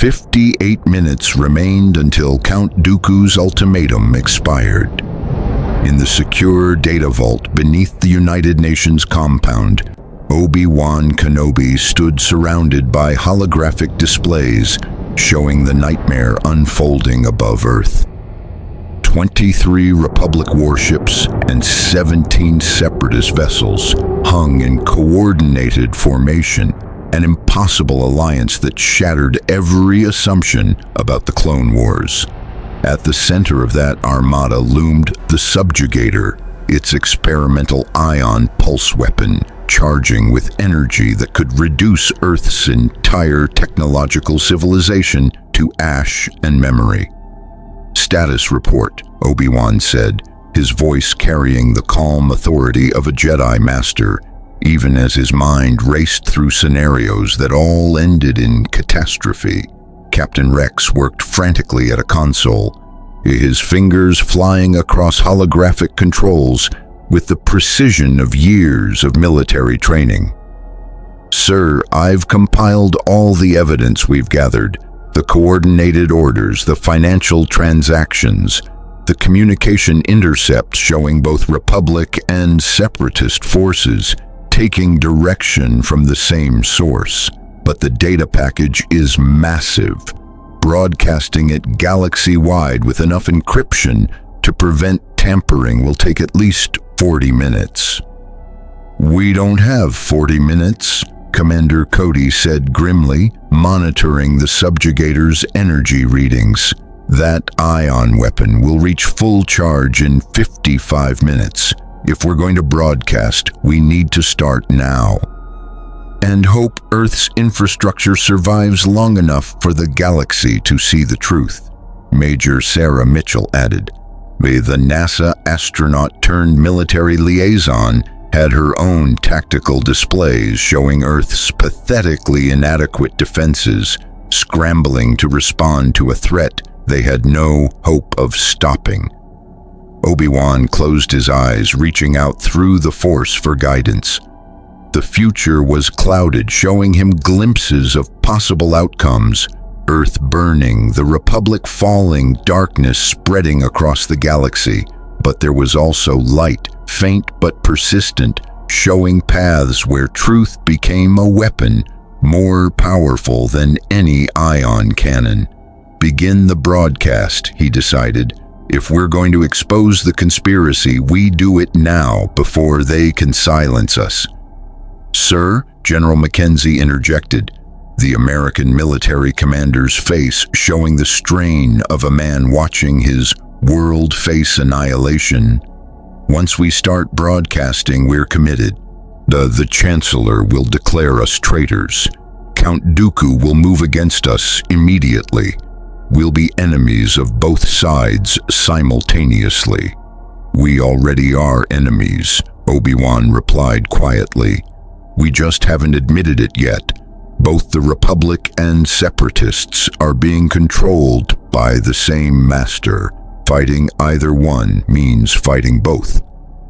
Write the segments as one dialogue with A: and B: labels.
A: 58 minutes remained until Count Dooku's ultimatum expired. In the secure data vault beneath the United Nations compound, Obi-Wan Kenobi stood surrounded by holographic displays showing the nightmare unfolding above Earth. 23 Republic warships and 17 Separatist vessels hung in coordinated formation, an impossible alliance that shattered every assumption about the Clone Wars. At the center of that armada loomed the Subjugator, its experimental ion pulse weapon, charging with energy that could reduce Earth's entire technological civilization to ash and memory. "Status report," Obi-Wan said, his voice carrying the calm authority of a Jedi Master, even as his mind raced through scenarios that all ended in catastrophe. Captain Rex worked frantically at a console, his fingers flying across holographic controls with the precision of years of military training. "Sir, I've compiled all the evidence we've gathered. The coordinated orders, the financial transactions, the communication intercepts showing both Republic and Separatist forces taking direction from the same source. But the data package is massive, broadcasting it galaxy-wide with enough encryption to prevent tampering will take at least 40 minutes. "We don't have 40 minutes, Commander Cody said grimly, monitoring the Subjugator's energy readings. "That ion weapon will reach full charge in 55 minutes. If we're going to broadcast, we need to start now. And hope Earth's infrastructure survives long enough for the galaxy to see the truth," Major Sarah Mitchell added. The NASA astronaut-turned-military liaison had her own tactical displays showing Earth's pathetically inadequate defenses, scrambling to respond to a threat they had no hope of stopping. Obi-Wan closed his eyes, reaching out through the Force for guidance. The future was clouded, showing him glimpses of possible outcomes: Earth burning, the Republic falling, darkness spreading across the galaxy. But there was also light, faint but persistent, showing paths where truth became a weapon, more powerful than any ion cannon. "Begin the broadcast," he decided. "If we're going to expose the conspiracy, we do it now before they can silence us." "Sir," General Mackenzie interjected, the American military commander's face showing the strain of a man watching his world face annihilation. "Once we start broadcasting, we're committed. The Chancellor will declare us traitors. Count Dooku will move against us immediately. We'll be enemies of both sides simultaneously." "We already are enemies," Obi-Wan replied quietly. "We just haven't admitted it yet. Both the Republic and Separatists are being controlled by the same master. Fighting either one means fighting both.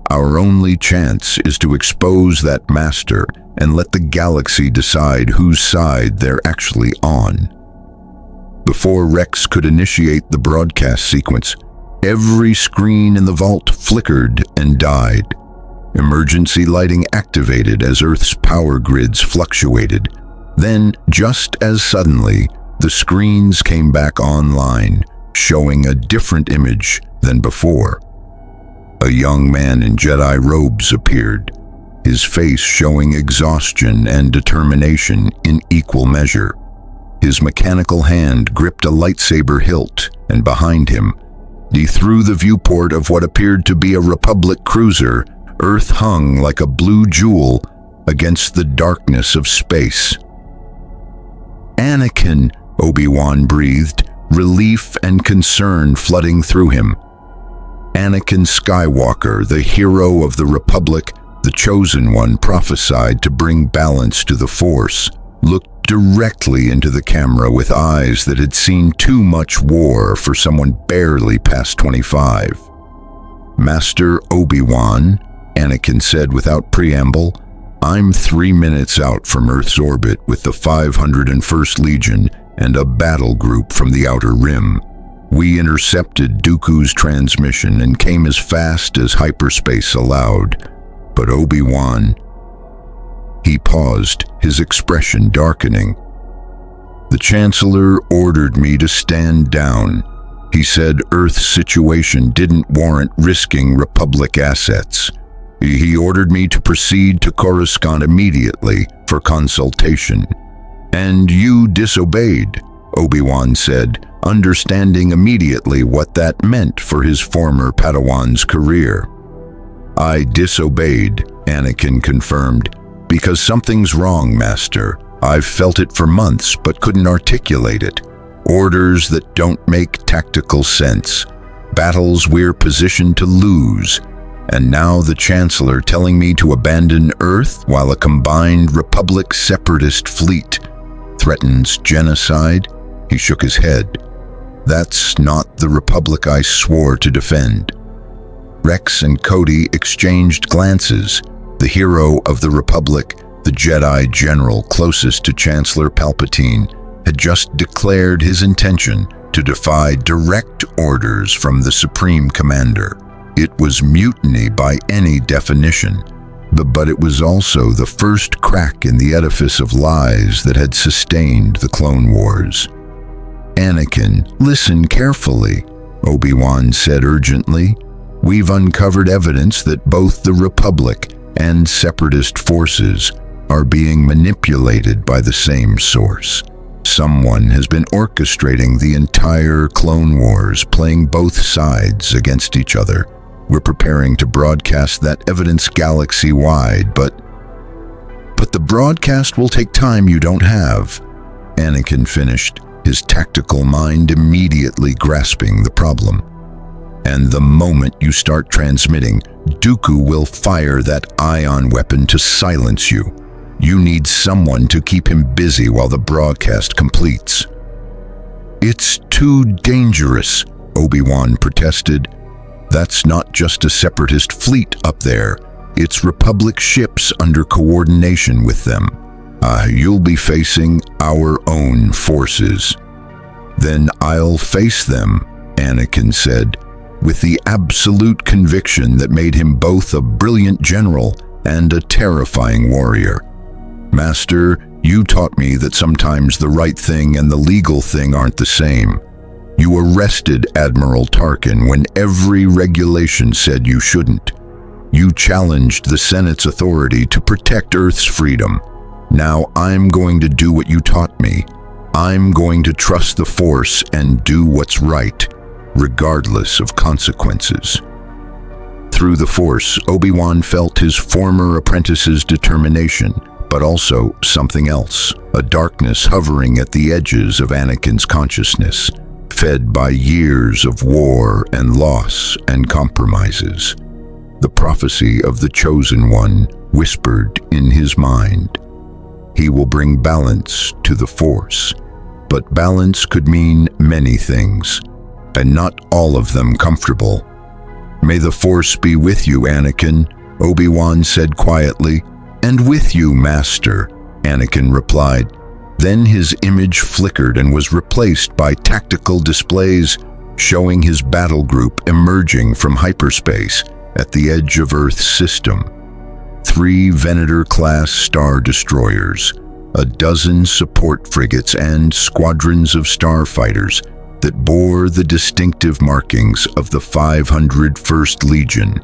A: Our only chance is to expose that master and let the galaxy decide whose side they're actually on." Before Rex could initiate the broadcast sequence, every screen in the vault flickered and died. Emergency lighting activated as Earth's power grids fluctuated. Then, just as suddenly, the screens came back online, showing a different image than before. A young man in Jedi robes appeared, his face showing exhaustion and determination in equal measure. His mechanical hand gripped a lightsaber hilt, and behind him, through the viewport of what appeared to be a Republic cruiser, Earth hung like a blue jewel against the darkness of space. "Anakin," Obi-Wan breathed, relief and concern flooding through him. Anakin Skywalker, the hero of the Republic, the chosen one prophesied to bring balance to the Force, looked directly into the camera with eyes that had seen too much war for someone barely past 25. "Master Obi-Wan," Anakin said without preamble, "I'm 3 minutes out from Earth's orbit with the 501st Legion and a battle group from the Outer Rim. We intercepted Dooku's transmission and came as fast as hyperspace allowed. But Obi-Wan... He paused, his expression darkening. The Chancellor ordered me to stand down. He said Earth's situation didn't warrant risking Republic assets. He ordered me to proceed to Coruscant immediately for consultation. And you disobeyed, Obi-Wan said, understanding immediately what that meant for his former Padawan's career. I disobeyed, Anakin confirmed, because something's wrong, Master. I've felt it for months but couldn't articulate it. Orders that don't make tactical sense. Battles we're positioned to lose. And now the Chancellor telling me to abandon Earth while a combined Republic separatist fleet threatens genocide? He shook his head. That's not the Republic I swore to defend. Rex and Cody exchanged glances. The hero of the Republic, the Jedi general closest to Chancellor Palpatine, had just declared his intention to defy direct orders from the Supreme Commander. It was mutiny by any definition, but it was also the first crack in the edifice of lies that had sustained the Clone Wars. Anakin, listen carefully, Obi-Wan said urgently. We've uncovered evidence that both the Republic and Separatist forces are being manipulated by the same source. Someone has been orchestrating the entire Clone Wars, playing both sides against each other. We're preparing to broadcast that evidence galaxy-wide, but the broadcast will take time you don't have, Anakin finished, his tactical mind immediately grasping the problem. And the moment you start transmitting, Dooku will fire that ion weapon to silence you. You need someone to keep him busy while the broadcast completes. It's too dangerous, Obi-Wan protested. That's not just a separatist fleet up there. It's Republic ships under coordination with them. You'll be facing our own forces. Then I'll face them, Anakin said, with the absolute conviction that made him both a brilliant general and a terrifying warrior. Master, you taught me that sometimes the right thing and the legal thing aren't the same. You arrested Admiral Tarkin when every regulation said you shouldn't. You challenged the Senate's authority to protect Earth's freedom. Now I'm going to do what you taught me. I'm going to trust the Force and do what's right, regardless of consequences. Through the Force, Obi-Wan felt his former apprentice's determination, but also something else, a darkness hovering at the edges of Anakin's consciousness, fed by years of war and loss and compromises. The prophecy of the Chosen One whispered in his mind. He will bring balance to the Force, but balance could mean many things, and not all of them comfortable. May the Force be with you, Anakin, Obi-Wan said quietly. And with you, Master, Anakin replied. Then his image flickered and was replaced by tactical displays showing his battle group emerging from hyperspace at the edge of Earth's system. 3 Venator-class star destroyers, a dozen support frigates and squadrons of starfighters that bore the distinctive markings of the 501st Legion,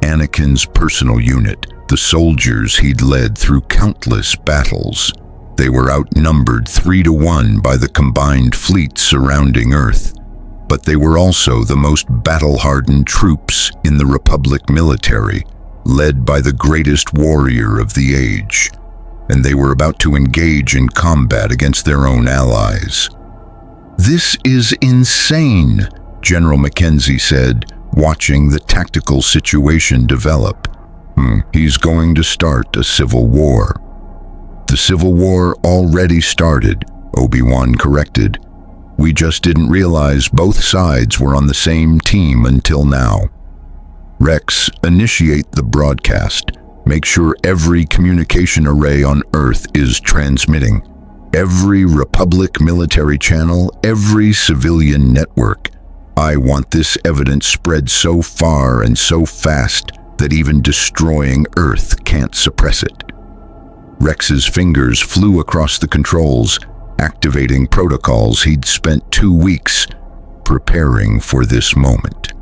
A: Anakin's personal unit, the soldiers he'd led through countless battles. They were outnumbered 3-1 by the combined fleet surrounding Earth, but they were also the most battle-hardened troops in the Republic military, led by the greatest warrior of the age, and they were about to engage in combat against their own allies. This is insane, General Mackenzie said, watching the tactical situation develop. He's going to start a civil war. The Civil War already started, Obi-Wan corrected. We just didn't realize both sides were on the same team until now. Rex, initiate the broadcast. Make sure every communication array on Earth is transmitting. Every Republic military channel, every civilian network. I want this evidence spread so far and so fast that even destroying Earth can't suppress it. Rex's fingers flew across the controls, activating protocols he'd spent 2 weeks preparing for this moment.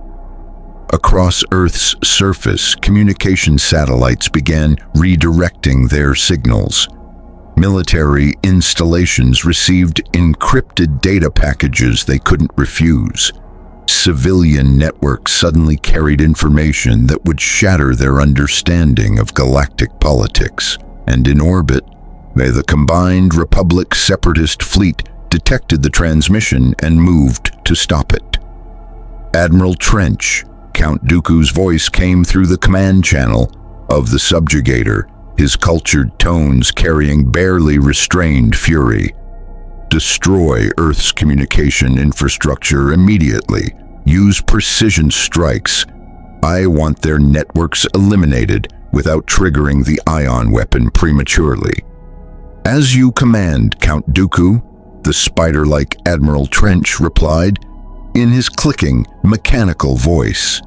A: Across Earth's surface, communication satellites began redirecting their signals. Military installations received encrypted data packages they couldn't refuse. Civilian networks suddenly carried information that would shatter their understanding of galactic politics. And in orbit, the combined Republic separatist fleet detected the transmission and moved to stop it. Admiral Trench, Count Dooku's voice came through the command channel of the subjugator, his cultured tones carrying barely restrained fury. Destroy Earth's communication infrastructure immediately. Use precision strikes. I want their networks eliminated without triggering the ion weapon prematurely. As you command, Count Dooku, the spider-like Admiral Trench replied, in his clicking, mechanical voice.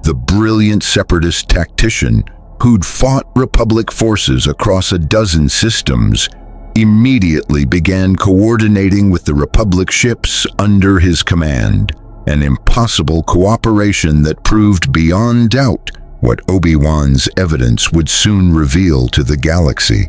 A: The brilliant separatist tactician who'd fought Republic forces across a dozen systems immediately began coordinating with the Republic ships under his command, an impossible cooperation that proved beyond doubt what Obi-Wan's evidence would soon reveal to the galaxy.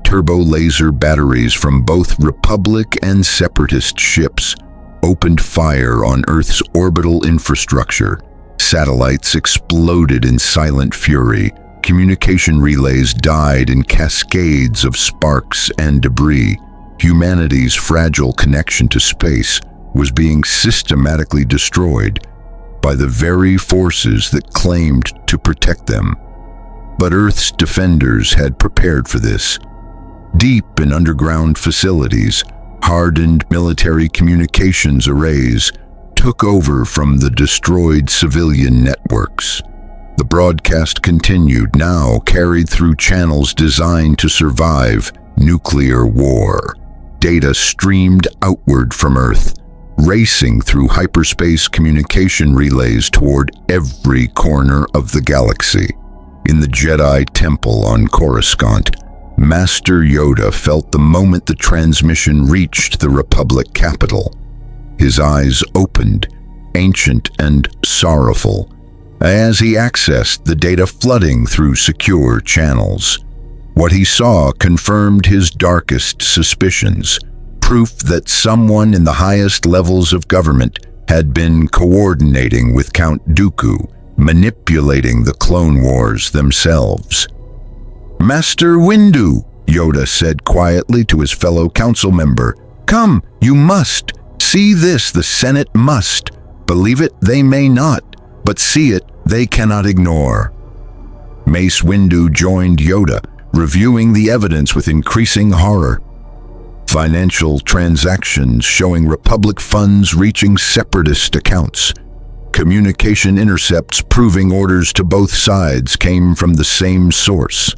A: Turbo-laser batteries from both Republic and Separatist ships opened fire on Earth's orbital infrastructure. Satellites exploded in silent fury. Communication relays died in cascades of sparks and debris. Humanity's fragile connection to space was being systematically destroyed by the very forces that claimed to protect them. But Earth's defenders had prepared for this. Deep in underground facilities, hardened military communications arrays took over from the destroyed civilian networks. The broadcast continued, now carried through channels designed to survive nuclear war. Data streamed outward from Earth, racing through hyperspace communication relays toward every corner of the galaxy. In the Jedi Temple on Coruscant, Master Yoda felt the moment the transmission reached the Republic capital. His eyes opened, ancient and sorrowful, as he accessed the data flooding through secure channels. What he saw confirmed his darkest suspicions, proof that someone in the highest levels of government had been coordinating with Count Dooku, manipulating the Clone Wars themselves. Master Windu, Yoda said quietly to his fellow council member, come, you must. See this, the Senate must. Believe it, they may not, but see it, they cannot ignore. Mace Windu joined Yoda, reviewing the evidence with increasing horror. Financial transactions showing Republic funds reaching Separatist accounts. Communication intercepts proving orders to both sides came from the same source.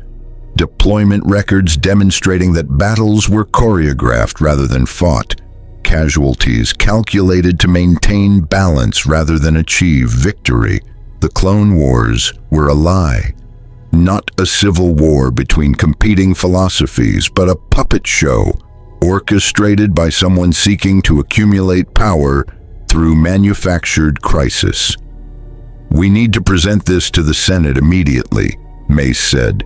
A: Deployment records demonstrating that battles were choreographed rather than fought. Casualties calculated to maintain balance rather than achieve victory. The Clone Wars were a lie. Not a civil war between competing philosophies, but a puppet show orchestrated by someone seeking to accumulate power through manufactured crisis. We need to present this to the Senate immediately, Mace said.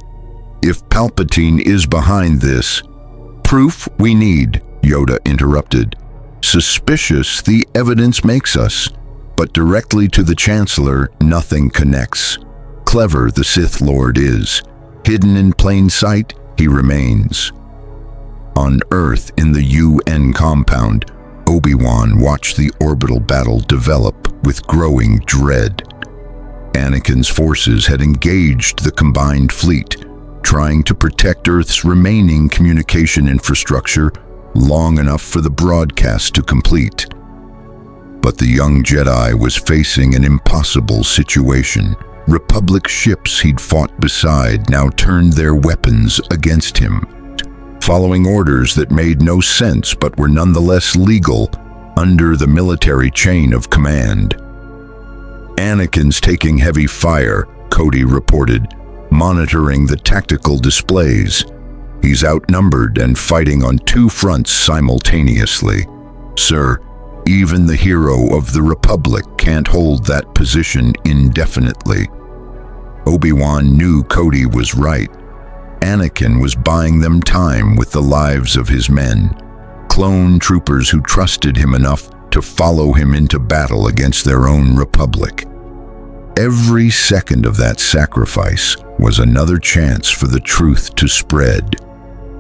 A: If Palpatine is behind this, proof we need, Yoda interrupted. Suspicious the evidence makes us, but directly to the Chancellor nothing connects. Clever the Sith Lord is. Hidden in plain sight, he remains. On Earth in the UN compound, Obi-Wan watched the orbital battle develop with growing dread. Anakin's forces had engaged the combined fleet, trying to protect Earth's remaining communication infrastructure long enough for the broadcast to complete. But the young Jedi was facing an impossible situation. Republic ships he'd fought beside now turned their weapons against him. following orders that made no sense but were nonetheless legal under the military chain of command. "Anakin's taking heavy fire," Cody reported, monitoring the tactical displays. "He's outnumbered and fighting on two fronts simultaneously. Sir, even the hero of the Republic can't hold that position indefinitely." Obi-Wan knew Cody was right. Anakin was buying them time with the lives of his men, clone troopers who trusted him enough to follow him into battle against their own Republic. Every second of that sacrifice was another chance for the truth to spread,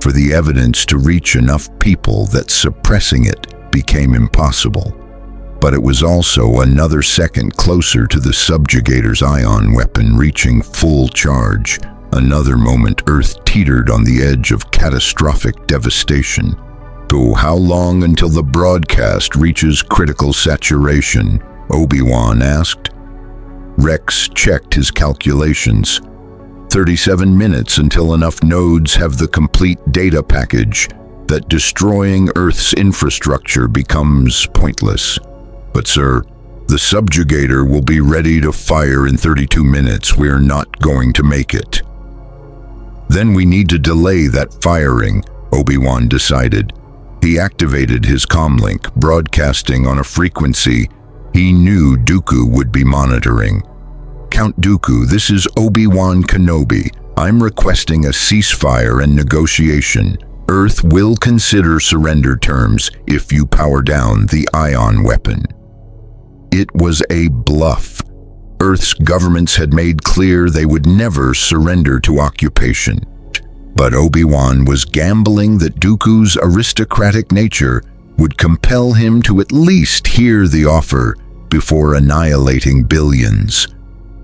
A: for the evidence to reach enough people that suppressing it became impossible. But it was also another second closer to the subjugator's ion weapon reaching full charge, another moment Earth teetered on the edge of catastrophic devastation. "So how long until the broadcast reaches critical saturation?" Obi-Wan asked. Rex checked his calculations. 37 minutes until enough nodes have the complete data package that destroying Earth's infrastructure becomes pointless. "But sir, the subjugator will be ready to fire in 32 minutes. We're not going to make it." "Then we need to delay that firing," Obi-Wan decided. He activated his comlink, broadcasting on a frequency he knew Dooku would be monitoring. "Count Dooku, this is Obi-Wan Kenobi. I'm requesting a ceasefire and negotiation. Earth will consider surrender terms if you power down the ion weapon." It was a bluff. Earth's governments had made clear they would never surrender to occupation. But Obi-Wan was gambling that Dooku's aristocratic nature would compel him to at least hear the offer before annihilating billions.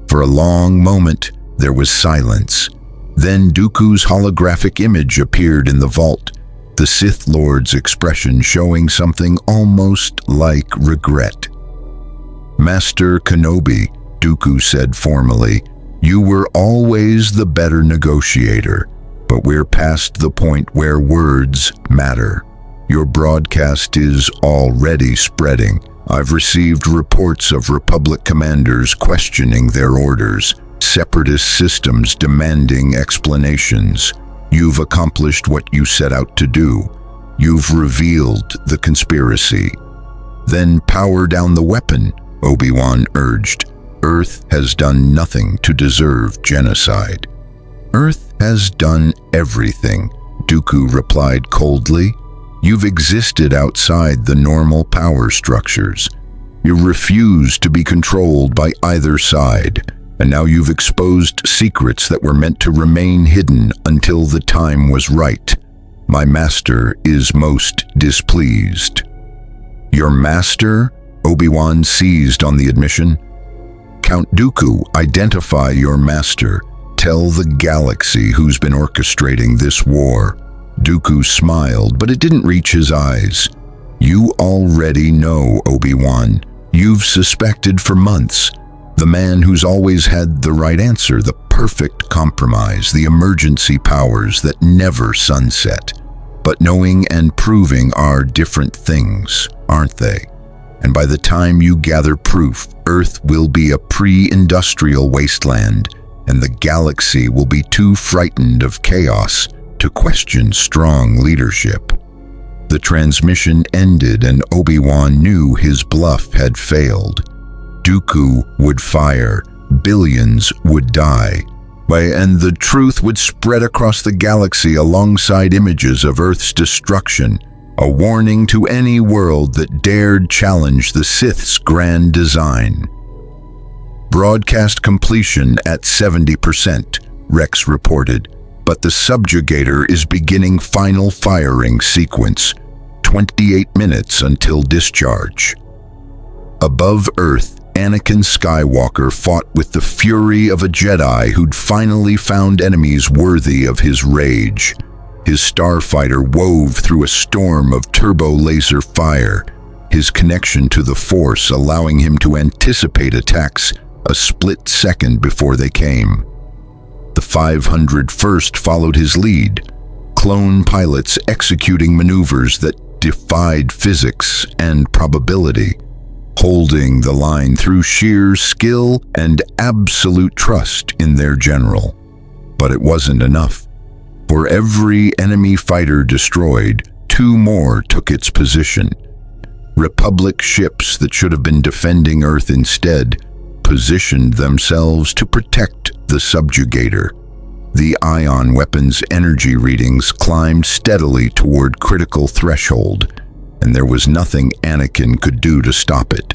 A: For a long moment, there was silence. Then Dooku's holographic image appeared in the vault, the Sith Lord's expression showing something almost like regret. "Master Kenobi," Dooku said formally, "you were always the better negotiator, but we're past the point where words matter. Your broadcast is already spreading. I've received reports of Republic commanders questioning their orders, separatist systems demanding explanations. You've accomplished what you set out to do. You've revealed the conspiracy." "Then power down the weapon," Obi-Wan urged. "Earth has done nothing to deserve genocide." "Earth has done everything," Dooku replied coldly. "You've existed outside the normal power structures. You refused to be controlled by either side, and now you've exposed secrets that were meant to remain hidden until the time was right. My master is most displeased." "Your master?" Obi-Wan seized on the admission. "Count Dooku, identify your master. Tell the galaxy who's been orchestrating this war." Dooku smiled, but it didn't reach his eyes. "You already know, Obi-Wan. You've suspected for months. The man who's always had the right answer, the perfect compromise, the emergency powers that never sunset. But knowing and proving are different things, aren't they? And by the time you gather proof, Earth will be a pre-industrial wasteland, and the galaxy will be too frightened of chaos to question strong leadership." The transmission ended, and Obi-Wan knew his bluff had failed. Dooku would fire, billions would die, and the truth would spread across the galaxy alongside images of Earth's destruction, a warning to any world that dared challenge the Sith's grand design. "Broadcast completion at 70%, Rex reported, but the subjugator is beginning final firing sequence, 28 minutes until discharge." Above Earth, Anakin Skywalker fought with the fury of a Jedi who'd finally found enemies worthy of his rage. His starfighter wove through a storm of turbo-laser fire, his connection to the Force allowing him to anticipate attacks a split second before they came. The 501st followed his lead, clone pilots executing maneuvers that defied physics and probability, holding the line through sheer skill and absolute trust in their general. But it wasn't enough. For every enemy fighter destroyed, 2 more took its position. Republic ships that should have been defending Earth instead positioned themselves to protect the subjugator. The ion weapon's energy readings climbed steadily toward critical threshold, and there was nothing Anakin could do to stop it.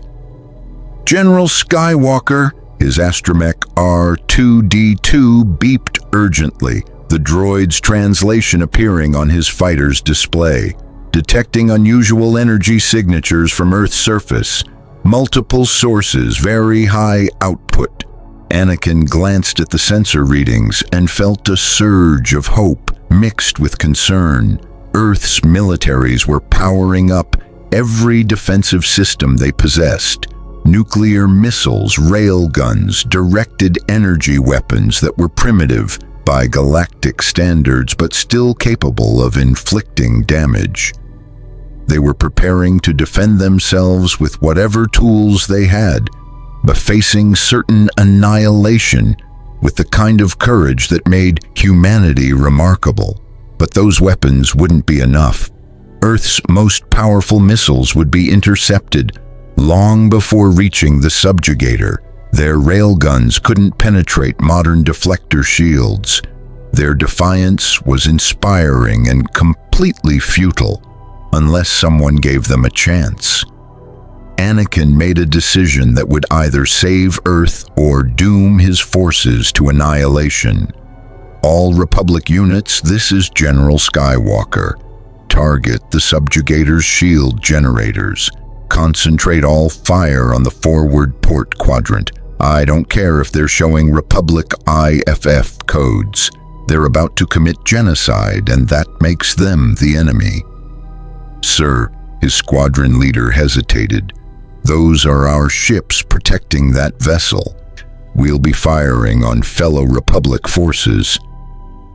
A: General Skywalker, his astromech R2-D2 beeped urgently, the droid's translation appearing on his fighter's display. Detecting unusual energy signatures from Earth's surface, multiple sources, very high output. Anakin glanced at the sensor readings and felt a surge of hope mixed with concern. Earth's militaries were powering up every defensive system they possessed. Nuclear missiles, railguns, directed energy weapons that were primitive by galactic standards but still capable of inflicting damage. They were preparing to defend themselves with whatever tools they had, but facing certain annihilation with the kind of courage that made humanity remarkable. But those weapons wouldn't be enough. Earth's most powerful missiles would be intercepted long before reaching the subjugator. Their railguns couldn't penetrate modern deflector shields. Their defiance was inspiring and completely futile, unless someone gave them a chance. Anakin made a decision that would either save Earth or doom his forces to annihilation. All Republic units, this is General Skywalker. Target the subjugator's shield generators. Concentrate all fire on the forward port quadrant. I don't care if they're showing Republic IFF codes. They're about to commit genocide, and that makes them the enemy. Sir, his squadron leader hesitated. Those are our ships protecting that vessel. We'll be firing on fellow Republic forces.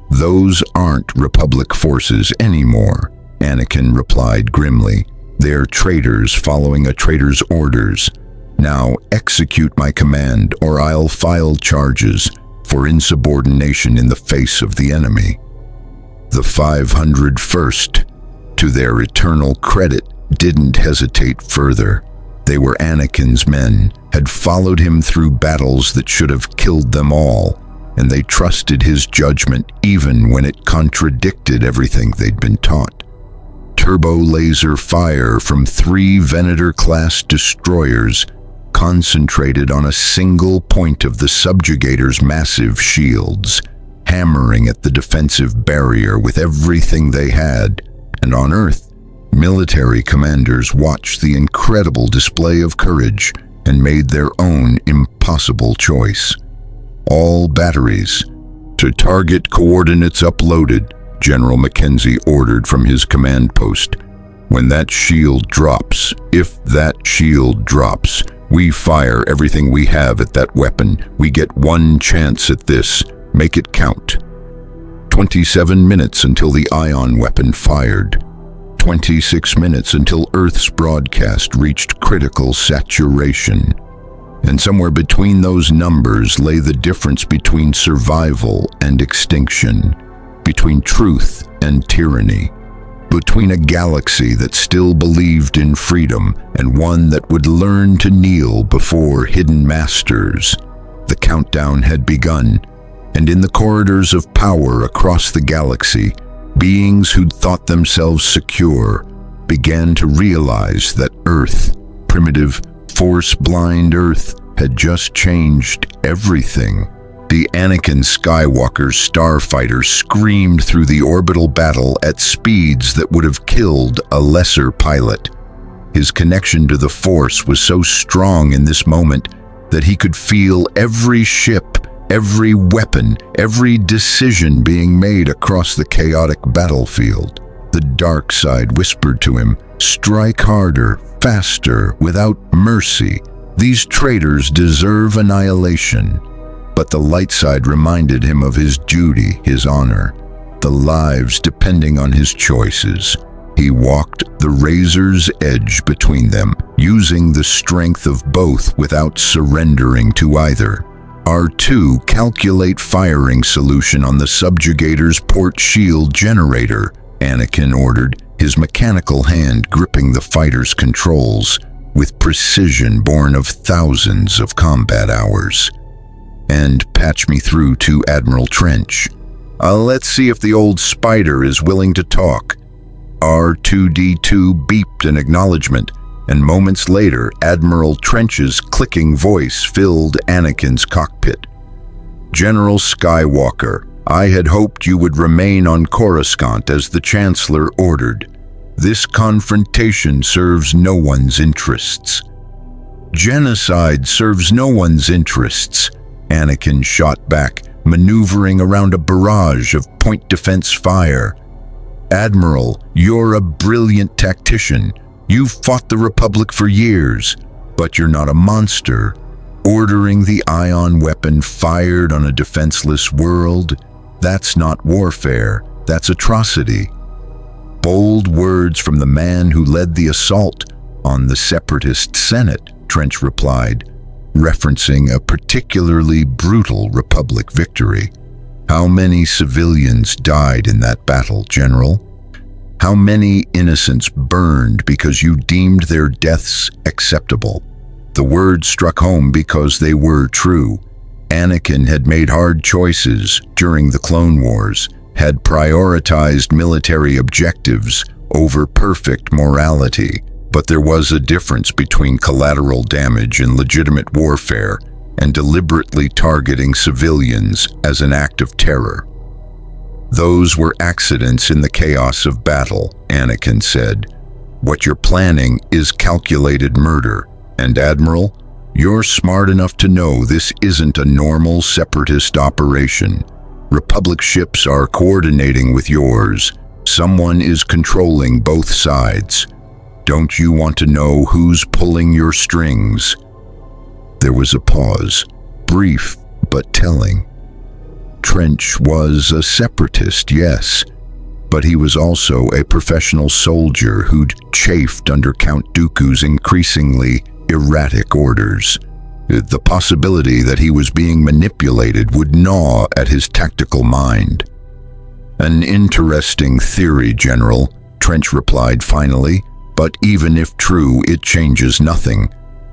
A: Those aren't Republic forces anymore, Anakin replied grimly. They're traitors following a traitor's orders. Now execute my command or I'll file charges for insubordination in the face of the enemy. The 501st, to their eternal credit, didn't hesitate further. They were Anakin's men, had followed him through battles that should have killed them all, and they trusted his judgment even when it contradicted everything they'd been taught. Turbo laser fire from 3 Venator-class destroyers concentrated on a single point of the subjugator's massive shields, hammering at the defensive barrier with everything they had. And on Earth, military commanders watched the incredible display of courage and made their own impossible choice. All batteries to target coordinates uploaded, General Mackenzie ordered from his command post. When that shield drops, if that shield drops, we fire everything we have at that weapon. We get one chance at this. Make it count. 27 minutes until the ion weapon fired. 26 minutes until Earth's broadcast reached critical saturation. And somewhere between those numbers lay the difference between survival and extinction, between truth and tyranny, between a galaxy that still believed in freedom and one that would learn to kneel before hidden masters. The countdown had begun, and in the corridors of power across the galaxy, beings who'd thought themselves secure began to realize that Earth, primitive, force-blind Earth, had just changed everything. The Anakin Skywalker's starfighter screamed through the orbital battle at speeds that would have killed a lesser pilot. His connection to the Force was so strong in this moment that he could feel every ship, every weapon, every decision being made across the chaotic battlefield. The dark side whispered to him, "Strike harder, faster, without mercy. These traitors deserve annihilation." But the light side reminded him of his duty, his honor. the lives depending on his choices. He walked the razor's edge between them, using the strength of both without surrendering to either. R2, calculate firing solution on the subjugator's port shield generator, Anakin ordered, his mechanical hand gripping the fighter's controls with precision born of thousands of combat hours. And patch me through to Admiral Trench. Let's see if the old spider is willing to talk. R2-D2 beeped an acknowledgement, and moments later, Admiral Trench's clicking voice filled Anakin's cockpit. General Skywalker, I had hoped you would remain on Coruscant as the Chancellor ordered. This confrontation serves no one's interests. Genocide serves no one's interests, Anakin shot back, maneuvering around a barrage of point defense fire. Admiral, you're a brilliant tactician. You've fought the Republic for years, but you're not a monster. Ordering the ion weapon fired on a defenseless world, that's not warfare, that's atrocity. Bold words from the man who led the assault on the Separatist Senate, Trench replied, referencing a particularly brutal Republic victory. How many civilians died in that battle, General? How many innocents burned because you deemed their deaths acceptable? The words struck home because they were true. Anakin had made hard choices during the Clone Wars, had prioritized military objectives over perfect morality, but there was a difference between collateral damage in legitimate warfare and deliberately targeting civilians as an act of terror. Those were accidents in the chaos of battle, Anakin said. What you're planning is calculated murder, and Admiral, you're smart enough to know this isn't a normal Separatist operation. Republic ships are coordinating with yours. Someone is controlling both sides. Don't you want to know who's pulling your strings? There was a pause, brief but telling. Trench was a separatist, yes, but he was also a professional soldier who'd chafed under Count Dooku's increasingly erratic orders. The possibility that he was being manipulated would gnaw at his tactical mind. An interesting theory, General, Trench replied finally, but even if true, it changes nothing.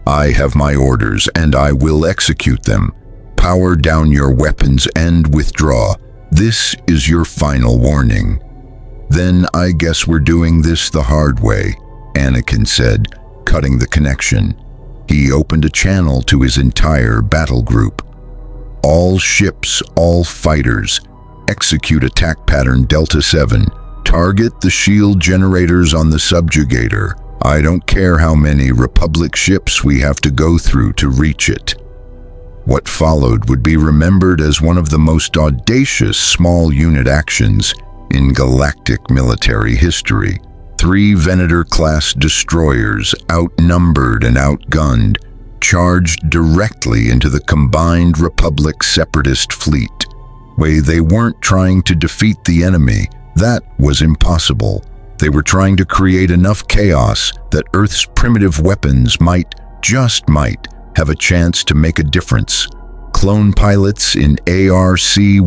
A: I have my orders, and I will execute them. Power down your weapons and withdraw. This is your final warning. Then I guess we're doing this the hard way, Anakin said, cutting the connection. He opened a channel to his entire battle group. All ships, all fighters, execute attack pattern Delta 7. Target the shield generators on the subjugator. I don't care how many Republic ships we have to go through to reach it. What followed would be remembered as one of the most audacious small unit actions in galactic military history. 3 Venator-class destroyers, outnumbered and outgunned, charged directly into the combined Republic separatist fleet. They weren't trying to defeat the enemy. That was impossible. They were trying to create enough chaos that Earth's primitive weapons might, just might, have a chance to make a difference. Clone pilots in ARC-170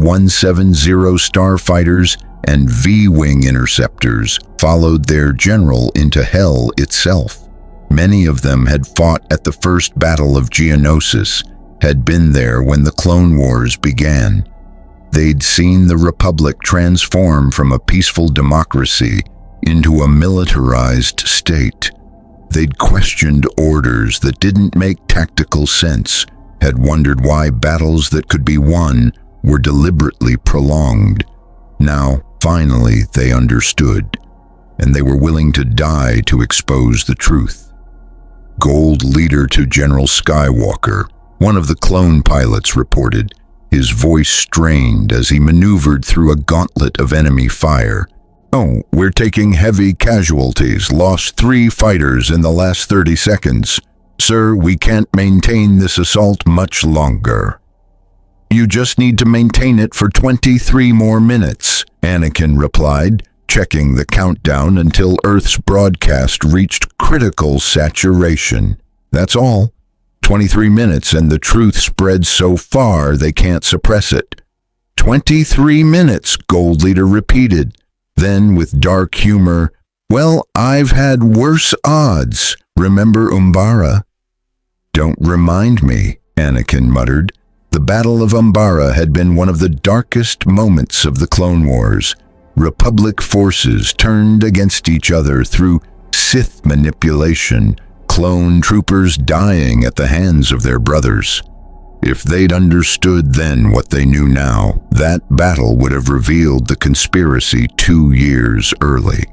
A: starfighters and V-wing interceptors followed their general into hell itself. Many of them had fought at the first battle of Geonosis, had been there when the Clone Wars began. They'd seen the Republic transform from a peaceful democracy into a militarized state. They'd questioned orders that didn't make tactical sense, had wondered why battles that could be won were deliberately prolonged. Now, finally, they understood, and they were willing to die to expose the truth. Gold leader to General Skywalker, one of the clone pilots reported, his voice strained as he maneuvered through a gauntlet of enemy fire. Oh, we're taking heavy casualties, lost 3 fighters in the last 30 seconds. Sir, we can't maintain this assault much longer. You just need to maintain it for 23 more minutes, Anakin replied, checking the countdown until Earth's broadcast reached critical saturation. That's all. 23 minutes and the truth spread so far they can't suppress it. 23 minutes, Gold Leader repeated. Then, with dark humor, "Well, I've had worse odds. Remember Umbara?" "Don't remind me," Anakin muttered. The Battle of Umbara had been one of the darkest moments of the Clone Wars. Republic forces turned against each other through Sith manipulation, clone troopers dying at the hands of their brothers. If they'd understood then what they knew now, that battle would have revealed the conspiracy 2 years early.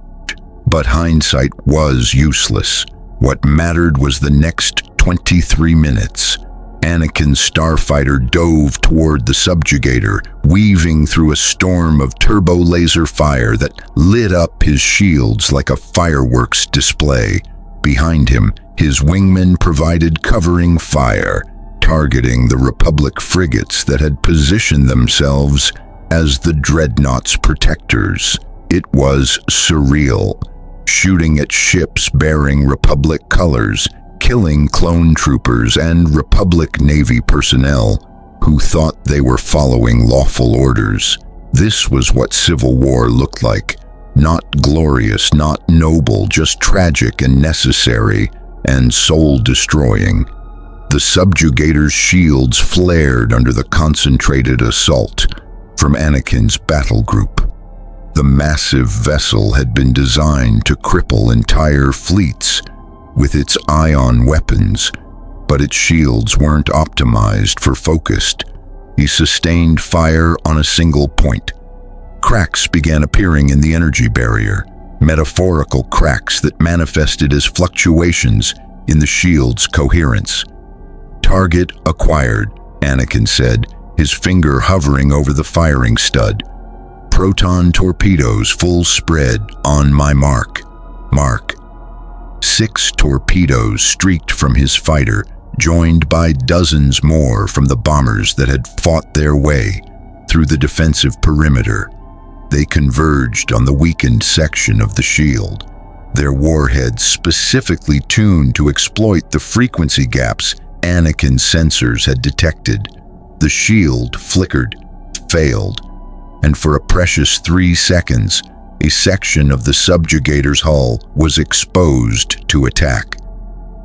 A: But hindsight was useless. What mattered was the next 23 minutes. Anakin's starfighter dove toward the subjugator, weaving through a storm of turbo laser fire that lit up his shields like a fireworks display. Behind him, his wingmen provided covering fire, targeting the Republic frigates that had positioned themselves as the Dreadnought's protectors. It was surreal, shooting at ships bearing Republic colors, killing clone troopers and Republic Navy personnel who thought they were following lawful orders. This was what civil war looked like. Not glorious, not noble, just tragic and necessary, and soul-destroying. The subjugator's shields flared under the concentrated assault from Anakin's battle group. The massive vessel had been designed to cripple entire fleets with its ion weapons, but its shields weren't optimized for focused. He sustained fire on a single point. Cracks began appearing in the energy barrier, metaphorical cracks that manifested as fluctuations in the shield's coherence. "Target acquired," Anakin said, his finger hovering over the firing stud. "Proton torpedoes full spread on my mark." Mark. 6 torpedoes streaked from his fighter, joined by dozens more from the bombers that had fought their way through the defensive perimeter. They converged on the weakened section of the shield, their warheads specifically tuned to exploit the frequency gaps Anakin's sensors had detected. The shield flickered, failed, and for a precious 3 seconds, a section of the subjugator's hull was exposed to attack.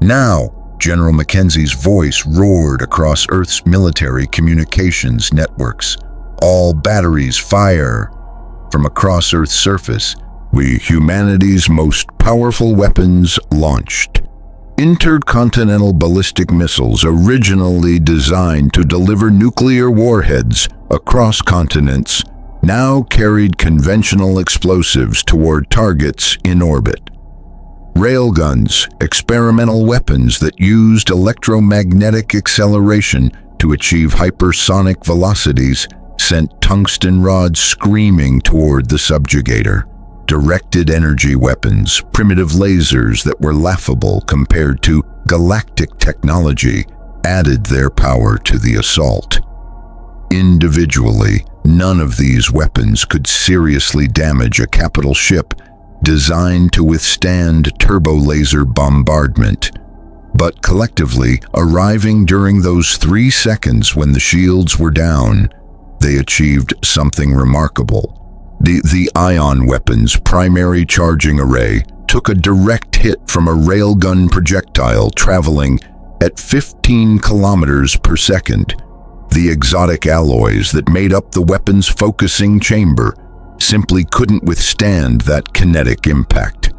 A: "Now!" General Mackenzie's voice roared across Earth's military communications networks. "All batteries fire!" From across Earth's surface, humanity's most powerful weapons launched. Intercontinental ballistic missiles originally designed to deliver nuclear warheads across continents now carried conventional explosives toward targets in orbit. Railguns, experimental weapons that used electromagnetic acceleration to achieve hypersonic velocities, sent tungsten rods screaming toward the subjugator. Directed energy weapons, primitive lasers that were laughable compared to galactic technology, added their power to the assault. Individually, none of these weapons could seriously damage a capital ship designed to withstand turbo-laser bombardment. But collectively, arriving during those 3 seconds when the shields were down, they achieved something remarkable. The ion weapon's primary charging array took a direct hit from a railgun projectile traveling at 15 kilometers per second. The exotic alloys that made up the weapon's focusing chamber simply couldn't withstand that kinetic impact.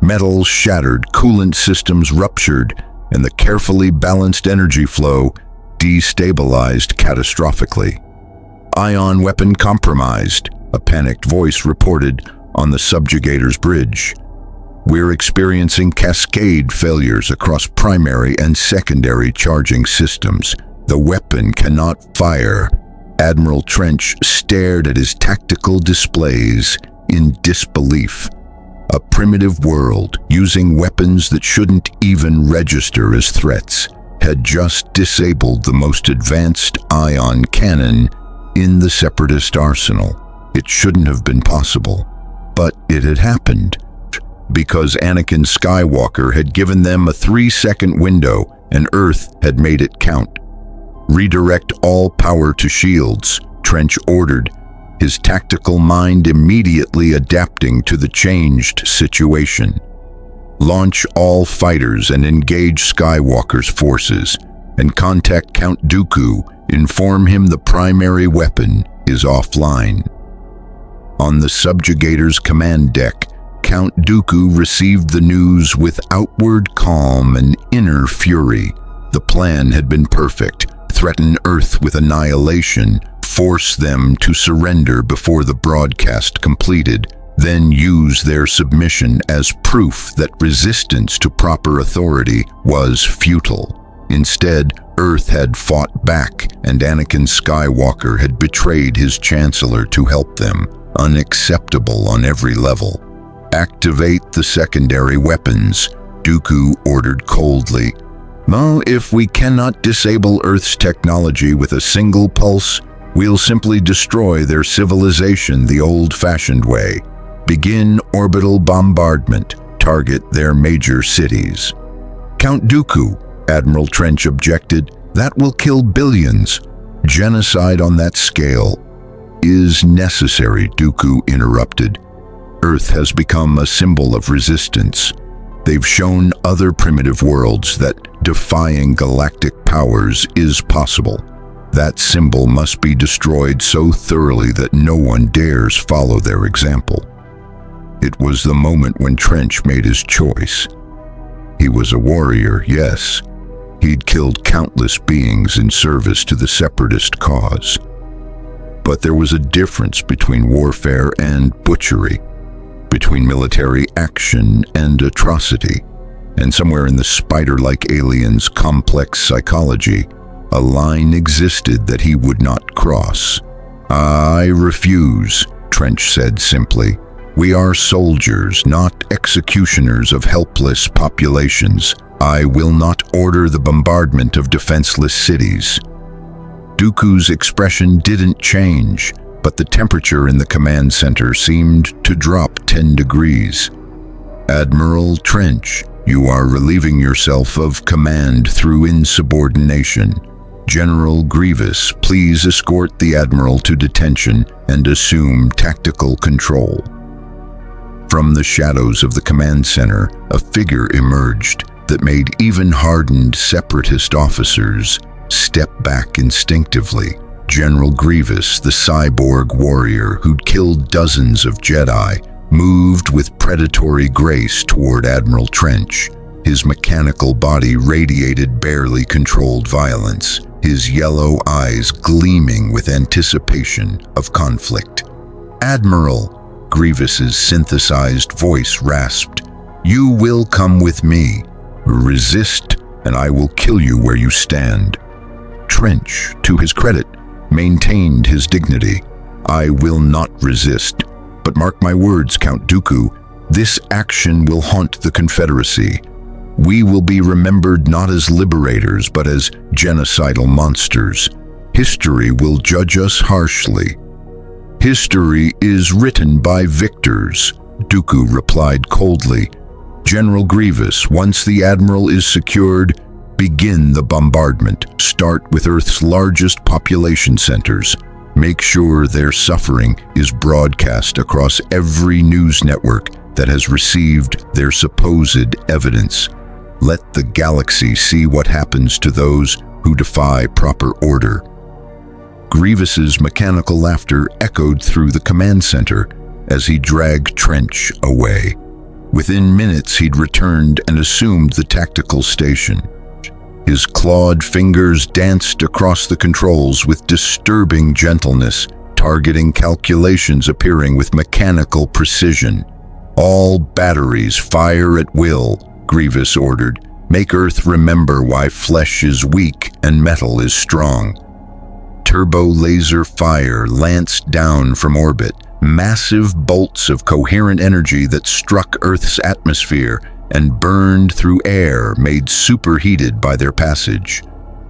A: Metals shattered, coolant systems ruptured, and the carefully balanced energy flow destabilized catastrophically. "Ion weapon compromised," a panicked voice reported on the subjugator's bridge. "We're experiencing cascade failures across primary and secondary charging systems. The weapon cannot fire." Admiral Trench stared at his tactical displays in disbelief. A primitive world, using weapons that shouldn't even register as threats, had just disabled the most advanced ion cannon in the Separatist arsenal. It shouldn't have been possible, but it had happened because Anakin Skywalker had given them a 3-second window and Earth had made it count. "Redirect all power to shields," Trench ordered, his tactical mind immediately adapting to the changed situation. "Launch all fighters and engage Skywalker's forces, and contact Count Dooku. Inform him the primary weapon is offline." On the subjugator's command deck, Count Dooku received the news with outward calm and inner fury. The plan had been perfect: threaten Earth with annihilation, force them to surrender before the broadcast completed, then use their submission as proof that resistance to proper authority was futile. Instead, Earth had fought back, and Anakin Skywalker had betrayed his Chancellor to help them. Unacceptable on every level. "Activate the secondary weapons," Dooku ordered coldly. "Well, if we cannot disable Earth's technology with a single pulse, we'll simply destroy their civilization the old-fashioned way. Begin orbital bombardment. Target their major cities." "Count Dooku," Admiral Trench objected, "that will kill billions. Genocide on that scale is necessary," Dooku interrupted. "Earth has become a symbol of resistance. They've shown other primitive worlds that defying galactic powers is possible. That symbol must be destroyed so thoroughly that no one dares follow their example." It was the moment when Trench made his choice. He was a warrior, yes. He'd killed countless beings in service to the separatist cause. But there was a difference between warfare and butchery, between military action and atrocity, and somewhere in the spider-like alien's complex psychology, a line existed that he would not cross. "I refuse," Trench said simply. "We are soldiers, not executioners of helpless populations. I will not order the bombardment of defenseless cities." Dooku's expression didn't change, but the temperature in the command center seemed to drop 10 degrees. "Admiral Trench, you are relieving yourself of command through insubordination. General Grievous, please escort the Admiral to detention and assume tactical control." From the shadows of the command center, a figure emerged that made even hardened separatist officers step back instinctively. General Grievous, the cyborg warrior who'd killed dozens of Jedi, moved with predatory grace toward Admiral Trench. His mechanical body radiated barely controlled violence, his yellow eyes gleaming with anticipation of conflict. "Admiral," Grievous's synthesized voice rasped, "you will come with me. Resist, and I will kill you where you stand." Trench, to his credit, maintained his dignity. "I will not resist. But mark my words, Count Dooku, this action will haunt the Confederacy. We will be remembered not as liberators, but as genocidal monsters. History will judge us harshly." "History is written by victors," Dooku replied coldly. "General Grievous, once the Admiral is secured, begin the bombardment. Start with Earth's largest population centers. Make sure their suffering is broadcast across every news network that has received their supposed evidence. Let the galaxy see what happens to those who defy proper order." Grievous's mechanical laughter echoed through the command center as he dragged Trench away. Within minutes, he'd returned and assumed the tactical station. His clawed fingers danced across the controls with disturbing gentleness, targeting calculations appearing with mechanical precision. "All batteries fire at will," Grievous ordered. "Make Earth remember why flesh is weak and metal is strong." Turbo laser fire lanced down from orbit, massive bolts of coherent energy that struck Earth's atmosphere and burned through air made superheated by their passage.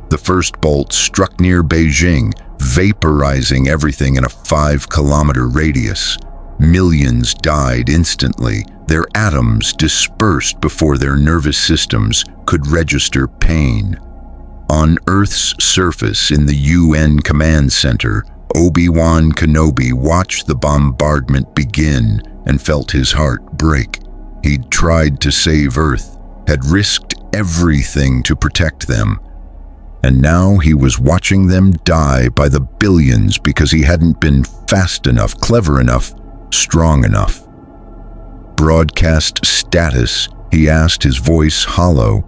A: The first bolt struck near Beijing, vaporizing everything in a 5-kilometer radius. Millions died instantly, their atoms dispersed before their nervous systems could register pain. On Earth's surface in the UN Command Center, Obi-Wan Kenobi watched the bombardment begin and felt his heart break. He'd tried to save Earth, had risked everything to protect them, and now he was watching them die by the billions because he hadn't been fast enough, clever enough, strong enough. "Broadcast status," he asked, his voice hollow.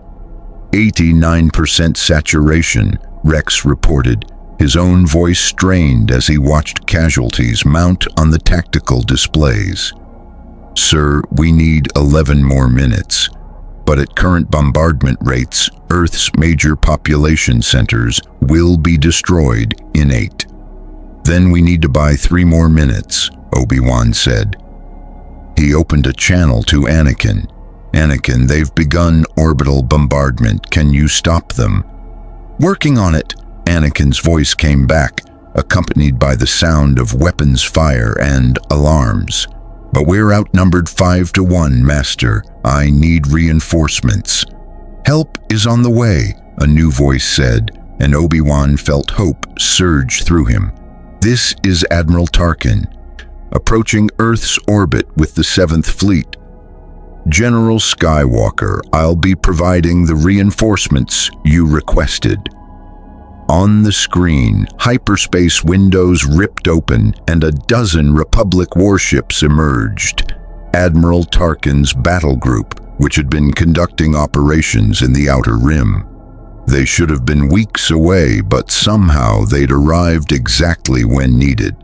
A: 89% saturation, Rex reported, his own voice strained as he watched casualties mount on the tactical displays. "Sir, we need 11 more minutes. But at current bombardment rates, Earth's major population centers will be destroyed in 8. Then we need to buy 3 more minutes," Obi-Wan said. He opened a channel to Anakin. "Anakin, they've begun orbital bombardment. Can you stop them?" "Working on it," Anakin's voice came back, accompanied by the sound of weapons fire and alarms. "But we're outnumbered 5-1, Master. I need reinforcements." "Help is on the way," a new voice said, and Obi-Wan felt hope surge through him. "This is Admiral Tarkin, approaching Earth's orbit with the 7th Fleet. General Skywalker, I'll be providing the reinforcements you requested." On the screen, hyperspace windows ripped open and a dozen Republic warships emerged. Admiral Tarkin's battle group, which had been conducting operations in the Outer Rim. They should have been weeks away, but somehow they'd arrived exactly when needed.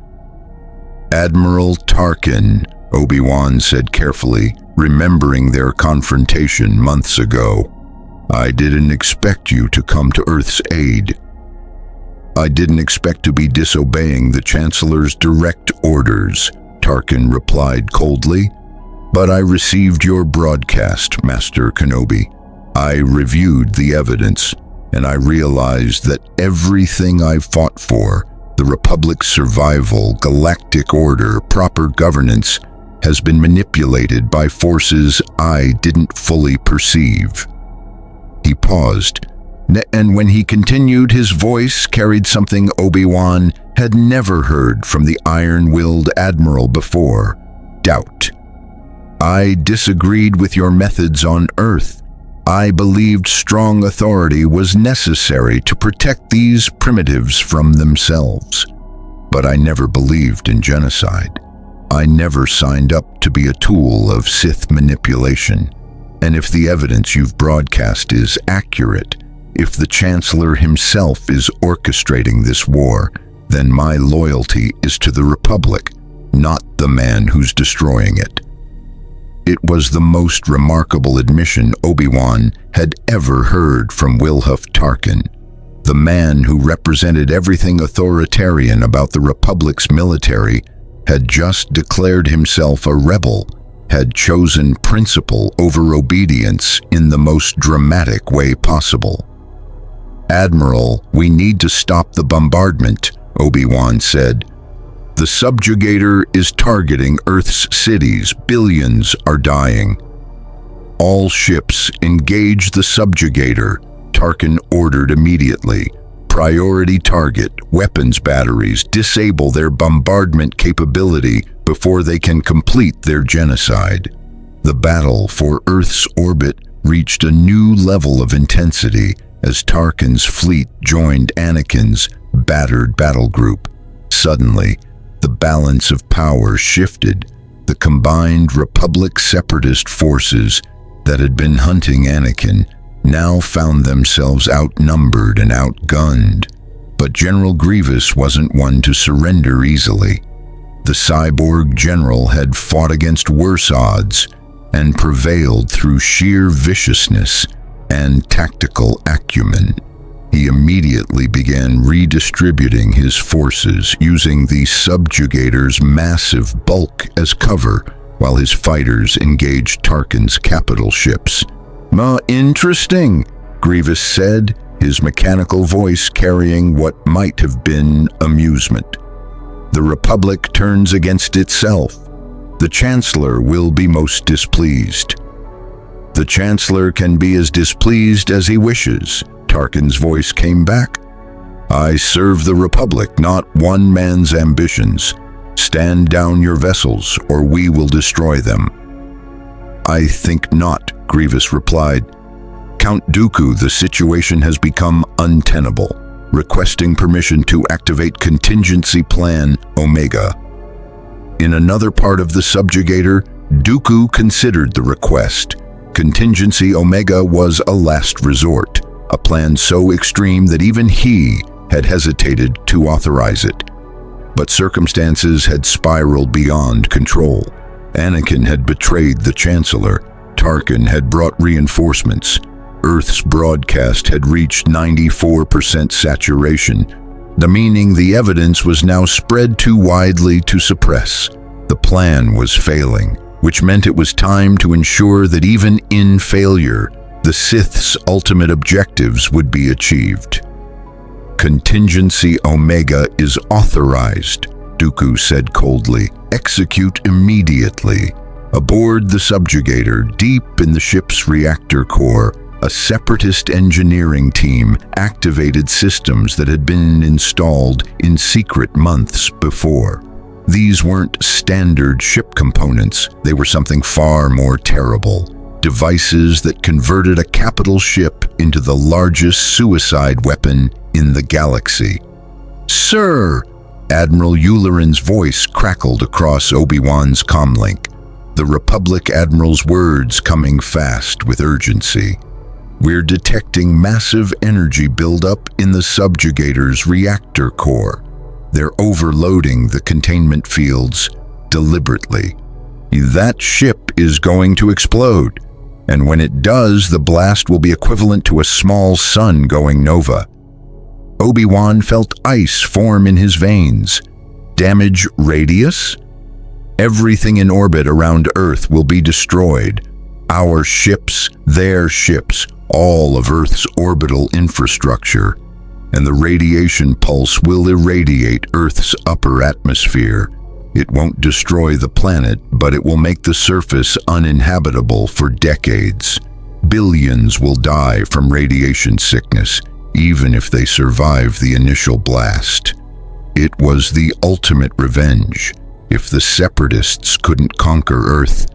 A: "Admiral Tarkin," Obi-Wan said carefully, remembering their confrontation months ago. "I didn't expect you to come to Earth's aid. I didn't expect to be disobeying the Chancellor's direct orders," Tarkin replied coldly. "But I received your broadcast, Master Kenobi. I reviewed the evidence, and I realized that everything I fought for, the Republic's survival, galactic order, proper governance, has been manipulated by forces I didn't fully perceive." He paused, and when he continued, his voice carried something Obi-Wan had never heard from the iron-willed Admiral before: doubt. "I disagreed with your methods on Earth. I believed strong authority was necessary to protect these primitives from themselves. But I never believed in genocide. I never signed up to be a tool of Sith manipulation. And if the evidence you've broadcast is accurate, if the Chancellor himself is orchestrating this war, then my loyalty is to the Republic, not the man who's destroying it." It was the most remarkable admission Obi-Wan had ever heard from Wilhuff Tarkin, the man who represented everything authoritarian about the Republic's military, had just declared himself a rebel, had chosen principle over obedience in the most dramatic way possible. "Admiral, we need to stop the bombardment," Obi-Wan said. "The subjugator is targeting Earth's cities. Billions are dying." "All ships engage the subjugator," Tarkin ordered immediately. "Priority target, weapons batteries, disable their bombardment capability before they can complete their genocide." The battle for Earth's orbit reached a new level of intensity as Tarkin's fleet joined Anakin's battered battle group. Suddenly, the balance of power shifted. The combined Republic separatist forces that had been hunting Anakin now found themselves outnumbered and outgunned. But General Grievous wasn't one to surrender easily. The cyborg general had fought against worse odds and prevailed through sheer viciousness and tactical acumen. He immediately began redistributing his forces, using the subjugator's massive bulk as cover while his fighters engaged Tarkin's capital ships. "Interesting," Grievous said, his mechanical voice carrying what might have been amusement. The Republic turns against itself. The Chancellor will be most displeased. The Chancellor can be as displeased as he wishes, Tarkin's voice came back. I serve the Republic, not one man's ambitions. Stand down your vessels, or we will destroy them. I think not, Grievous replied. Count Dooku, the situation has become untenable. Requesting permission to activate Contingency Plan Omega. In another part of the subjugator, Dooku considered the request. Contingency Omega was a last resort, a plan so extreme that even he had hesitated to authorize it. But circumstances had spiraled beyond control. Anakin had betrayed the Chancellor. Tarkin had brought reinforcements. Earth's broadcast had reached 94% saturation, meaning the evidence was now spread too widely to suppress. The plan was failing, which meant it was time to ensure that even in failure, the Sith's ultimate objectives would be achieved. Contingency Omega is authorized, Dooku said coldly. Execute immediately. Aboard the subjugator, deep in the ship's reactor core, a separatist engineering team activated systems that had been installed in secret months before. These weren't standard ship components, they were something far more terrible. Devices that converted a capital ship into the largest suicide weapon in the galaxy. Sir! Admiral Yularin's voice crackled across Obi-Wan's comlink, the Republic Admiral's words coming fast with urgency. We're detecting massive energy buildup in the subjugator's reactor core. They're overloading the containment fields deliberately. That ship is going to explode, and when it does, the blast will be equivalent to a small sun going nova. Obi-Wan felt ice form in his veins. Damage radius? Everything in orbit around Earth will be destroyed. Our ships, their ships, all of Earth's orbital infrastructure. And the radiation pulse will irradiate Earth's upper atmosphere. It won't destroy the planet, but it will make the surface uninhabitable for decades. Billions will die from radiation sickness, even if they survive the initial blast. It was the ultimate revenge. If the Separatists couldn't conquer Earth,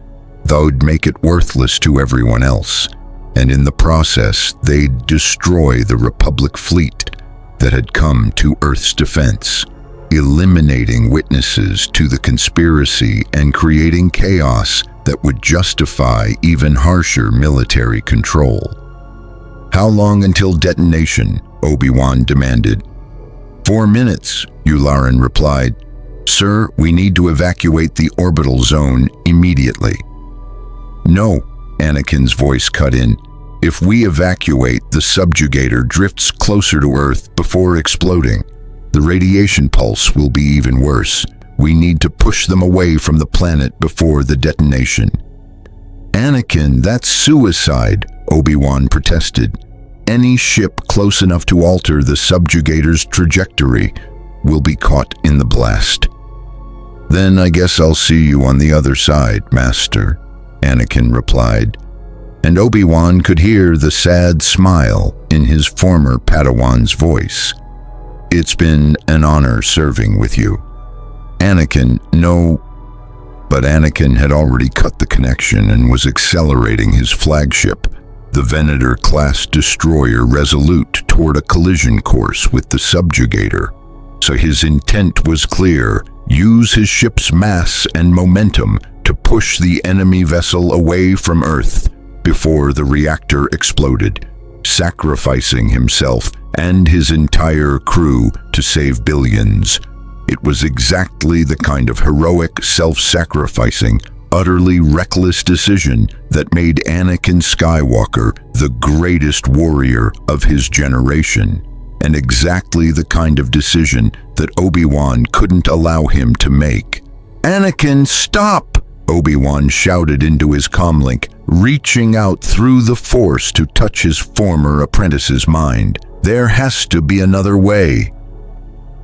A: they'd make it worthless to everyone else. And in the process, they'd destroy the Republic fleet that had come to Earth's defense, eliminating witnesses to the conspiracy and creating chaos that would justify even harsher military control. How long until detonation? Obi-Wan demanded. 4 minutes, Yularen replied. Sir, we need to evacuate the orbital zone immediately. No, Anakin's voice cut in. If we evacuate, the subjugator drifts closer to Earth before exploding. The radiation pulse will be even worse. We need to push them away from the planet before the detonation. Anakin, that's suicide, Obi-Wan protested. Any ship close enough to alter the subjugator's trajectory will be caught in the blast. Then I guess I'll see you on the other side, Master, Anakin replied. And Obi-Wan could hear the sad smile in his former Padawan's voice. It's been an honor serving with you. Anakin, no. But Anakin had already cut the connection and was accelerating his flagship, the Venator-class destroyer Resolute, toward a collision course with the subjugator. So his intent was clear: use his ship's mass and momentum to push the enemy vessel away from Earth before the reactor exploded, sacrificing himself and his entire crew to save billions. It was exactly the kind of heroic, self-sacrificing, utterly reckless decision that made Anakin Skywalker the greatest warrior of his generation, and exactly the kind of decision that Obi-Wan couldn't allow him to make. Anakin, stop! Obi-Wan shouted into his comlink, reaching out through the Force to touch his former apprentice's mind. There has to be another way."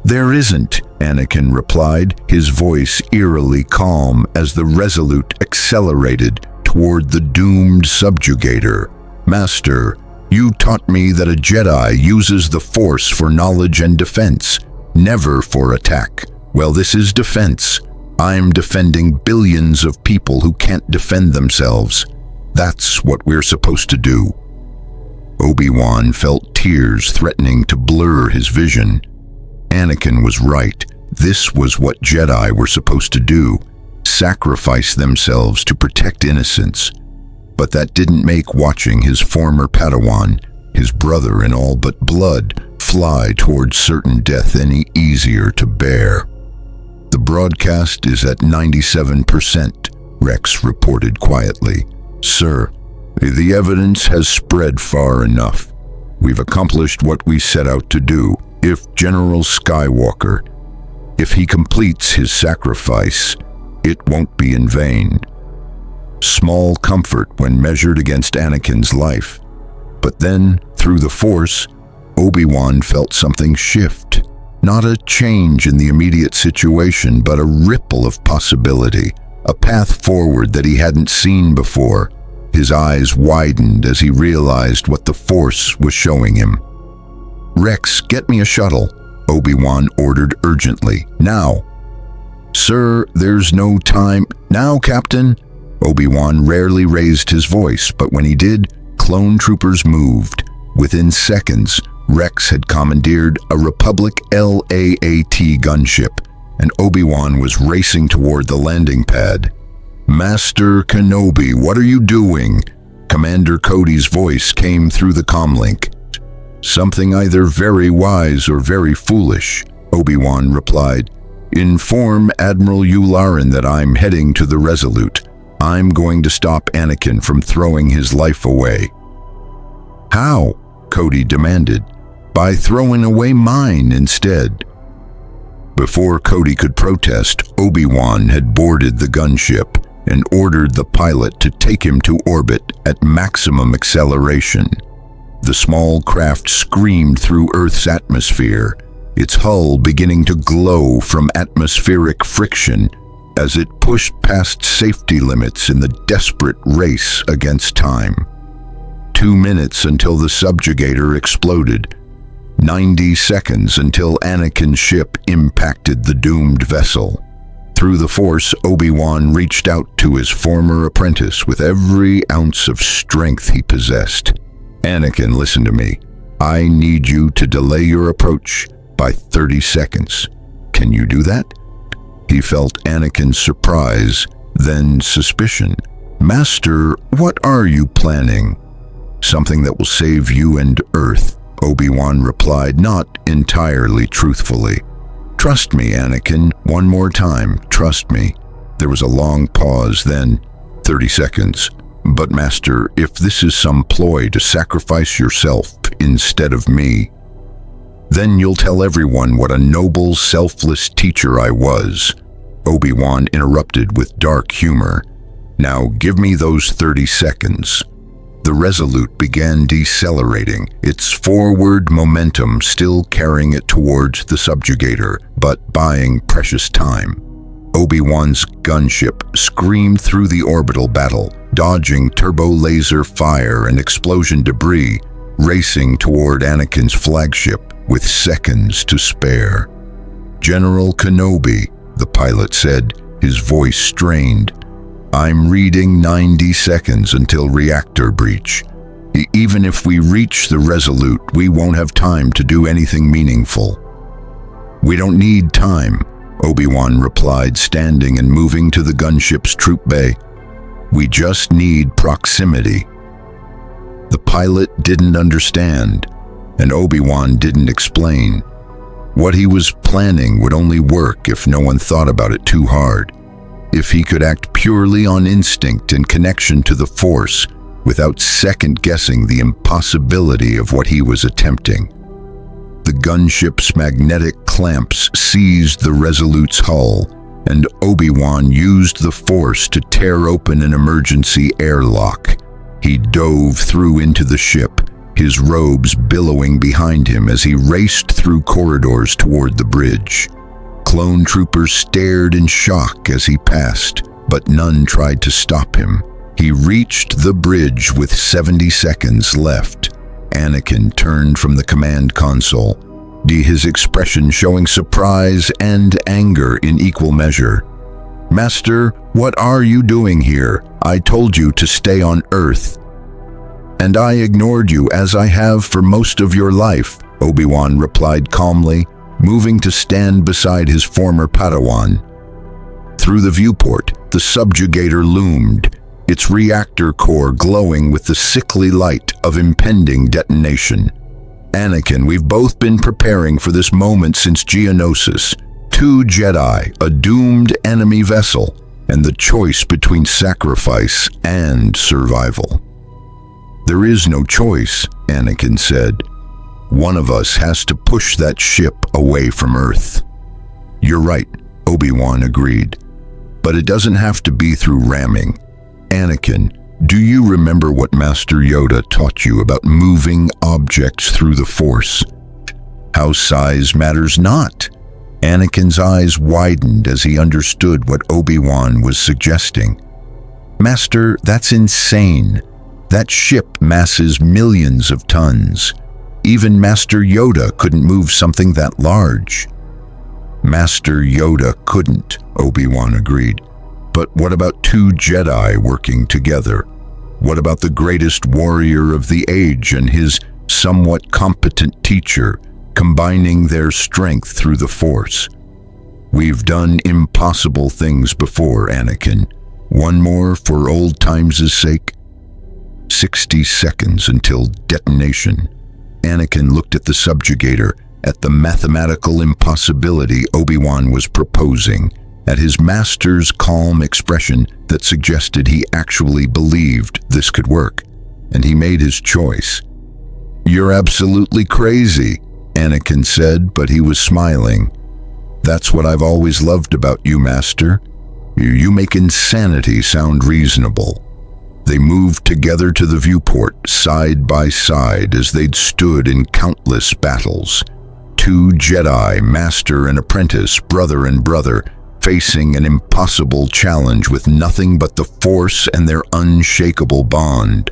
A: "There isn't," Anakin replied, his voice eerily calm as the Resolute accelerated toward the doomed subjugator. "Master, you taught me that a Jedi uses the Force for knowledge and defense, never for attack. Well, this is defense. I'm defending billions of people who can't defend themselves. That's what we're supposed to do." Obi-Wan felt tears threatening to blur his vision. Anakin was right. This was what Jedi were supposed to do, sacrifice themselves to protect innocence. But that didn't make watching his former Padawan, his brother in all but blood, fly towards certain death any easier to bear. "The broadcast is at 97%, Rex reported quietly. "Sir, the evidence has spread far enough. We've accomplished what we set out to do. If General Skywalker, if he completes his sacrifice, it won't be in vain." Small comfort when measured against Anakin's life. But then, through the Force, Obi-Wan felt something shift. Not a change in the immediate situation, but a ripple of possibility, a path forward that he hadn't seen before. His eyes widened as he realized what the Force was showing him. "Rex, get me a shuttle," Obi-Wan ordered urgently. "Now." "Sir, there's no time." "Now, Captain." Obi-Wan rarely raised his voice, but when he did, clone troopers moved. Within seconds, Rex had commandeered a Republic LAAT gunship, and Obi-Wan was racing toward the landing pad. "Master Kenobi, what are you doing?" Commander Cody's voice came through the comlink. "Something either very wise or very foolish," Obi-Wan replied. "Inform Admiral Yularen that I'm heading to the Resolute. I'm going to stop Anakin from throwing his life away." "How?" Cody demanded. "By throwing away mine instead." Before Cody could protest, Obi-Wan had boarded the gunship and ordered the pilot to take him to orbit at maximum acceleration. The small craft screamed through Earth's atmosphere, its hull beginning to glow from atmospheric friction as it pushed past safety limits in the desperate race against time. 2 minutes until the subjugator exploded. 90 seconds until Anakin's ship impacted the doomed vessel. Through the Force, Obi-Wan reached out to his former apprentice with every ounce of strength he possessed. "Anakin, listen to me. I need you to delay your approach by 30 seconds. Can you do that?" He felt Anakin's surprise, then suspicion. "Master, what are you planning?" "Something that will save you and Earth," Obi-Wan replied, not entirely truthfully. "Trust me, Anakin, one more time, trust me." There was a long pause, then 30 seconds. "But Master, if this is some ploy to sacrifice yourself instead of me, then you'll tell everyone what a noble, selfless teacher I was," Obi-Wan interrupted with dark humor. "Now give me those 30 seconds. The Resolute began decelerating, its forward momentum still carrying it towards the subjugator, but buying precious time. Obi-Wan's gunship screamed through the orbital battle, dodging turbo-laser fire and explosion debris, racing toward Anakin's flagship with seconds to spare. "General Kenobi," the pilot said, his voice strained. "I'm reading 90 seconds until reactor breach. Even if we reach the Resolute, we won't have time to do anything meaningful." "We don't need time," Obi-Wan replied, standing and moving to the gunship's troop bay. "We just need proximity." The pilot didn't understand, and Obi-Wan didn't explain. What he was planning would only work if no one thought about it too hard. If he could act purely on instinct and connection to the Force, without second-guessing the impossibility of what he was attempting. The gunship's magnetic clamps seized the Resolute's hull, and Obi-Wan used the Force to tear open an emergency airlock. He dove through into the ship, his robes billowing behind him as he raced through corridors toward the bridge. Clone troopers stared in shock as he passed, but none tried to stop him. He reached the bridge with 70 seconds left. Anakin turned from the command console, his expression showing surprise and anger in equal measure. "Master, what are you doing here? I told you to stay on Earth." "And I ignored you as I have for most of your life," Obi-Wan replied calmly, moving to stand beside his former Padawan. Through the viewport, the subjugator loomed, its reactor core glowing with the sickly light of impending detonation. "Anakin, we've both been preparing for this moment since Geonosis. 2 Jedi, a doomed enemy vessel, and the choice between sacrifice and survival." "There is no choice," Anakin said. "One of us has to push that ship away from Earth." "You're right," Obi-Wan agreed. "But it doesn't have to be through ramming. Anakin, do you remember what Master Yoda taught you about moving objects through the Force? How size matters not." Anakin's eyes widened as he understood what Obi-Wan was suggesting. "Master, that's insane. That ship masses millions of tons. Even Master Yoda couldn't move something that large." "Master Yoda couldn't," Obi-Wan agreed. "But what about 2 Jedi working together? What about the greatest warrior of the age and his somewhat competent teacher, combining their strength through the Force? We've done impossible things before, Anakin. One more for old times' sake." 60 seconds until detonation. Anakin looked at the subjugator, at the mathematical impossibility Obi-Wan was proposing, at his master's calm expression that suggested he actually believed this could work, and he made his choice. "You're absolutely crazy," Anakin said, but he was smiling. "That's what I've always loved about you, Master. You make insanity sound reasonable." They moved together to the viewport, side by side as they'd stood in countless battles. 2 Jedi, master and apprentice, brother and brother, facing an impossible challenge with nothing but the Force and their unshakable bond.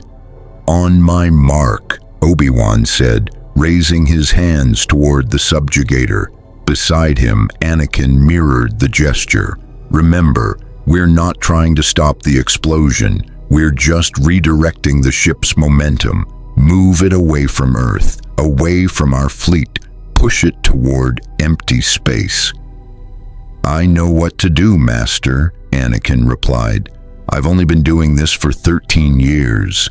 A: "On my mark," Obi-Wan said, raising his hands toward the subjugator. Beside him, Anakin mirrored the gesture. "Remember, we're not trying to stop the explosion. We're just redirecting the ship's momentum. Move it away from Earth, away from our fleet. Push it toward empty space." "I know what to do, Master," Anakin replied. "I've only been doing this for 13 years.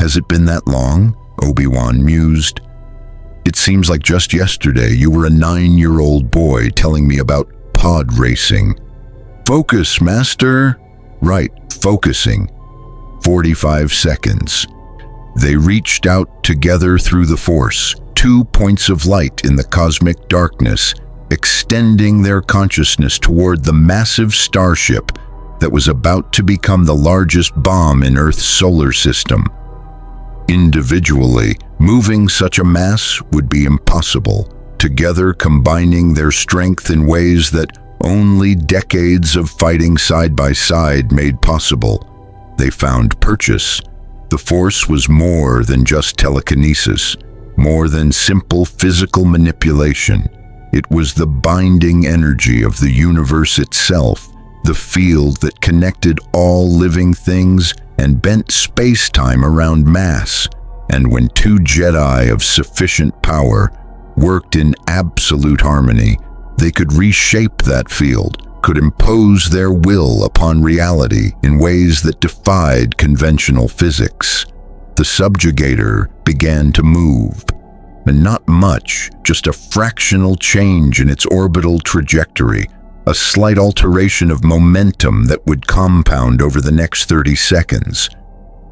A: "Has it been that long?" Obi-Wan mused. "It seems like just yesterday you were a 9-year-old boy telling me about pod racing." "Focus, Master." "Right, focusing." 45 seconds. They reached out together through the Force, 2 points of light in the cosmic darkness, extending their consciousness toward the massive starship that was about to become the largest bomb in Earth's solar system. Individually, moving such a mass would be impossible. Together, combining their strength in ways that only decades of fighting side by side made possible, they found purchase. The Force was more than just telekinesis, more than simple physical manipulation. It was the binding energy of the universe itself, the field that connected all living things and bent space-time around mass. And when 2 Jedi of sufficient power worked in absolute harmony, they could reshape that field, could impose their will upon reality in ways that defied conventional physics. The subjugator began to move, and not much, just a fractional change in its orbital trajectory, a slight alteration of momentum that would compound over the next 30 seconds.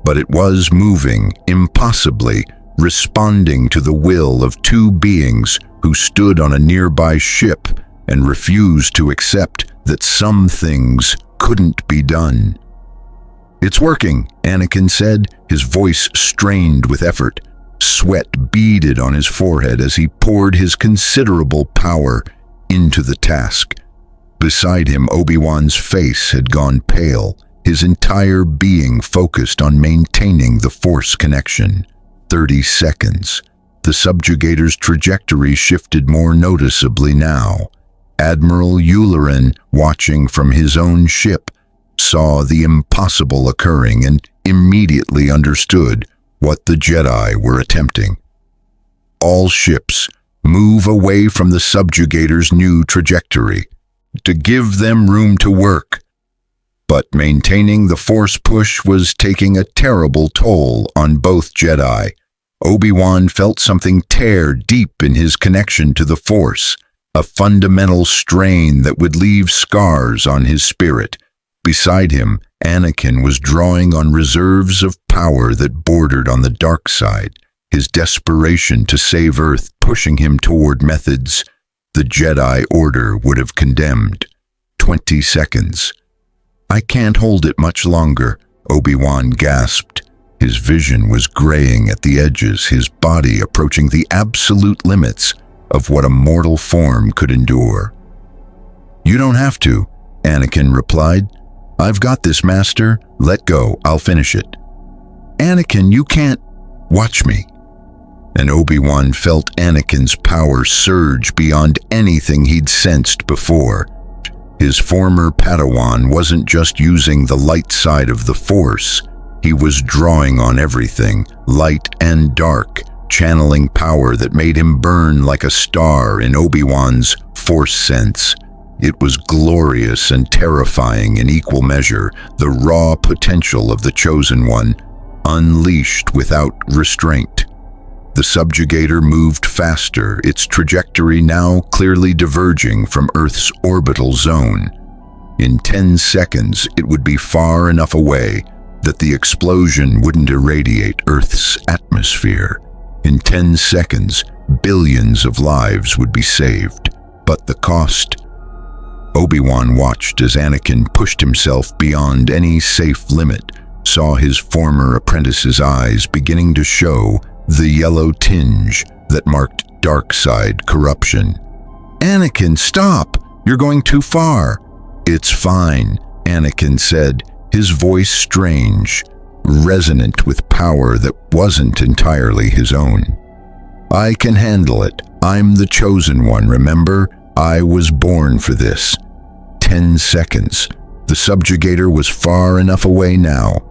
A: But it was moving, impossibly, responding to the will of 2 beings who stood on a nearby ship and refused to accept that some things couldn't be done. "It's working," Anakin said, his voice strained with effort. Sweat beaded on his forehead as he poured his considerable power into the task. Beside him, Obi-Wan's face had gone pale, his entire being focused on maintaining the Force connection. 30 seconds. The subjugator's trajectory shifted more noticeably now. Admiral Yularen, watching from his own ship, saw the impossible occurring and immediately understood what the Jedi were attempting. All ships move away from the subjugator's new trajectory, to give them room to work. But maintaining the Force push was taking a terrible toll on both Jedi. Obi-Wan felt something tear deep in his connection to the Force, a fundamental strain that would leave scars on his spirit. Beside him, Anakin was drawing on reserves of power that bordered on the dark side, his desperation to save Earth pushing him toward methods the Jedi Order would have condemned. 20 seconds. "I can't hold it much longer," Obi-Wan gasped. His vision was graying at the edges, his body approaching the absolute limits of what a mortal form could endure. "You don't have to," Anakin replied. "I've got this, Master. Let go. I'll finish it." "Anakin, you can't. Watch me." And Obi-Wan felt Anakin's power surge beyond anything he'd sensed before. His former Padawan wasn't just using the light side of the Force. He was drawing on everything, light and dark, channeling power that made him burn like a star in Obi-Wan's Force sense. It was glorious and terrifying in equal measure, the raw potential of the Chosen One, unleashed without restraint. The subjugator moved faster, its trajectory now clearly diverging from Earth's orbital zone. In 10 seconds, it would be far enough away that the explosion wouldn't irradiate Earth's atmosphere. In 10 seconds, billions of lives would be saved. But the cost? Obi-Wan watched as Anakin pushed himself beyond any safe limit, saw his former apprentice's eyes beginning to show the yellow tinge that marked dark side corruption. "Anakin, stop! You're going too far." "It's fine," Anakin said, his voice strange, resonant with power that wasn't entirely his own. "I can handle it. I'm the Chosen One, remember? I was born for this." 10 seconds. The subjugator was far enough away now.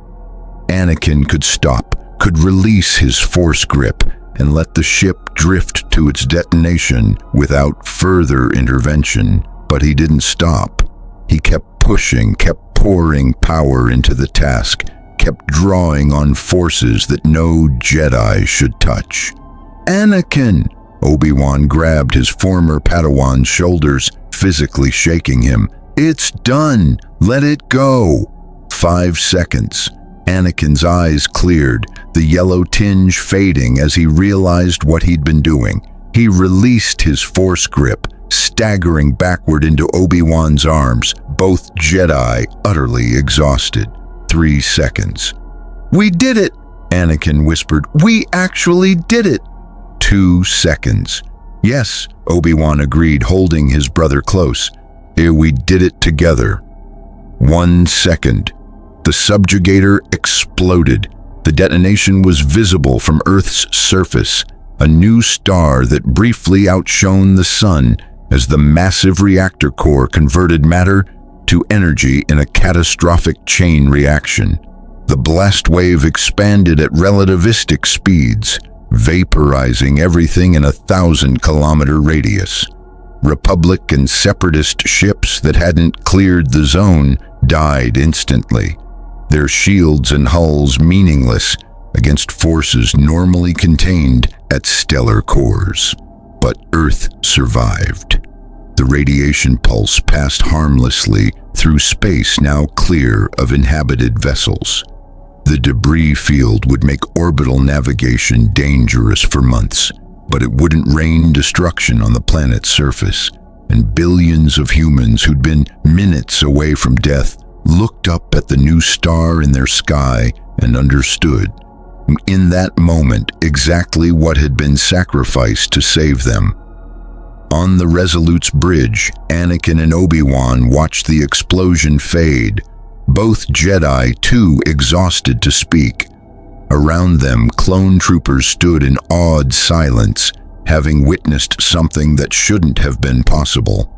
A: Anakin could stop, could release his Force grip, and let the ship drift to its detonation without further intervention. But he didn't stop. He kept pushing, kept pouring power into the task, kept drawing on forces that no Jedi should touch. "Anakin!" Obi-Wan grabbed his former Padawan's shoulders, physically shaking him. "It's done! Let it go!" 5 seconds. Anakin's eyes cleared, the yellow tinge fading as he realized what he'd been doing. He released his Force grip, staggering backward into Obi-Wan's arms, both Jedi utterly exhausted. 3 seconds. "We did it!" Anakin whispered. "We actually did it!" 2 seconds. "Yes," Obi-Wan agreed, holding his brother close. "We did it together." 1 second. The subjugator exploded. The detonation was visible from Earth's surface, a new star that briefly outshone the sun as the massive reactor core converted matter to energy in a catastrophic chain reaction. The blast wave expanded at relativistic speeds, vaporizing everything in a 1,000-kilometer radius. Republic and Separatist ships that hadn't cleared the zone died instantly, their shields and hulls meaningless against forces normally contained at stellar cores. But Earth survived. The radiation pulse passed harmlessly through space now clear of inhabited vessels. The debris field would make orbital navigation dangerous for months, but it wouldn't rain destruction on the planet's surface, and billions of humans who'd been minutes away from death looked up at the new star in their sky and understood In that moment, exactly what had been sacrificed to save them. On the Resolute's bridge, Anakin and Obi-Wan watched the explosion fade, both Jedi too exhausted to speak. Around them, clone troopers stood in awed silence, having witnessed something that shouldn't have been possible.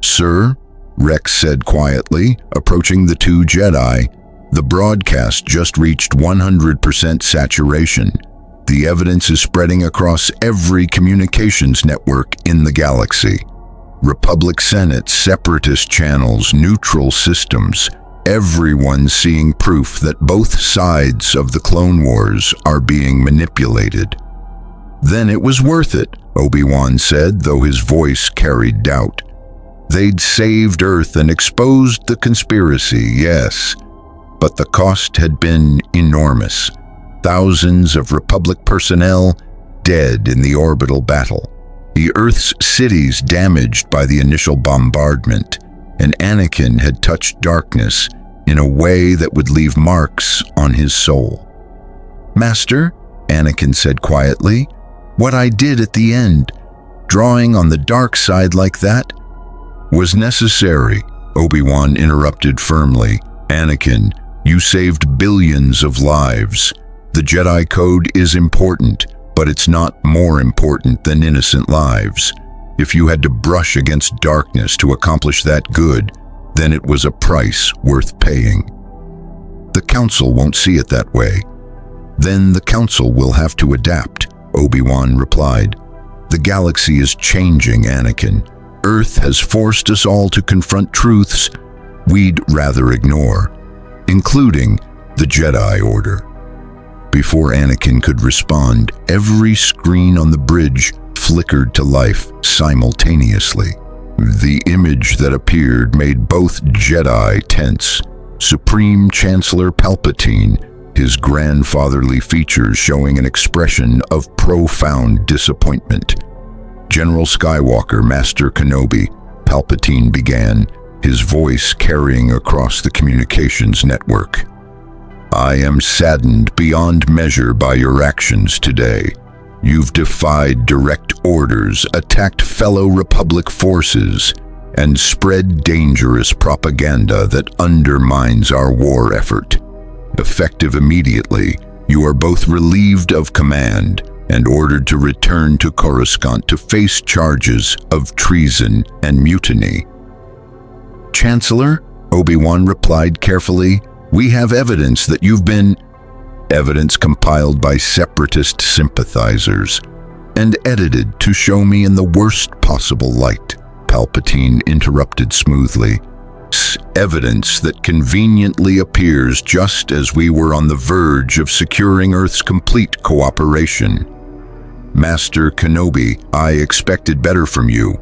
A: "Sir," Rex said quietly, approaching the two Jedi, "the broadcast just reached 100% saturation. The evidence is spreading across every communications network in the galaxy. Republic Senate, separatist channels, neutral systems, everyone's seeing proof that both sides of the Clone Wars are being manipulated." "Then it was worth it," Obi-Wan said, though his voice carried doubt. "They'd saved Earth and exposed the conspiracy, yes, but the cost had been enormous. Thousands of Republic personnel dead in the orbital battle, the Earth's cities damaged by the initial bombardment, and Anakin had touched darkness in a way that would leave marks on his soul." "Master," Anakin said quietly, "what I did at the end, drawing on the dark side like that, was necessary," Obi-Wan interrupted firmly. "Anakin, you saved billions of lives. The Jedi Code is important, but it's not more important than innocent lives. If you had to brush against darkness to accomplish that good, then it was a price worth paying." "The Council won't see it that way." "Then the Council will have to adapt," Obi-Wan replied. "The galaxy is changing, Anakin. Earth has forced us all to confront truths we'd rather ignore, including the Jedi Order." Before Anakin could respond, every screen on the bridge flickered to life simultaneously. The image that appeared made both Jedi tense. Supreme Chancellor Palpatine, his grandfatherly features showing an expression of profound disappointment. "General Skywalker, Master Kenobi," Palpatine began, his voice carrying across the communications network. "I am saddened beyond measure by your actions today. You've defied direct orders, attacked fellow Republic forces, and spread dangerous propaganda that undermines our war effort. Effective immediately, you are both relieved of command and ordered to return to Coruscant to face charges of treason and mutiny." "Chancellor," Obi-Wan replied carefully, "we have evidence that you've been—" "Evidence compiled by separatist sympathizers and edited to show me in the worst possible light," Palpatine interrupted smoothly. "Evidence that conveniently appears just as we were on the verge of securing Earth's complete cooperation. Master Kenobi, I expected better from you.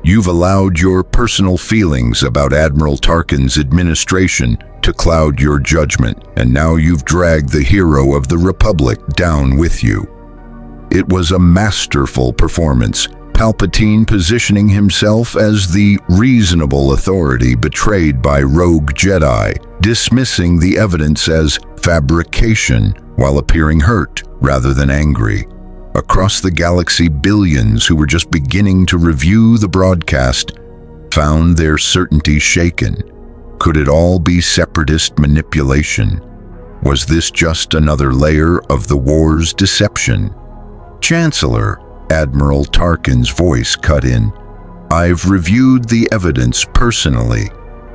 A: You've allowed your personal feelings about Admiral Tarkin's administration to cloud your judgment, and now you've dragged the hero of the Republic down with you." It was a masterful performance, Palpatine positioning himself as the reasonable authority betrayed by rogue Jedi, dismissing the evidence as fabrication while appearing hurt rather than angry. Across the galaxy, billions who were just beginning to review the broadcast found their certainty shaken. Could it all be separatist manipulation? Was this just another layer of the war's deception? "Chancellor," Admiral Tarkin's voice cut in, "I've reviewed the evidence personally.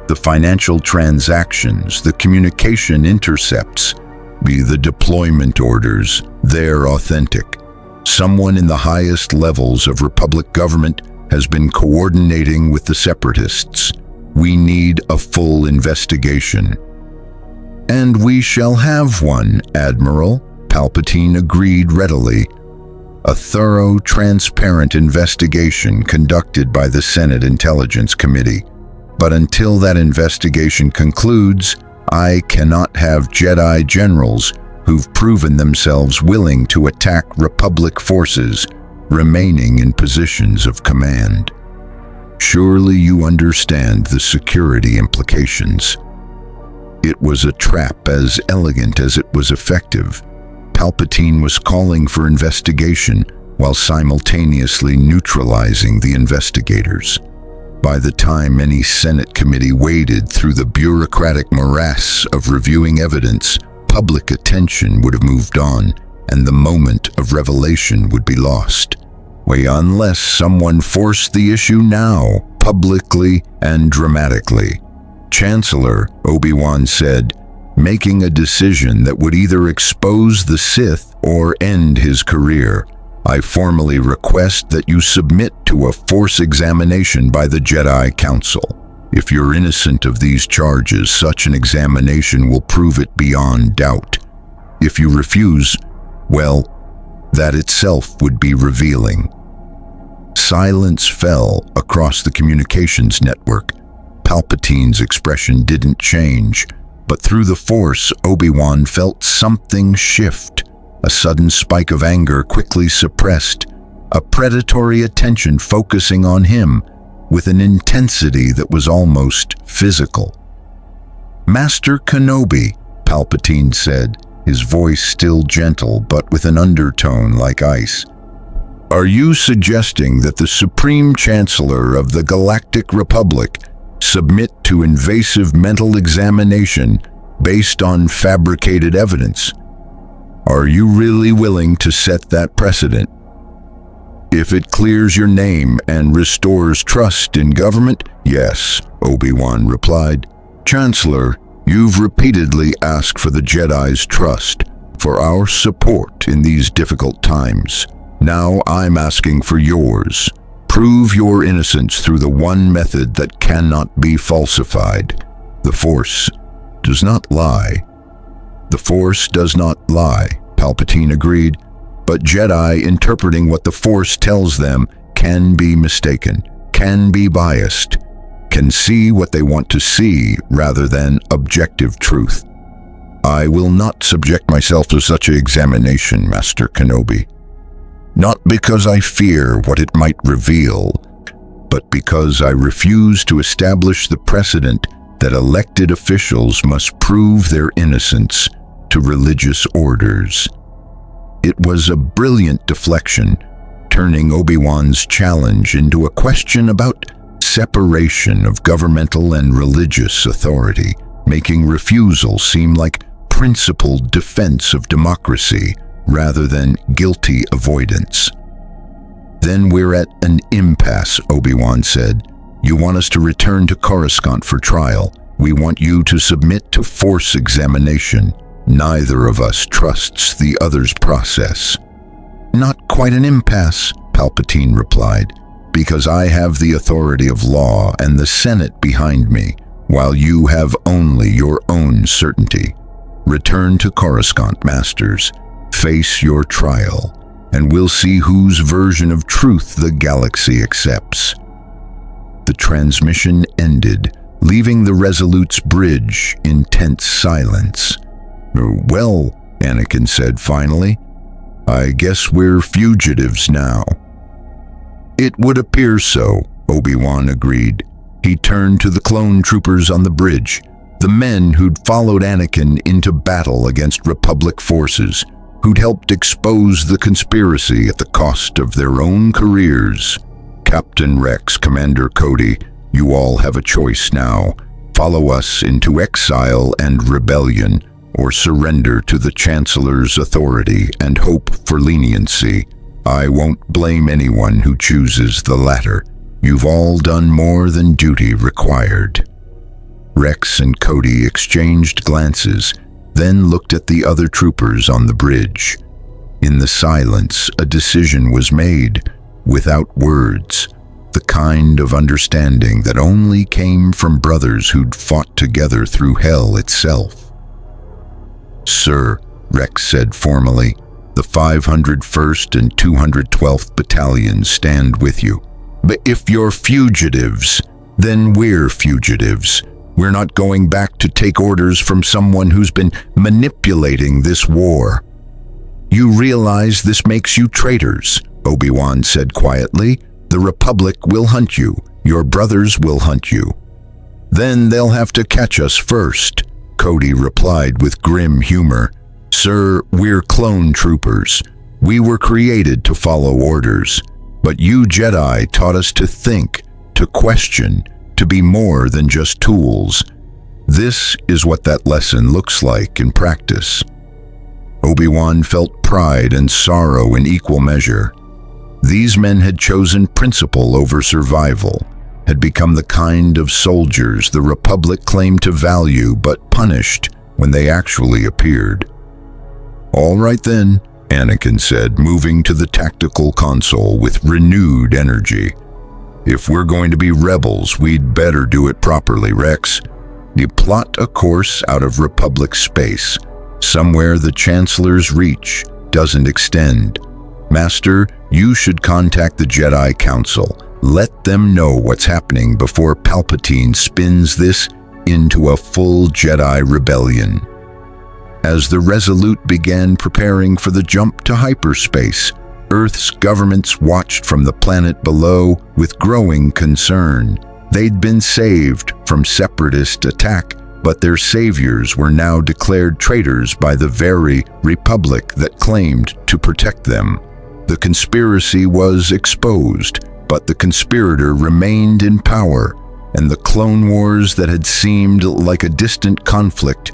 A: The financial transactions, the communication intercepts, the deployment orders, they're authentic. Someone in the highest levels of Republic government has been coordinating with the separatists. We need a full investigation." "And we shall have one, Admiral," Palpatine agreed readily. "A thorough, transparent investigation conducted by the Senate Intelligence Committee. But until that investigation concludes, I cannot have Jedi generals who've proven themselves willing to attack Republic forces remaining in positions of command. Surely you understand the security implications." It was a trap as elegant as it was effective. Palpatine was calling for investigation while simultaneously neutralizing the investigators. By the time any Senate committee waded through the bureaucratic morass of reviewing evidence, public attention would have moved on, and the moment of revelation would be lost. Unless someone forced the issue now, publicly and dramatically. Chancellor, Obi-Wan said, making a decision that would either expose the Sith or end his career. I formally request that you submit to a Force examination by the Jedi Council. If you're innocent of these charges, such an examination will prove it beyond doubt. If you refuse, well, that itself would be revealing. Silence fell across the communications network. Palpatine's expression didn't change, but through the Force, Obi-Wan felt something shift. A sudden spike of anger quickly suppressed, a predatory attention focusing on him with an intensity that was almost physical. "Master Kenobi," Palpatine said, his voice still gentle but with an undertone like ice. "Are you suggesting that the Supreme Chancellor of the Galactic Republic submit to invasive mental examination based on fabricated evidence? Are you really willing to set that precedent? If it clears your name and restores trust in government, yes," Obi-Wan replied. "Chancellor, you've repeatedly asked for the Jedi's trust, for our support in these difficult times. Now I'm asking for yours. Prove your innocence through the one method that cannot be falsified. The Force does not lie." "The Force does not lie," Palpatine agreed, "but Jedi interpreting what the Force tells them can be mistaken, can be biased, can see what they want to see rather than objective truth. I will not subject myself to such an examination, Master Kenobi. Not because I fear what it might reveal, but because I refuse to establish the precedent that elected officials must prove their innocence to religious orders." It was a brilliant deflection, turning Obi-Wan's challenge into a question about separation of governmental and religious authority, making refusal seem like principled defense of democracy rather than guilty avoidance. "Then we're at an impasse," Obi-Wan said. "You want us to return to Coruscant for trial. We want you to submit to Force examination. Neither of us trusts the other's process." "Not quite an impasse," Palpatine replied, "because I have the authority of law and the Senate behind me, while you have only your own certainty. Return to Coruscant, Masters. Face your trial, and we'll see whose version of truth the galaxy accepts." The transmission ended, leaving the Resolute's bridge in tense silence. "Well," Anakin said finally, "I guess we're fugitives now." "It would appear so," Obi-Wan agreed. He turned to the clone troopers on the bridge, the men who'd followed Anakin into battle against Republic forces, who'd helped expose the conspiracy at the cost of their own careers. "Captain Rex, Commander Cody, you all have a choice now. Follow us into exile and rebellion, or surrender to the Chancellor's authority and hope for leniency. I won't blame anyone who chooses the latter. You've all done more than duty required." Rex and Cody exchanged glances, then looked at the other troopers on the bridge. In the silence, a decision was made, without words, the kind of understanding that only came from brothers who'd fought together through hell itself. "Sir," Rex said formally, "the 501st and 212th Battalions stand with you. But if you're fugitives, then we're fugitives. We're not going back to take orders from someone who's been manipulating this war." "You realize this makes you traitors," Obi-Wan said quietly. "The Republic will hunt you. Your brothers will hunt you." "Then they'll have to catch us first," Cody replied with grim humor. "Sir, we're clone troopers. We were created to follow orders. But you Jedi taught us to think, to question, to be more than just tools." This is what that lesson looks like in practice. Obi-Wan felt pride and sorrow in equal measure. These men had chosen principle over survival, had become the kind of soldiers the Republic claimed to value but punished when they actually appeared. "All right then," Anakin said, moving to the tactical console with renewed energy. "If we're going to be rebels, we'd better do it properly, Rex. You plot a course out of Republic space, somewhere the Chancellor's reach doesn't extend. Master, you should contact the Jedi Council. Let them know what's happening before Palpatine spins this into a full Jedi rebellion." As the Resolute began preparing for the jump to hyperspace, Earth's governments watched from the planet below with growing concern. They'd been saved from separatist attack, but their saviors were now declared traitors by the very Republic that claimed to protect them. The conspiracy was exposed, but the conspirator remained in power, and the Clone Wars that had seemed like a distant conflict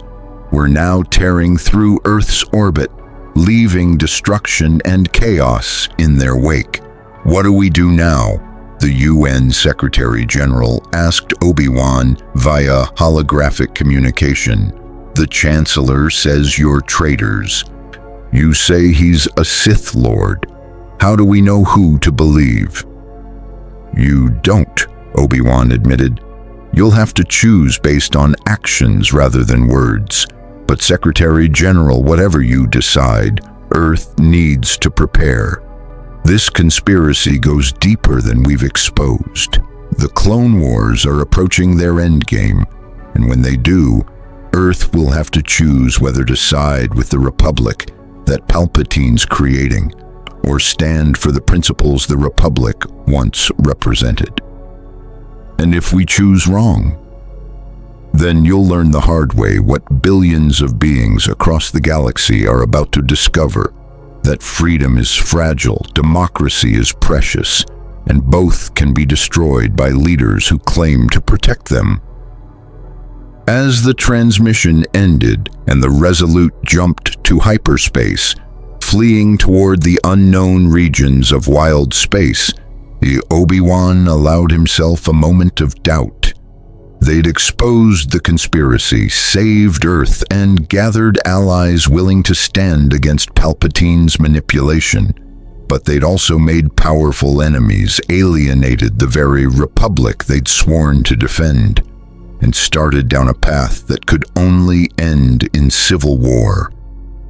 A: were now tearing through Earth's orbit, leaving destruction and chaos in their wake. "What do we do now?" the UN Secretary-General asked Obi-Wan via holographic communication. "The Chancellor says you're traitors. You say he's a Sith Lord. How do we know who to believe?" "You don't," Obi-Wan admitted. "You'll have to choose based on actions rather than words. But Secretary General, whatever you decide, Earth needs to prepare. This conspiracy goes deeper than we've exposed. The Clone Wars are approaching their endgame, and when they do, Earth will have to choose whether to side with the Republic that Palpatine's creating, or stand for the principles the Republic once represented. And if we choose wrong, then you'll learn the hard way what billions of beings across the galaxy are about to discover: that freedom is fragile, democracy is precious, and both can be destroyed by leaders who claim to protect them." As the transmission ended and the Resolute jumped to hyperspace, fleeing toward the unknown regions of wild space, the Obi-Wan allowed himself a moment of doubt. They'd exposed the conspiracy, saved Earth, and gathered allies willing to stand against Palpatine's manipulation. But they'd also made powerful enemies, alienated the very Republic they'd sworn to defend, and started down a path that could only end in civil war.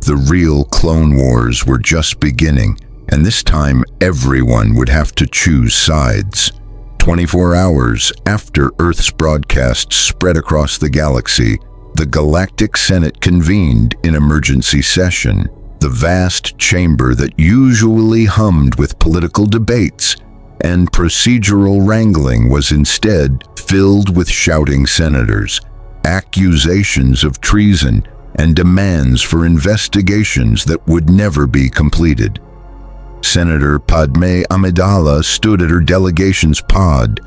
A: The real Clone Wars were just beginning, and this time everyone would have to choose sides. 24 hours after Earth's broadcast spread across the galaxy, the Galactic Senate convened in emergency session. The vast chamber that usually hummed with political debates and procedural wrangling was instead filled with shouting senators, accusations of treason, and demands for investigations that would never be completed. Senator Padme Amidala stood at her delegation's pod,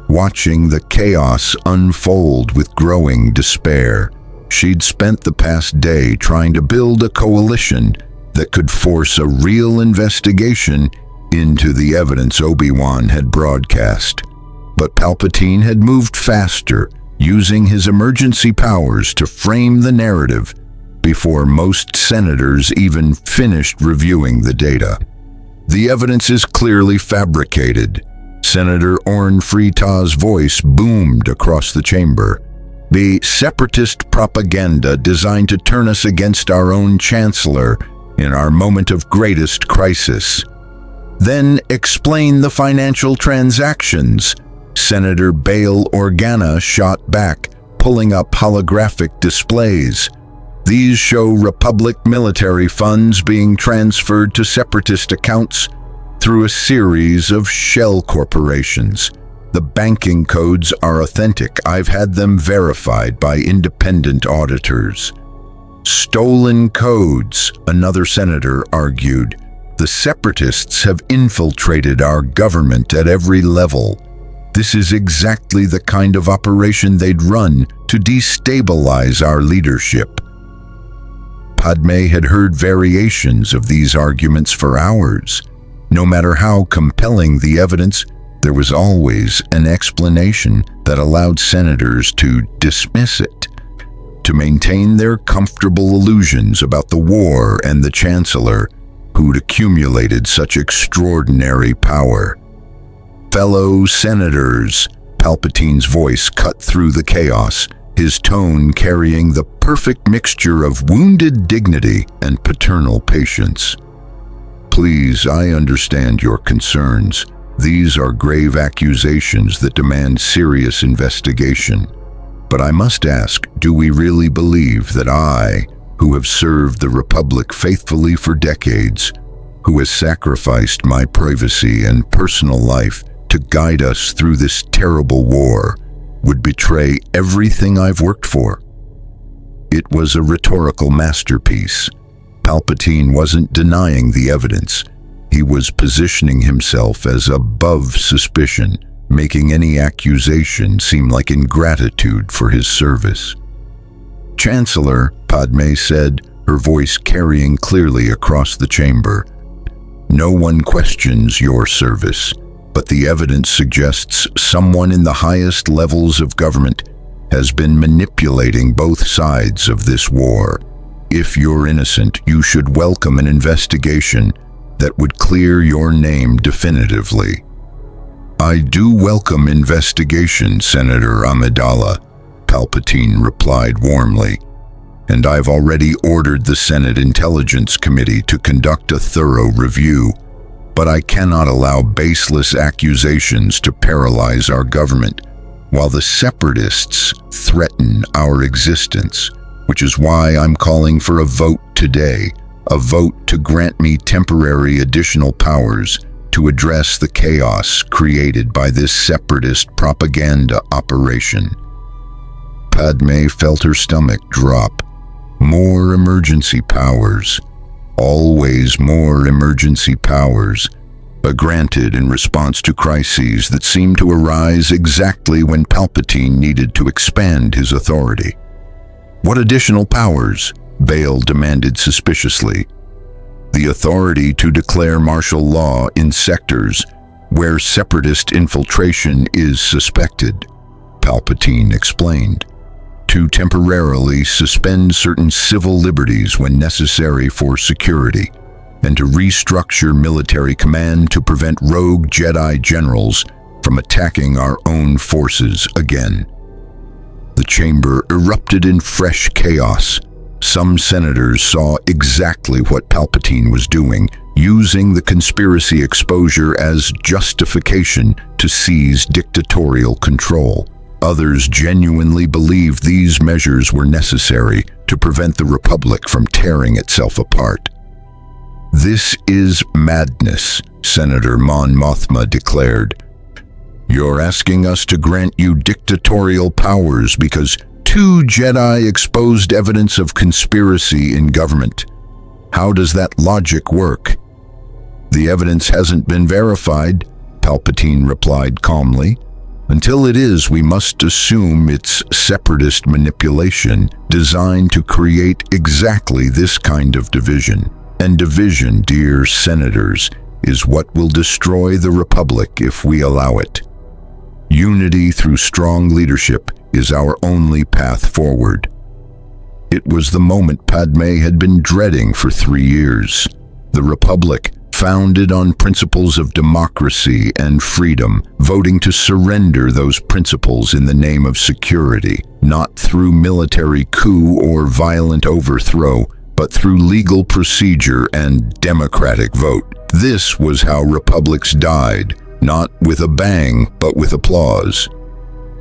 A: watching the chaos unfold with growing despair. She'd spent the past day trying to build a coalition that could force a real investigation into the evidence Obi-Wan had broadcast. But Palpatine had moved faster, using his emergency powers to frame the narrative before most senators even finished reviewing the data. "The evidence is clearly fabricated." Senator Orn Freeta's voice boomed across the chamber. "The separatist propaganda designed to turn us against our own Chancellor in our moment of greatest crisis." "Then explain the financial transactions," Senator Bail Organa shot back, pulling up holographic displays. "These show Republic military funds being transferred to separatist accounts through a series of shell corporations. The banking codes are authentic. I've had them verified by independent auditors." Stolen codes, another senator argued. The separatists have infiltrated our government at every level. This is exactly the kind of operation they'd run to destabilize our leadership. Padme had heard variations of these arguments for hours. No matter how compelling the evidence, there was always an explanation that allowed senators to dismiss it, to maintain their comfortable illusions about the war and the chancellor, who'd accumulated such extraordinary power. Fellow senators, Palpatine's voice cut through the chaos, his tone carrying the perfect mixture of wounded dignity and paternal patience. Please, I understand your concerns. These are grave accusations that demand serious investigation. But I must ask, do we really believe that I, who have served the Republic faithfully for decades, who has sacrificed my privacy and personal life to guide us through this terrible war, would betray everything I've worked for? It was a rhetorical masterpiece. Palpatine wasn't denying the evidence. He was positioning himself as above suspicion, making any accusation seem like ingratitude for his service. Chancellor, Padme said, her voice carrying clearly across the chamber, no one questions your service, but the evidence suggests someone in the highest levels of government has been manipulating both sides of this war. If you're innocent, you should welcome an investigation that would clear your name definitively. I do welcome investigation, Senator Amidala, Palpatine replied warmly, and I've already ordered the Senate Intelligence Committee to conduct a thorough review. But I cannot allow baseless accusations to paralyze our government, while the separatists threaten our existence, which is why I'm calling for a vote today, a vote to grant me temporary additional powers to address the chaos created by this separatist propaganda operation. Padme felt her stomach drop. More emergency powers. Always more emergency powers, but granted in response to crises that seemed to arise exactly when Palpatine needed to expand his authority. What additional powers? Bail demanded suspiciously. The authority to declare martial law in sectors where separatist infiltration is suspected, Palpatine explained. To temporarily suspend certain civil liberties when necessary for security, and to restructure military command to prevent rogue Jedi generals from attacking our own forces again. The chamber erupted in fresh chaos. Some senators saw exactly what Palpatine was doing, using the conspiracy exposure as justification to seize dictatorial control. Others genuinely believed these measures were necessary to prevent the Republic from tearing itself apart. This is madness, Senator Mon Mothma declared. You're asking us to grant you dictatorial powers because 2 Jedi exposed evidence of conspiracy in government. How does that logic work? The evidence hasn't been verified, Palpatine replied calmly. Until it is, we must assume it's separatist manipulation designed to create exactly this kind of division. And division, dear senators, is what will destroy the Republic if we allow it. Unity through strong leadership is our only path forward. It was the moment Padme had been dreading for 3 years. The Republic, founded on principles of democracy and freedom, voting to surrender those principles in the name of security, not through military coup or violent overthrow, but through legal procedure and democratic vote. This was how republics died, not with a bang, but with applause.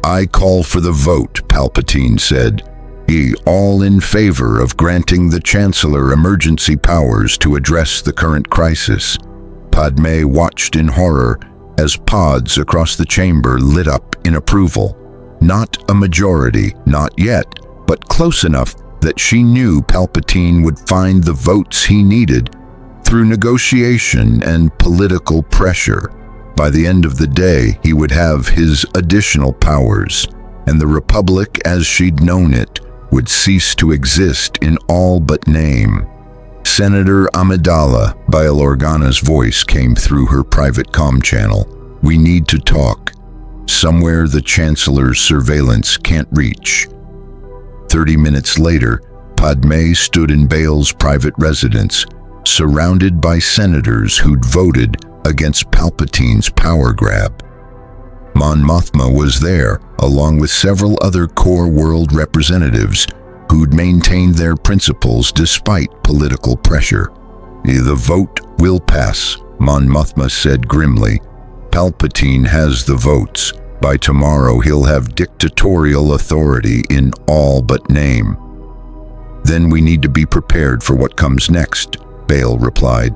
A: I call for the vote, Palpatine said. Ye all in favor of granting the Chancellor emergency powers to address the current crisis. Padme watched in horror as pods across the chamber lit up in approval. Not a majority, not yet, but close enough that she knew Palpatine would find the votes he needed through negotiation and political pressure. By the end of the day, he would have his additional powers, and the Republic as she'd known it would cease to exist in all but name. Senator Amidala, Bail Organa's voice came through her private comm channel. We need to talk. Somewhere the Chancellor's surveillance can't reach. 30 minutes later, Padme stood in Bail's private residence, surrounded by senators who'd voted against Palpatine's power grab. Mon Mothma was there, along with several other core world representatives who'd maintained their principles despite political pressure. The vote will pass, Mon Mothma said grimly. Palpatine has the votes. By tomorrow he'll have dictatorial authority in all but name. Then we need to be prepared for what comes next, Bail replied.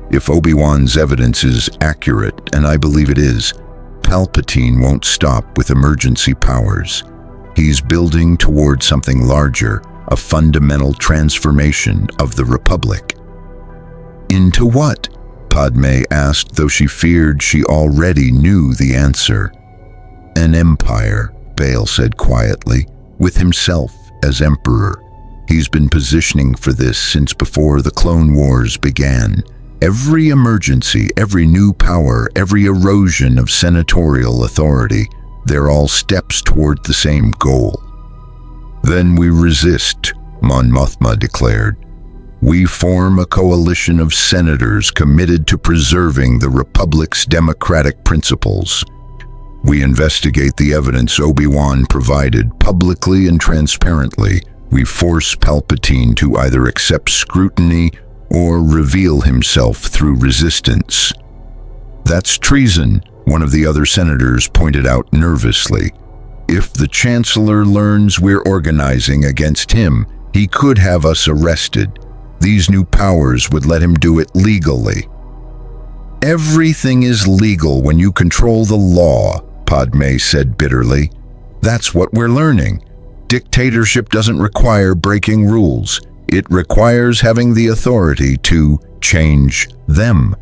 A: If Obi-Wan's evidence is accurate, and I believe it is, Palpatine won't stop with emergency powers. He's building toward something larger, a fundamental transformation of the Republic. Into what? Padme asked, though she feared she already knew the answer. An empire, Bail said quietly, with himself as emperor. He's been positioning for this since before the Clone Wars began. Every emergency, every new power, every erosion of senatorial authority, they're all steps toward the same goal. Then we resist, Mon Mothma declared. We form a coalition of senators committed to preserving the Republic's democratic principles. We investigate the evidence Obi-Wan provided publicly and transparently. We force Palpatine to either accept scrutiny or reveal himself through resistance. That's treason, one of the other senators pointed out nervously. If the Chancellor learns we're organizing against him, he could have us arrested. These new powers would let him do it legally. Everything is legal when you control the law, Padme said bitterly. That's what we're learning. Dictatorship doesn't require breaking rules. It requires having the authority to change them.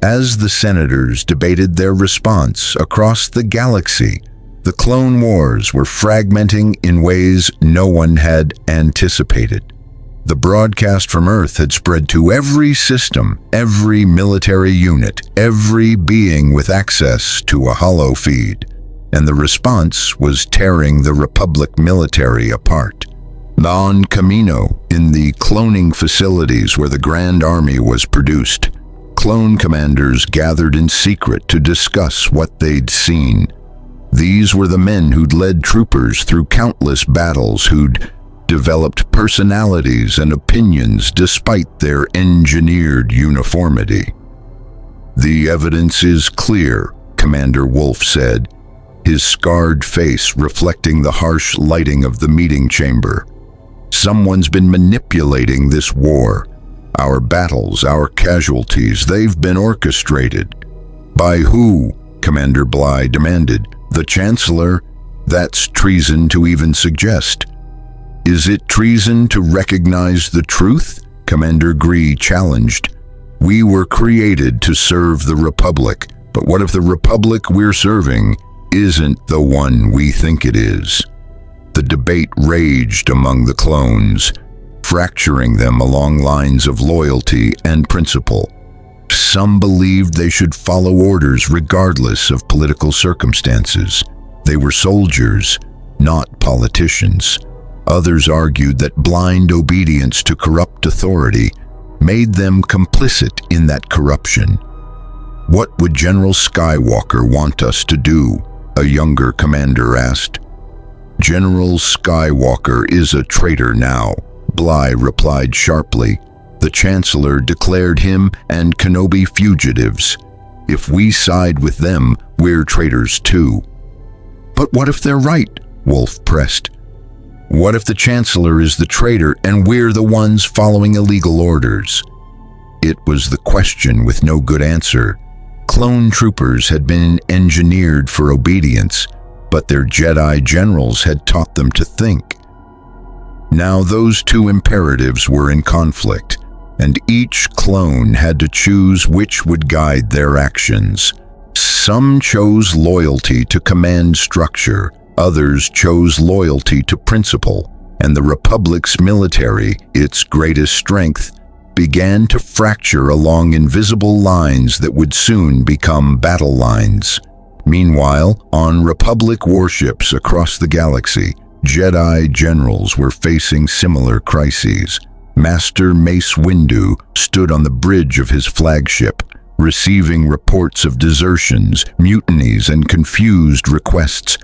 A: As the senators debated their response across the galaxy, the Clone Wars were fragmenting in ways no one had anticipated. The broadcast from Earth had spread to every system, every military unit, every being with access to a holo feed, and the response was tearing the Republic military apart. On Camino, in the cloning facilities where the Grand Army was produced, clone commanders gathered in secret to discuss what they'd seen. These were the men who'd led troopers through countless battles, who'd developed personalities and opinions despite their engineered uniformity. The evidence is clear, Commander Wolf said, his scarred face reflecting the harsh lighting of the meeting chamber. Someone's been manipulating this war. Our battles, our casualties, they've been orchestrated. By who? Commander Bly demanded. The Chancellor? That's treason to even suggest. Is it treason to recognize the truth? Commander Gree challenged. We were created to serve the Republic, but what if the Republic we're serving isn't the one we think it is? The debate raged among the clones, fracturing them along lines of loyalty and principle. Some believed they should follow orders regardless of political circumstances. They were soldiers, not politicians. Others argued that blind obedience to corrupt authority made them complicit in that corruption. What would General Skywalker want us to do? A younger commander asked. General Skywalker is a traitor now, Bly replied sharply. The Chancellor declared him and Kenobi fugitives. If we side with them, we're traitors too. But what if they're right? Wolf pressed. What if the Chancellor is the traitor and we're the ones following illegal orders? It was the question with no good answer. Clone troopers had been engineered for obedience, but their Jedi generals had taught them to think. Now those two imperatives were in conflict, and each clone had to choose which would guide their actions. Some chose loyalty to command structure, others chose loyalty to principle, and the Republic's military, its greatest strength, began to fracture along invisible lines that would soon become battle lines. Meanwhile, on Republic warships across the galaxy, Jedi generals were facing similar crises. Master Mace Windu stood on the bridge of his flagship, receiving reports of desertions, mutinies, and confused requests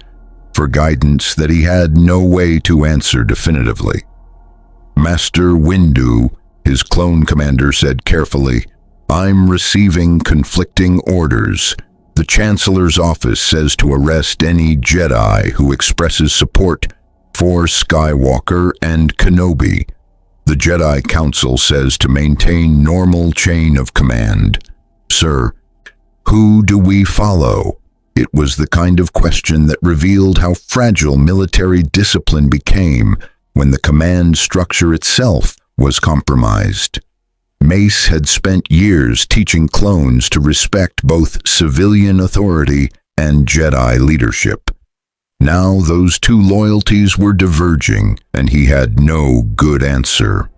A: for guidance that he had no way to answer definitively. Master Windu, his clone commander, said carefully, "I'm receiving conflicting orders. The Chancellor's office says to arrest any Jedi who expresses support for Skywalker and Kenobi. The Jedi Council says to maintain normal chain of command. Sir, who do we follow?" It was the kind of question that revealed how fragile military discipline became when the command structure itself was compromised. Mace had spent years teaching clones to respect both civilian authority and Jedi leadership. Now those two loyalties were diverging, and he had no good answer.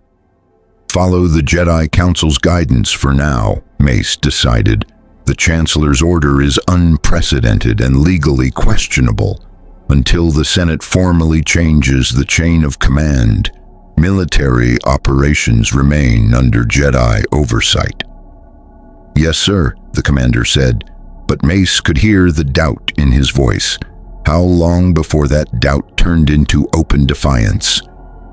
A: Follow the Jedi Council's guidance for now, Mace decided. The Chancellor's order is unprecedented and legally questionable. Until the Senate formally changes the chain of command, military operations remain under Jedi oversight. "Yes, sir," the commander said, but Mace could hear the doubt in his voice. How long before that doubt turned into open defiance?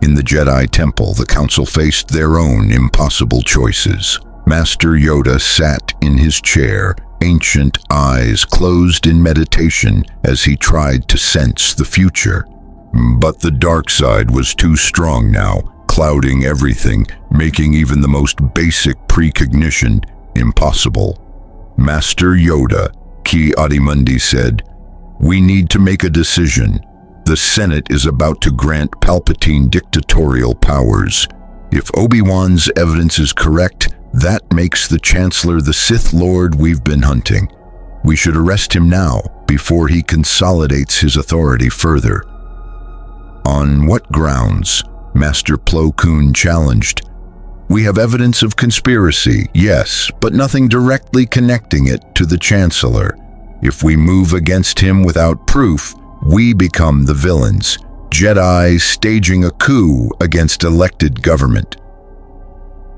A: In the Jedi Temple, the Council faced their own impossible choices. Master Yoda sat in his chair, ancient eyes closed in meditation as he tried to sense the future. But the dark side was too strong now, clouding everything, making even the most basic precognition impossible. "Master Yoda," Ki-Adi-Mundi said, "we need to make a decision. The Senate is about to grant Palpatine dictatorial powers. If Obi-Wan's evidence is correct, that makes the Chancellor the Sith Lord we've been hunting. We should arrest him now, before he consolidates his authority further." "On what grounds?" Master Plo Koon challenged. "We have evidence of conspiracy, yes, but nothing directly connecting it to the Chancellor. If we move against him without proof, we become the villains, Jedi staging a coup against elected government.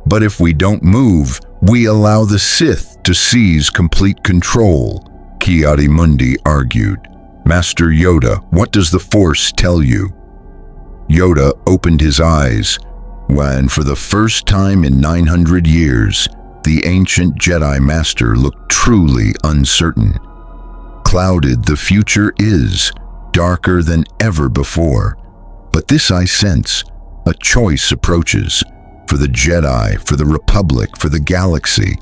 A: But if we don't move, we allow the Sith to seize complete control," Ki-Adi-Mundi argued. "Master Yoda, what does the Force tell you?" Yoda opened his eyes, when for the first time in 900 years, the ancient Jedi Master looked truly uncertain. "Clouded the future is, darker than ever before. But this I sense, a choice approaches. For the Jedi, for the Republic, for the galaxy,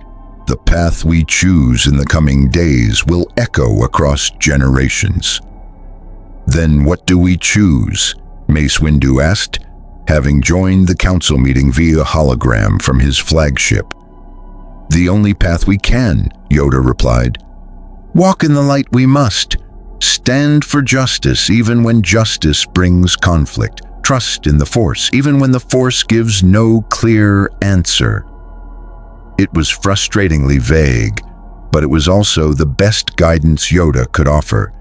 A: the path we choose in the coming days will echo across generations." "Then what do we choose?" Mace Windu asked, having joined the council meeting via hologram from his flagship. "The only path we can," Yoda replied. "Walk in the light we must. Stand for justice even when justice brings conflict. Trust in the Force even when the Force gives no clear answer." It was frustratingly vague, but it was also the best guidance Yoda could offer.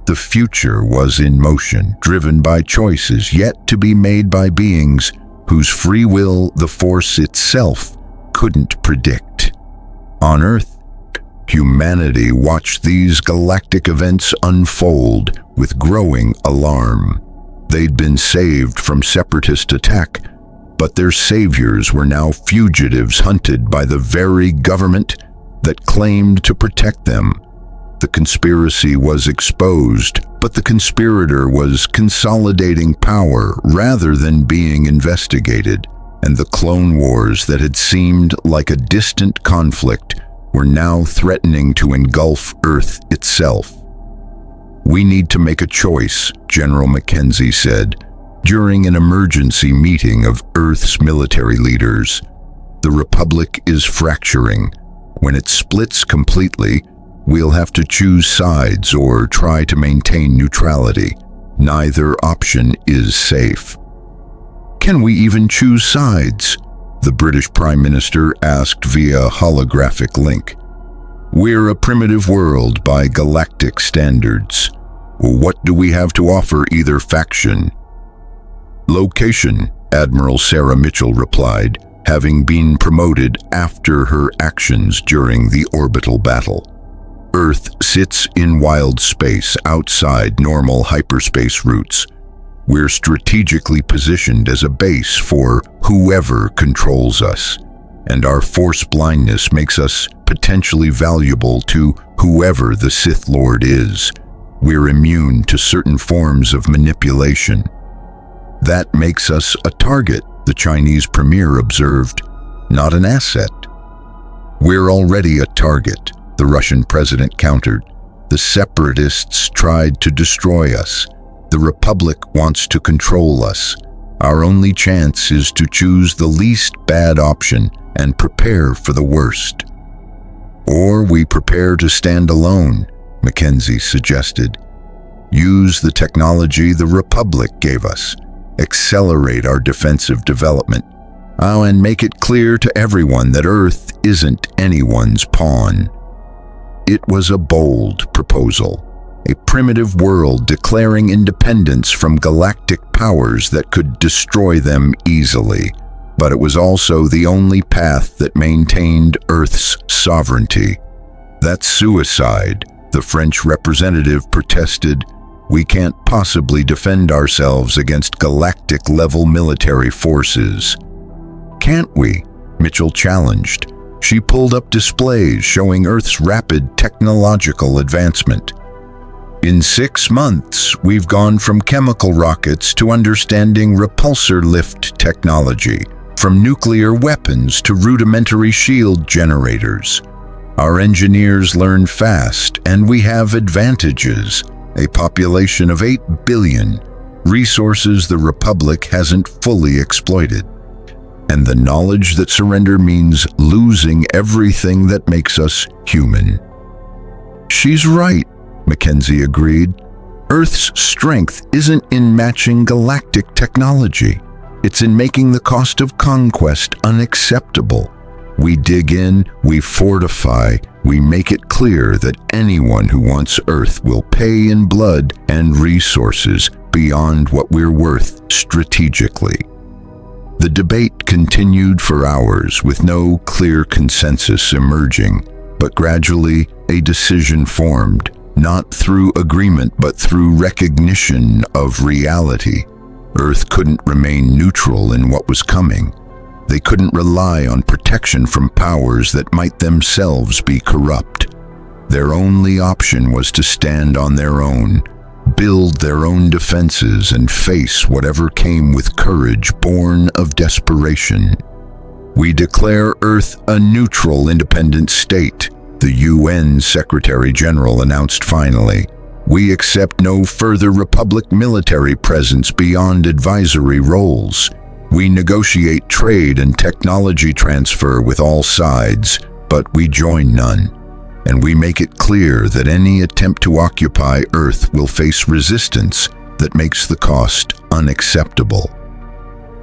A: The future was in motion, driven by choices yet to be made by beings whose free will the Force itself couldn't predict. On Earth, humanity watched these galactic events unfold with growing alarm. They'd been saved from separatist attack, but their saviors were now fugitives hunted by the very government that claimed to protect them. The conspiracy was exposed, but the conspirator was consolidating power rather than being investigated, and the clone wars that had seemed like a distant conflict were now threatening to engulf Earth itself. "We need to make a choice," General Mackenzie said, During an emergency meeting of Earth's military leaders, the Republic is fracturing. When it splits completely, we'll have to choose sides or try to maintain neutrality. Neither option is safe. Can we even choose sides? The British Prime Minister asked via holographic link. We're a primitive world by galactic standards. What do we have to offer either faction? Location, Admiral Sarah Mitchell replied, having been promoted after her actions during the orbital battle. Earth sits in wild space outside normal hyperspace routes. We're strategically positioned as a base for whoever controls us, and our force blindness makes us potentially valuable to whoever the Sith Lord is. We're immune to certain forms of manipulation. That makes us a target, the Chinese premier observed, not an asset. We're already a target, the Russian president countered. The separatists tried to destroy us. The Republic wants to control us. Our only chance is to choose the least bad option and prepare for the worst. Or we prepare to stand alone, Mackenzie suggested. Use the technology the Republic gave us. Accelerate our defensive development. And make it clear to everyone that Earth isn't anyone's pawn. It was a bold proposal. A primitive world declaring independence from galactic powers that could destroy them easily. But it was also the only path that maintained Earth's sovereignty. That's suicide, the French representative protested. We can't possibly defend ourselves against galactic-level military forces. Can't we? Mitchell challenged. She pulled up displays showing Earth's rapid technological advancement. In 6 months, we've gone from chemical rockets to understanding repulsor lift technology, from nuclear weapons to rudimentary shield generators. Our engineers learn fast, and we have advantages. A population of 8 billion, resources the Republic hasn't fully exploited. And the knowledge that surrender means losing everything that makes us human. She's right, Mackenzie agreed. Earth's strength isn't in matching galactic technology. It's in making the cost of conquest unacceptable. We dig in, we fortify, we make it clear that anyone who wants Earth will pay in blood and resources beyond what we're worth strategically. The debate continued for hours with no clear consensus emerging, but gradually a decision formed, not through agreement but through recognition of reality. Earth couldn't remain neutral in what was coming. They couldn't rely on protection from powers that might themselves be corrupt. Their only option was to stand on their own, build their own defenses, and face whatever came with courage born of desperation. We declare Earth a neutral, independent state, the UN Secretary General announced finally. We accept no further Republic military presence beyond advisory roles. We negotiate trade and technology transfer with all sides, but we join none. And we make it clear that any attempt to occupy Earth will face resistance that makes the cost unacceptable.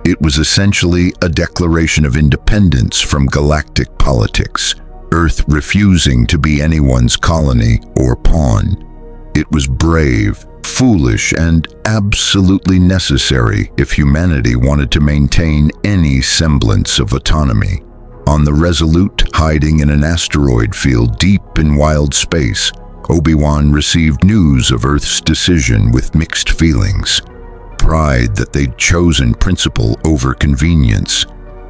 A: It was essentially a declaration of independence from galactic politics, Earth refusing to be anyone's colony or pawn. It was brave, foolish, and absolutely necessary if humanity wanted to maintain any semblance of autonomy. On the Resolute, hiding in an asteroid field deep in wild space, Obi-Wan received news of Earth's decision with mixed feelings. Pride that they'd chosen principle over convenience,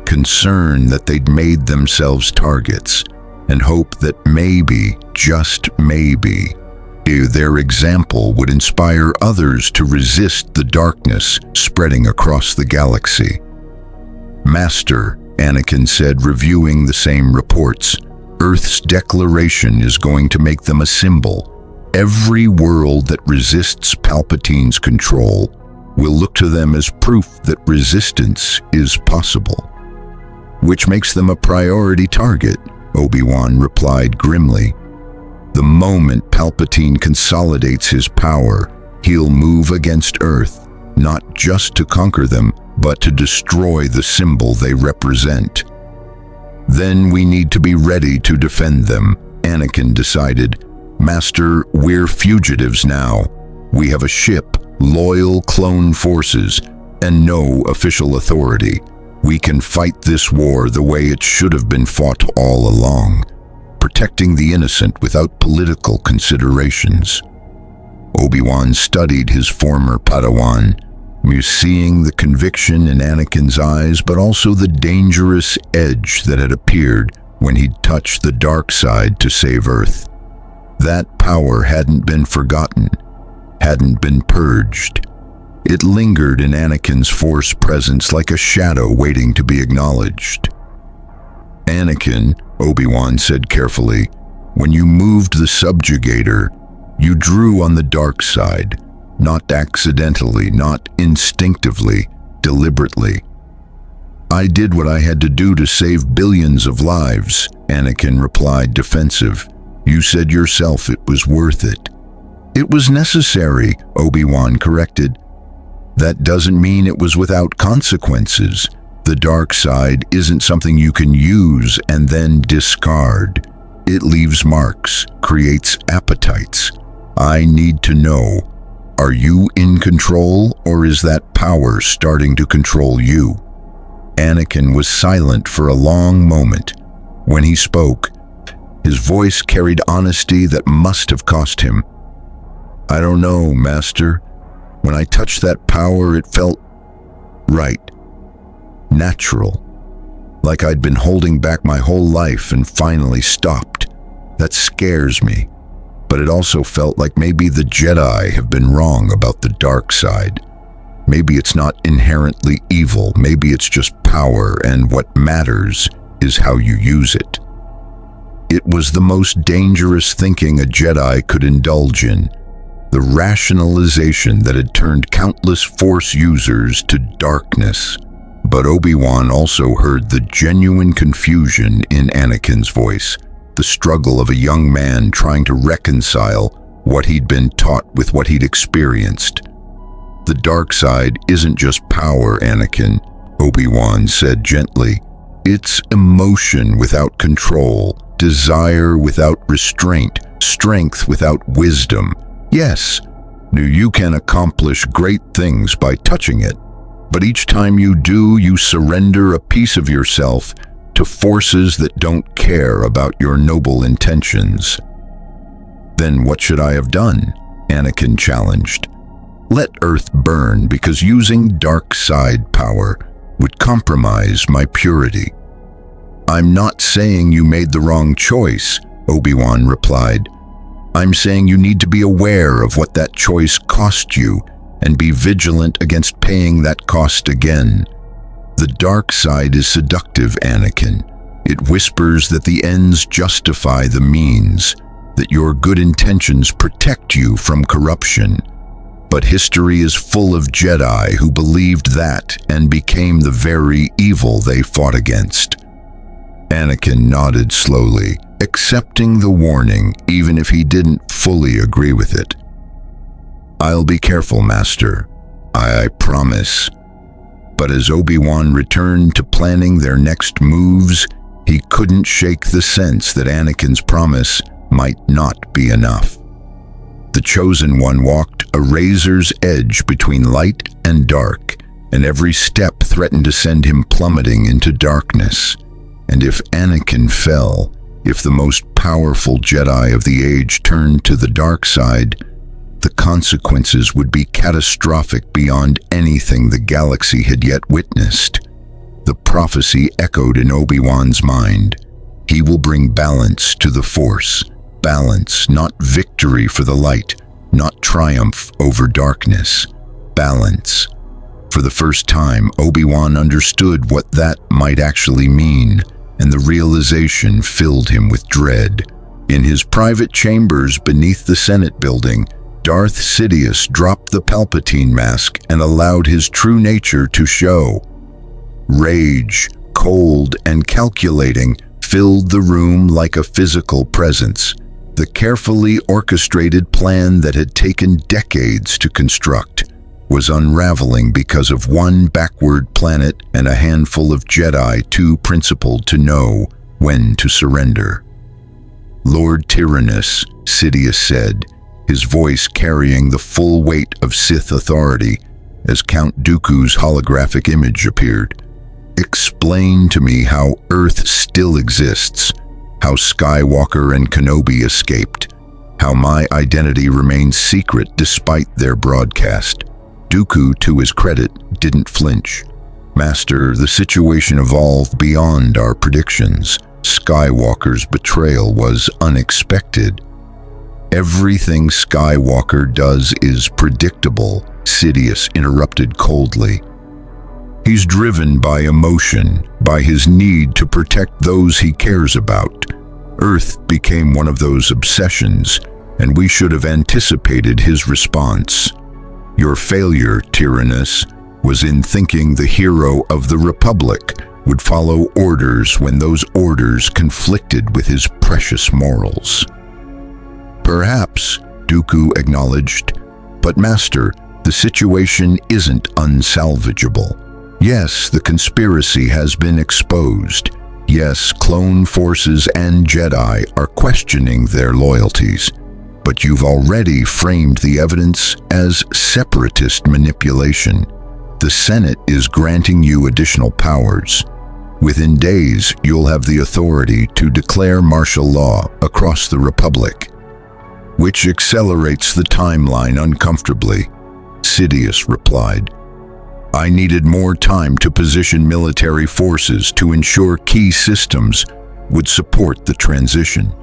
A: concern that they'd made themselves targets, and hope that maybe, just maybe, their example would inspire others to resist the darkness spreading across the galaxy. Master, Anakin said, reviewing the same reports, Earth's declaration is going to make them a symbol. Every world that resists Palpatine's control will look to them as proof that resistance is possible. Which makes them a priority target, Obi-Wan replied grimly. The moment Palpatine consolidates his power, he'll move against Earth, not just to conquer them, but to destroy the symbol they represent. Then we need to be ready to defend them, Anakin decided. Master, we're fugitives now. We have a ship, loyal clone forces, and no official authority. We can fight this war the way it should have been fought all along, protecting the innocent without political considerations. Obi-Wan studied his former Padawan, seeing the conviction in Anakin's eyes, but also the dangerous edge that had appeared when he'd touched the dark side to save Earth. That power hadn't been forgotten, hadn't been purged. It lingered in Anakin's Force presence like a shadow waiting to be acknowledged. Anakin, Obi-Wan said carefully, when you moved the subjugator, you drew on the dark side. Not accidentally, not instinctively, deliberately. I did what I had to do to save billions of lives, Anakin replied, defensive. You said yourself it was worth it. It was necessary, Obi-Wan corrected. That doesn't mean it was without consequences. The dark side isn't something you can use and then discard. It leaves marks, creates appetites. I need to know, are you in control, or is that power starting to control you? Anakin was silent for a long moment. When he spoke, his voice carried honesty that must have cost him. I don't know, Master. When I touched that power, it felt right, natural, like I'd been holding back my whole life and finally stopped. That scares me. But it also felt like maybe the Jedi have been wrong about the dark side. Maybe it's not inherently evil, maybe it's just power, and what matters is how you use it. It was the most dangerous thinking a Jedi could indulge in, the rationalization that had turned countless Force users to darkness. But Obi-Wan also heard the genuine confusion in Anakin's voice, the struggle of a young man trying to reconcile what he'd been taught with what he'd experienced. The dark side isn't just power, Anakin, Obi-Wan said gently. It's emotion without control, desire without restraint, strength without wisdom. Yes, you can accomplish great things by touching it, but each time you do, you surrender a piece of yourself to forces that don't care about your noble intentions. Then what should I have done? Anakin challenged. Let Earth burn because using dark side power would compromise my purity. I'm not saying you made the wrong choice, Obi-Wan replied. I'm saying you need to be aware of what that choice cost you and be vigilant against paying that cost again. The dark side is seductive, Anakin. It whispers that the ends justify the means, that your good intentions protect you from corruption. But history is full of Jedi who believed that and became the very evil they fought against. Anakin nodded slowly, accepting the warning even if he didn't fully agree with it. I'll be careful, Master. I promise. But as Obi-Wan returned to planning their next moves, he couldn't shake the sense that Anakin's promise might not be enough. The Chosen One walked a razor's edge between light and dark, and every step threatened to send him plummeting into darkness. And if Anakin fell, if the most powerful Jedi of the age turned to the dark side, the consequences would be catastrophic beyond anything the galaxy had yet witnessed. The prophecy echoed in Obi-Wan's mind. He will bring balance to the Force. Balance, not victory for the light, not triumph over darkness. Balance. For the first time, Obi-Wan understood what that might actually mean, and the realization filled him with dread. In his private chambers beneath the Senate building, Darth Sidious dropped the Palpatine mask and allowed his true nature to show. Rage, cold and calculating, filled the room like a physical presence. The carefully orchestrated plan that had taken decades to construct was unraveling because of one backward planet and a handful of Jedi too principled to know when to surrender. "Lord Tyrannus," Sidious said, his voice carrying the full weight of Sith authority as Count Dooku's holographic image appeared. "Explain to me how Earth still exists, how Skywalker and Kenobi escaped, how my identity remains secret despite their broadcast." Dooku, to his credit, didn't flinch. "Master, the situation evolved beyond our predictions. Skywalker's betrayal was unexpected." "Everything Skywalker does is predictable," Sidious interrupted coldly. "He's driven by emotion, by his need to protect those he cares about. Earth became one of those obsessions, and we should have anticipated his response. Your failure, Tyrannus, was in thinking the hero of the Republic would follow orders when those orders conflicted with his precious morals." "Perhaps," Dooku acknowledged, "but Master, the situation isn't unsalvageable. Yes, the conspiracy has been exposed. Yes, clone forces and Jedi are questioning their loyalties. But you've already framed the evidence as separatist manipulation. The Senate is granting you additional powers. Within days, you'll have the authority to declare martial law across the Republic, which accelerates the timeline uncomfortably," Sidious replied. "I needed more time to position military forces to ensure key systems would support the transition.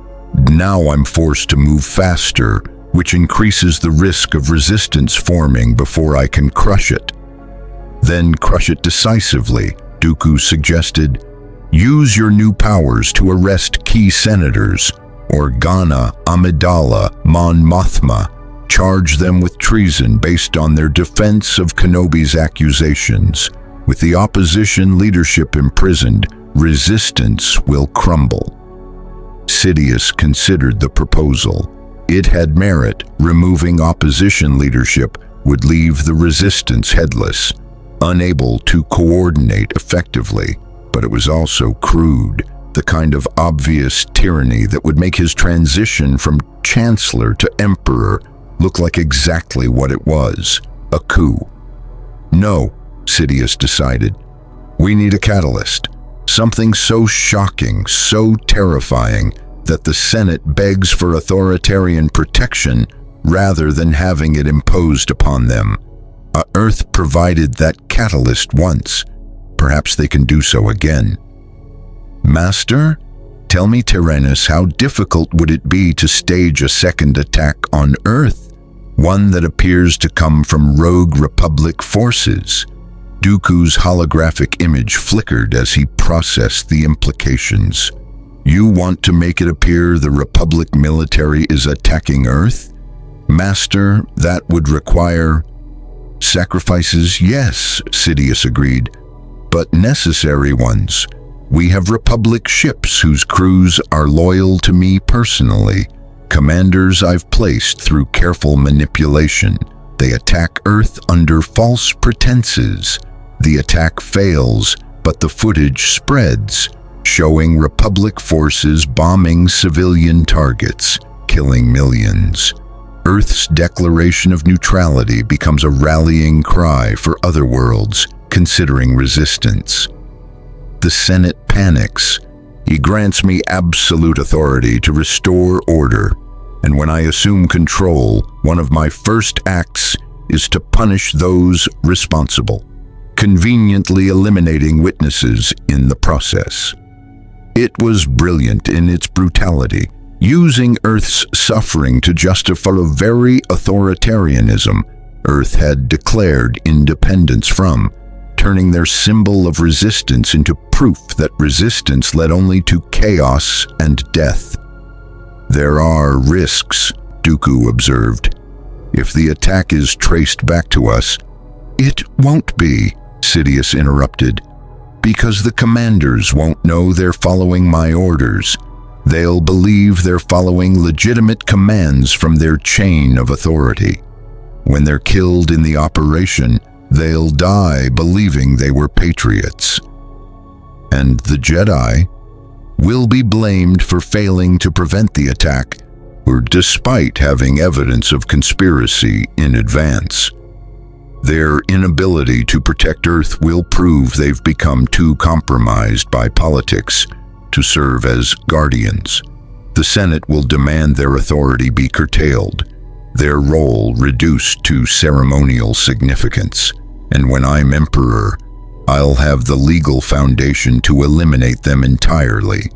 A: Now I'm forced to move faster, which increases the risk of resistance forming before I can crush it." "Then crush it decisively," Dooku suggested. "Use your new powers to arrest key senators, Organa, Amidala, Mon Mothma. Charge them with treason based on their defense of Kenobi's accusations. With the opposition leadership imprisoned, resistance will crumble." Sidious considered the proposal. It had merit. Removing opposition leadership would leave the resistance headless, unable to coordinate effectively, but it was also crude, the kind of obvious tyranny that would make his transition from Chancellor to Emperor look like exactly what it was, a coup. "No," Sidious decided. "We need a catalyst. Something so shocking, so terrifying, that the Senate begs for authoritarian protection rather than having it imposed upon them. Earth provided that catalyst once. Perhaps they can do so again." "Master, tell me, Tyrannus, how difficult would it be to stage a second attack on Earth, one that appears to come from rogue Republic forces?" Dooku's holographic image flickered as he processed the implications. "You want to make it appear the Republic military is attacking Earth? Master, that would require sacrifices." "Yes," Sidious agreed, "but necessary ones. We have Republic ships whose crews are loyal to me personally, commanders I've placed through careful manipulation. They attack Earth under false pretenses. The attack fails, but the footage spreads, showing Republic forces bombing civilian targets, killing millions. Earth's declaration of neutrality becomes a rallying cry for other worlds considering resistance. The Senate panics. He grants me absolute authority to restore order, and when I assume control, one of my first acts is to punish those responsible, conveniently eliminating witnesses in the process." It was brilliant in its brutality, using Earth's suffering to justify a very authoritarianism Earth had declared independence from, turning their symbol of resistance into proof that resistance led only to chaos and death. "There are risks," Dooku observed. If the attack is traced back to us, it won't be, Sidious interrupted, because the commanders won't know they're following my orders. They'll believe they're following legitimate commands from their chain of authority. When they're killed in the operation, they'll die believing they were patriots. And the Jedi will be blamed for failing to prevent the attack, or despite having evidence of conspiracy in advance. Their inability to protect Earth will prove they've become too compromised by politics to serve as guardians. The Senate will demand their authority be curtailed, their role reduced to ceremonial significance. And when I'm Emperor, I'll have the legal foundation to eliminate them entirely.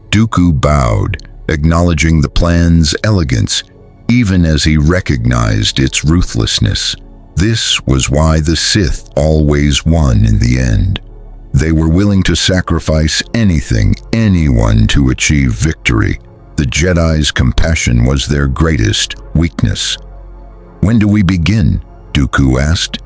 A: Dooku bowed, acknowledging the plan's elegance, even as he recognized its ruthlessness. This was why the Sith always won in the end. They were willing to sacrifice anything, anyone to achieve victory. The Jedi's compassion was their greatest weakness. "When do we begin?" Dooku asked.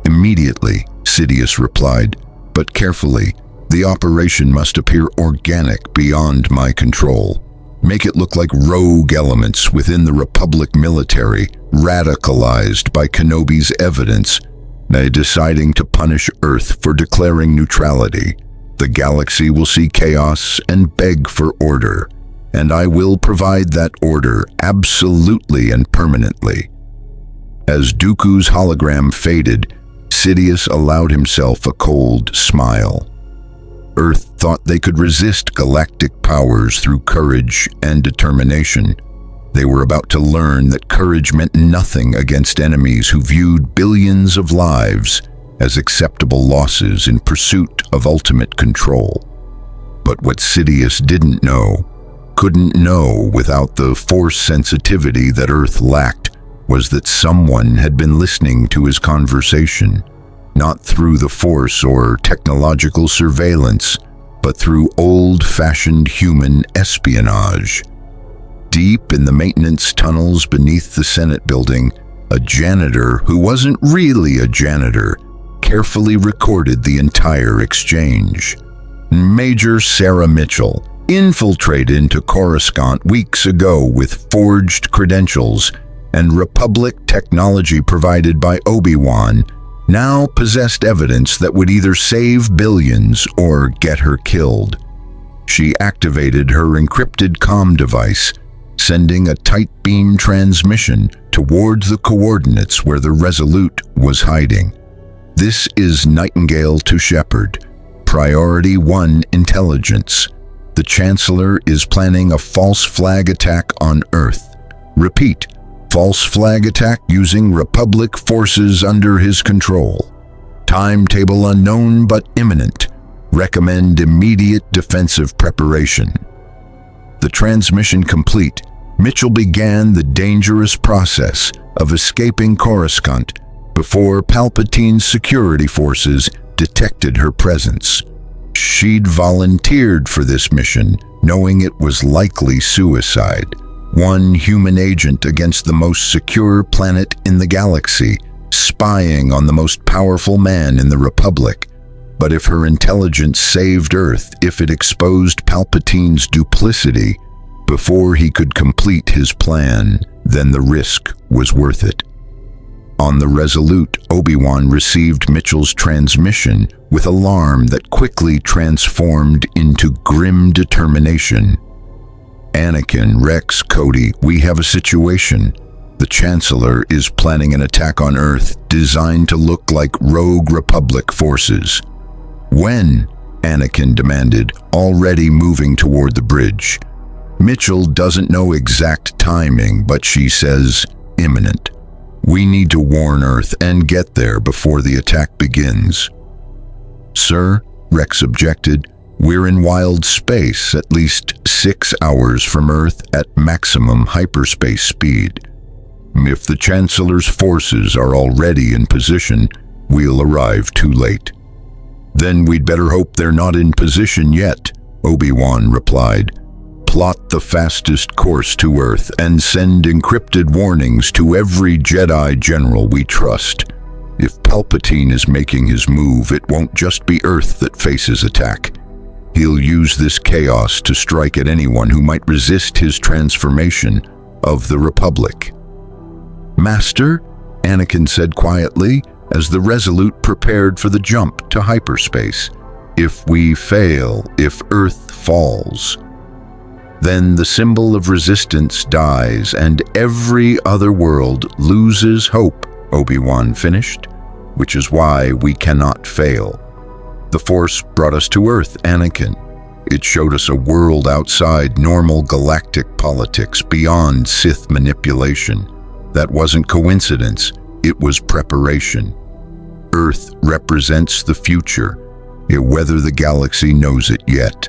A: "Immediately," Sidious replied, "but carefully. The operation must appear organic, beyond my control. Make it look like rogue elements within the Republic military, radicalized by Kenobi's evidence, deciding to punish Earth for declaring neutrality. The galaxy will see chaos and beg for order, and I will provide that order absolutely and permanently." As Dooku's hologram faded, Sidious allowed himself a cold smile. Earth thought they could resist galactic powers through courage and determination. They were about to learn that courage meant nothing against enemies who viewed billions of lives as acceptable losses in pursuit of ultimate control. But what Sidious couldn't know without the force sensitivity that Earth lacked, was that someone had been listening to his conversation, not through the Force or technological surveillance, but through old-fashioned human espionage. Deep in the maintenance tunnels beneath the Senate building, a janitor who wasn't really a janitor carefully recorded the entire exchange. Major Sarah Mitchell, infiltrated into Coruscant weeks ago with forged credentials and Republic technology provided by Obi-Wan, now possessed evidence that would either save billions or get her killed. She activated her encrypted comm device, sending a tight beam transmission towards the coordinates where the Resolute was hiding. "This is Nightingale to Shepard. Priority 1 intelligence. The Chancellor is planning a false flag attack on Earth. Repeat, false flag attack using Republic forces under his control. Timetable unknown but imminent. Recommend immediate defensive preparation." The transmission complete, Mitchell began the dangerous process of escaping Coruscant before Palpatine's security forces detected her presence. She'd volunteered for this mission, knowing it was likely suicide. One human agent against the most secure planet in the galaxy, spying on the most powerful man in the Republic. But if her intelligence saved Earth, if it exposed Palpatine's duplicity before he could complete his plan, then the risk was worth it. On the Resolute, Obi-Wan received Mitchell's transmission with alarm that quickly transformed into grim determination. "Anakin, Rex, Cody, we have a situation. The Chancellor is planning an attack on Earth designed to look like rogue Republic forces." "When?" Anakin demanded, already moving toward the bridge. Mitchell doesn't know exact timing, but she says imminent. "We need to warn Earth and get there before the attack begins." "Sir," Rex objected, "we're in wild space, at least 6 hours from Earth at maximum hyperspace speed. If the Chancellor's forces are already in position, we'll arrive too late." "Then we'd better hope they're not in position yet," Obi-Wan replied. plot the fastest course to Earth and send encrypted warnings to every Jedi general we trust. If Palpatine is making his move, it won't just be Earth that faces attack. He'll use this chaos to strike at anyone who might resist his transformation of the Republic. "Master," Anakin said quietly, as the Resolute prepared for the jump to hyperspace, "if we fail, if Earth falls, then the symbol of resistance dies and every other world loses hope," Obi-Wan finished, "which is why we cannot fail. The Force brought us to Earth, Anakin. It showed us a world outside normal galactic politics, beyond Sith manipulation. That wasn't coincidence, it was preparation. Earth represents the future, whether the galaxy knows it yet."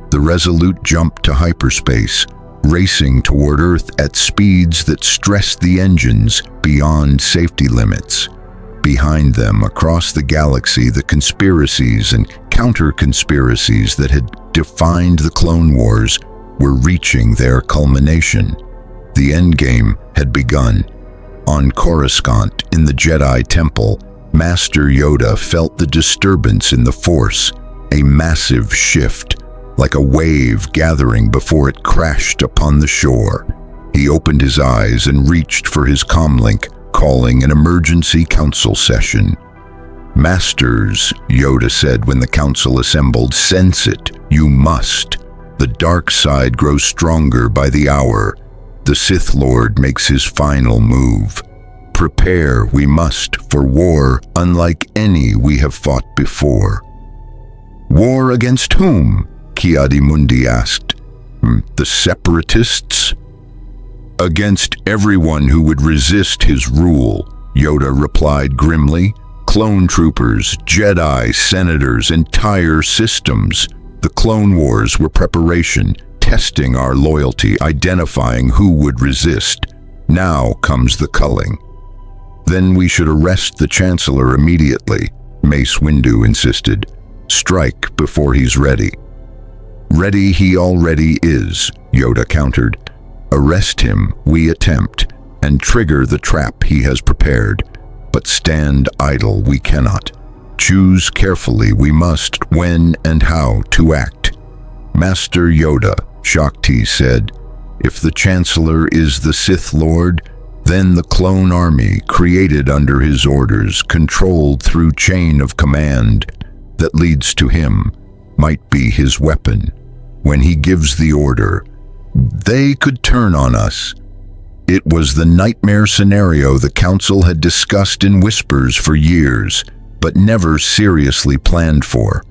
A: The Resolute jumped to hyperspace, racing toward Earth at speeds that stressed the engines beyond safety limits. Behind them, across the galaxy, the conspiracies and counter-conspiracies that had defined the Clone Wars were reaching their culmination. The endgame had begun. On Coruscant, in the Jedi Temple, Master Yoda felt the disturbance in the Force, a massive shift, like a wave gathering before it crashed upon the shore. He opened his eyes and reached for his comlink, calling an emergency council session. "Masters," Yoda said when the council assembled, "sense it. You must. The dark side grows stronger by the hour. The Sith Lord makes his final move. Prepare, we must, for war unlike any we have fought before." "War against whom?" Ki-Adi-Mundi asked. "The Separatists?" "Against everyone who would resist his rule," Yoda replied grimly. "Clone troopers, Jedi, senators, entire systems. The Clone Wars were preparation, testing our loyalty, identifying who would resist. Now comes the culling." "Then we should arrest the Chancellor immediately," Mace Windu insisted. "Strike before he's ready." "Ready he already is," Yoda countered. "Arrest him, we attempt, and trigger the trap he has prepared. But stand idle we cannot. Choose carefully we must when and how to act." "Master Yoda," Shakti said, "if the Chancellor is the Sith Lord, then the clone army, created under his orders, controlled through chain of command that leads to him, might be his weapon. When he gives the order, they could turn on us." It was the nightmare scenario the Council had discussed in whispers for years, but never seriously planned for.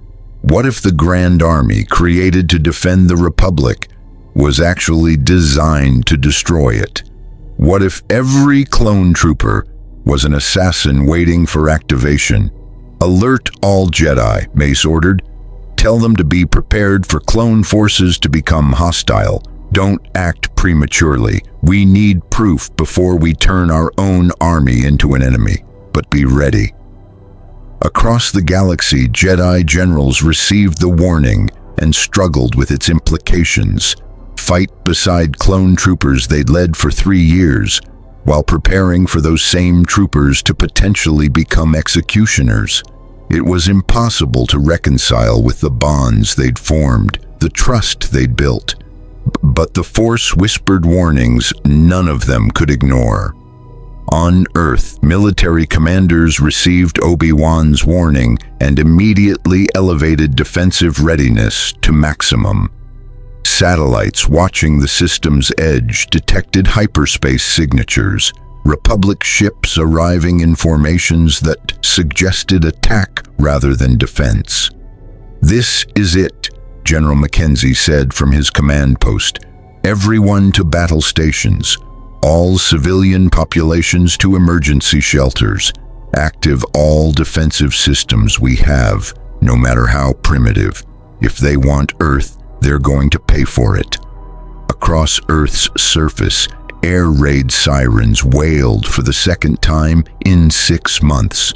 A: What if the Grand Army, created to defend the Republic, was actually designed to destroy it? What if every clone trooper was an assassin waiting for activation? "Alert all Jedi," Mace ordered. "Tell them to be prepared for clone forces to become hostile. Don't act prematurely. We need proof before we turn our own army into an enemy. But be ready." Across the galaxy, Jedi generals received the warning and struggled with its implications. Fight beside clone troopers they'd led for 3 years, while preparing for those same troopers to potentially become executioners. It was impossible to reconcile with the bonds they'd formed, the trust they'd built. But the Force whispered warnings none of them could ignore. On Earth, military commanders received Obi-Wan's warning and immediately elevated defensive readiness to maximum. Satellites watching the system's edge detected hyperspace signatures, Republic ships arriving in formations that suggested attack rather than defense. "This is it," General Mackenzie said from his command post. "Everyone to battle stations. All civilian populations to emergency shelters. Active all defensive systems we have, no matter how primitive. If they want Earth, they're going to pay for it." Across Earth's surface, air raid sirens wailed for the second time in 6 months.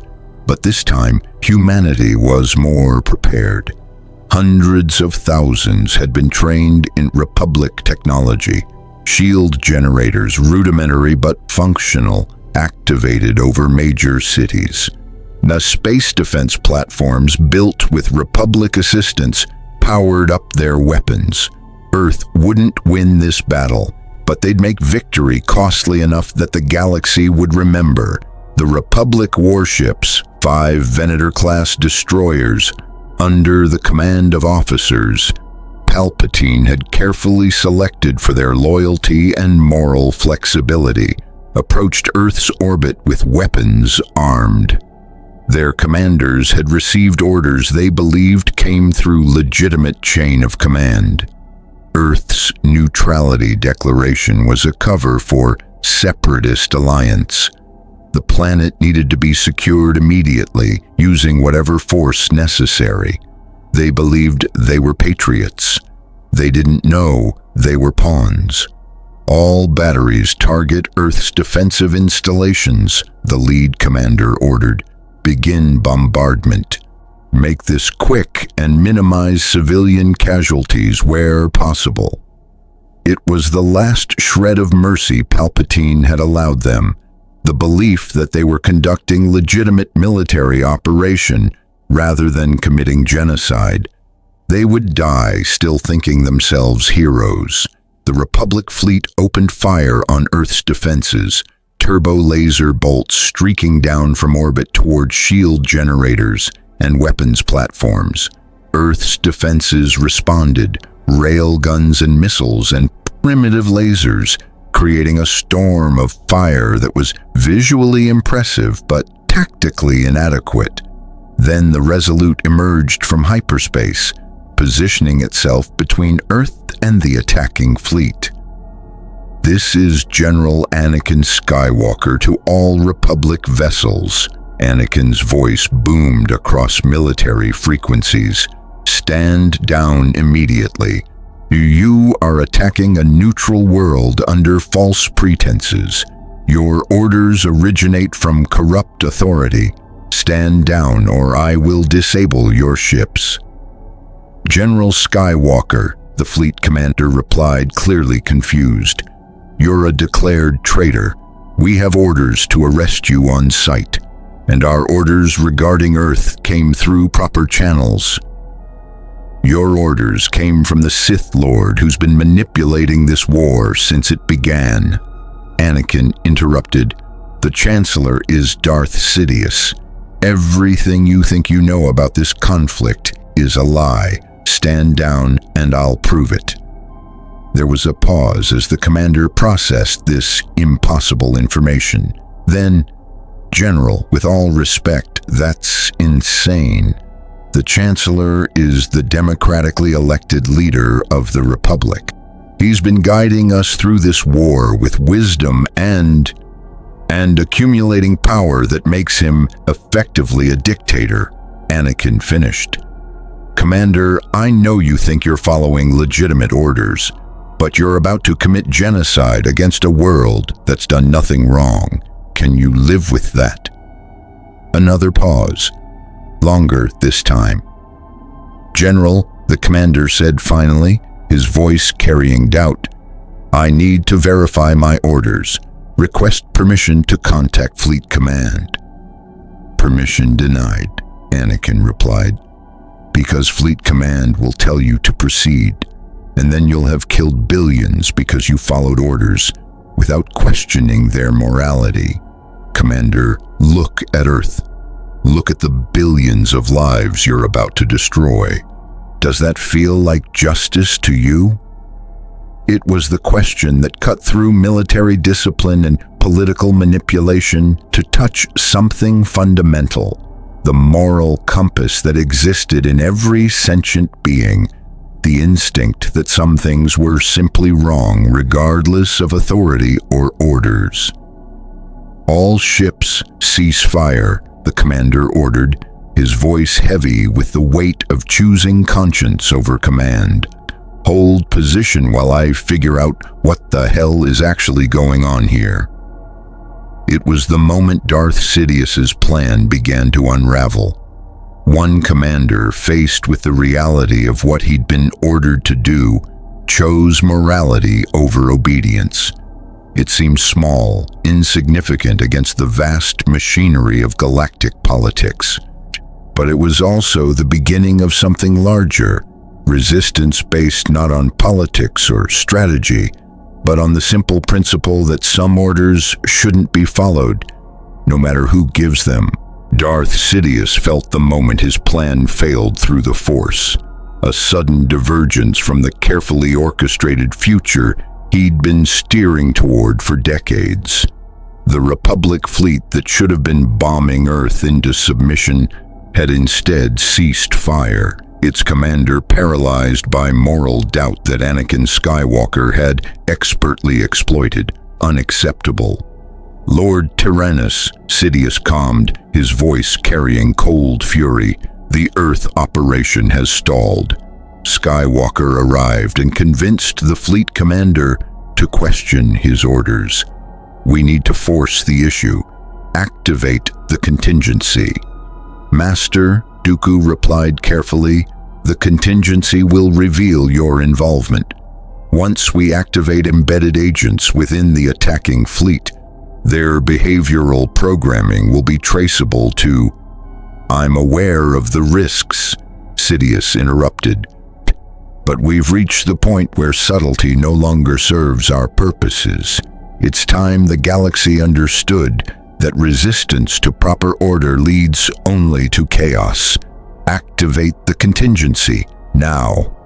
A: But this time, humanity was more prepared. Hundreds of thousands had been trained in Republic technology. Shield generators, rudimentary but functional, activated over major cities. The space defense platforms built with Republic assistance powered up their weapons. Earth wouldn't win this battle, but they'd make victory costly enough that the galaxy would remember. The Republic warships, 5 Venator-class destroyers, under the command of officers Palpatine had carefully selected for their loyalty and moral flexibility, approached Earth's orbit with weapons armed. Their commanders had received orders they believed came through legitimate chain of command. Earth's neutrality declaration was a cover for separatist alliance. The planet needed to be secured immediately, using whatever force necessary. They believed they were patriots. They didn't know they were pawns. All batteries target Earth's defensive installations, the lead commander ordered. Begin bombardment. Make this quick and minimize civilian casualties where possible. It was the last shred of mercy Palpatine had allowed them, the belief that they were conducting legitimate military operation rather than committing genocide. They would die still thinking themselves heroes. The Republic fleet opened fire on Earth's defenses, turbo laser bolts streaking down from orbit toward shield generators and weapons platforms. Earth's defenses responded, rail guns and missiles and primitive lasers, creating a storm of fire that was visually impressive but tactically inadequate. Then the Resolute emerged from hyperspace, positioning itself between Earth and the attacking fleet. "This is General Anakin Skywalker to all Republic vessels." Anakin's voice boomed across military frequencies. "Stand down immediately. You are attacking a neutral world under false pretenses. Your orders originate from corrupt authority. Stand down or I will disable your ships." "General Skywalker," the fleet commander replied, clearly confused. "You're a declared traitor. We have orders to arrest you on sight, and our orders regarding Earth came through proper channels." "Your orders came from the Sith Lord who's been manipulating this war since it began." Anakin interrupted. "The Chancellor is Darth Sidious. Everything you think you know about this conflict is a lie. Stand down and I'll prove it." There was a pause as the commander processed this impossible information. Then, "General, with all respect, that's insane. The Chancellor is the democratically elected leader of the Republic. He's been guiding us through this war with wisdom and accumulating power that makes him effectively a dictator," Anakin finished. "Commander, I know you think you're following legitimate orders, but you're about to commit genocide against a world that's done nothing wrong. Can you live with that?" Another pause. Longer this time. "General," the commander said finally, his voice carrying doubt, "I need to verify my orders. Request permission to contact Fleet Command." "Permission denied," Anakin replied, "because Fleet Command will tell you to proceed, and then you'll have killed billions because you followed orders without questioning their morality. Commander, look at Earth. Look at the billions of lives you're about to destroy. Does that feel like justice to you?" It was the question that cut through military discipline and political manipulation to touch something fundamental, the moral compass that existed in every sentient being, the instinct that some things were simply wrong regardless of authority or orders. "All ships cease fire," the commander ordered, his voice heavy with the weight of choosing conscience over command. "Hold position while I figure out what the hell is actually going on here." It was the moment Darth Sidious's plan began to unravel. One commander, faced with the reality of what he'd been ordered to do, chose morality over obedience. It seemed small, insignificant against the vast machinery of galactic politics. But it was also the beginning of something larger, resistance based not on politics or strategy, but on the simple principle that some orders shouldn't be followed, no matter who gives them. Darth Sidious felt the moment his plan failed through the Force, a sudden divergence from the carefully orchestrated future he'd been steering toward for decades. The Republic fleet that should have been bombing Earth into submission had instead ceased fire, its commander paralyzed by moral doubt that Anakin Skywalker had expertly exploited. Unacceptable. Lord Tyrannus, Sidious calmed, his voice carrying cold fury. The Earth operation has stalled. Skywalker arrived and convinced the fleet commander to question his orders. We need to force the issue. Activate the contingency. Master, Dooku replied carefully, the contingency will reveal your involvement. Once we activate embedded agents within the attacking fleet, their behavioral programming will be traceable to... I'm aware of the risks, Sidious interrupted. But we've reached the point where subtlety no longer serves our purposes. It's time the galaxy understood that resistance to proper order leads only to chaos. Activate the contingency, now.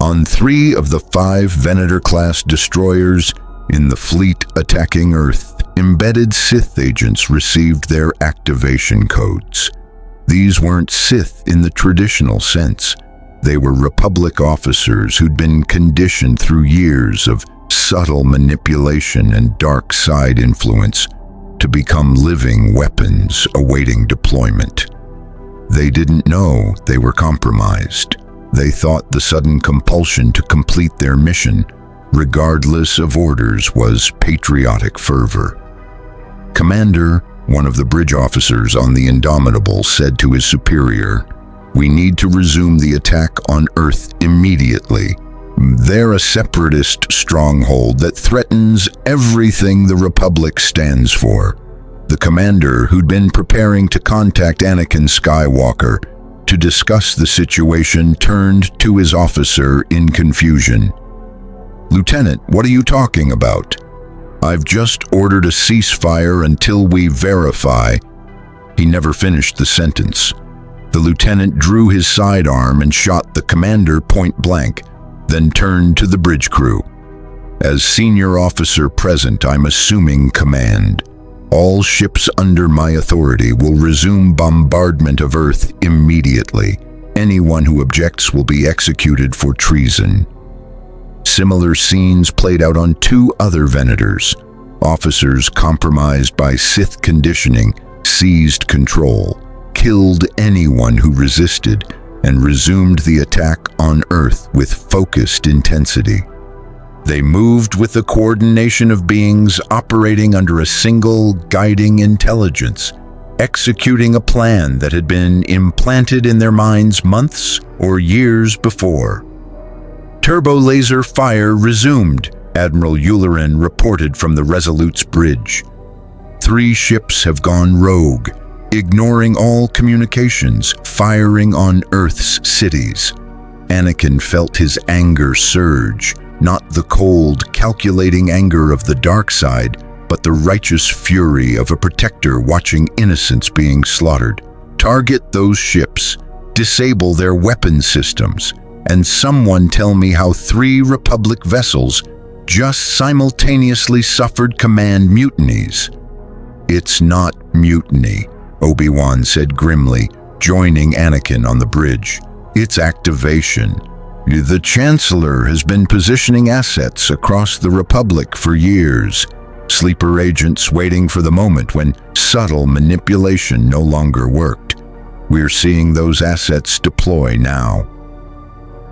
A: On 3 of the 5 Venator-class destroyers in the fleet attacking Earth, embedded Sith agents received their activation codes. These weren't Sith in the traditional sense. They were Republic officers who'd been conditioned through years of subtle manipulation and dark side influence to become living weapons awaiting deployment. They didn't know they were compromised. They thought the sudden compulsion to complete their mission, regardless of orders, was patriotic fervor. Commander, one of the bridge officers on the Indomitable, said to his superior, "We need to resume the attack on Earth immediately. They're a separatist stronghold that threatens everything the Republic stands for." The commander, who'd been preparing to contact Anakin Skywalker to discuss the situation, turned to his officer in confusion. "Lieutenant, what are you talking about? I've just ordered a ceasefire until we verify." He never finished the sentence. The lieutenant drew his sidearm and shot the commander point blank, then turned to the bridge crew. "As senior officer present, I'm assuming command. All ships under my authority will resume bombardment of Earth immediately. Anyone who objects will be executed for treason." Similar scenes played out on 2 other Venators. Officers compromised by Sith conditioning seized control, killed anyone who resisted, and resumed the attack on Earth with focused intensity. They moved with the coordination of beings operating under a single guiding intelligence, executing a plan that had been implanted in their minds months or years before. "Turbo laser fire resumed," Admiral Yularen reported from the Resolute's bridge. 3 ships have gone rogue, ignoring all communications, firing on Earth's cities. Anakin felt his anger surge, not the cold, calculating anger of the dark side, but the righteous fury of a protector watching innocents being slaughtered. "Target those ships, disable their weapon systems, and someone tell me how 3 Republic vessels just simultaneously suffered command mutinies." "It's not mutiny," Obi-Wan said grimly, joining Anakin on the bridge. "It's activation. The Chancellor has been positioning assets across the Republic for years, sleeper agents waiting for the moment when subtle manipulation no longer worked. We're seeing those assets deploy now."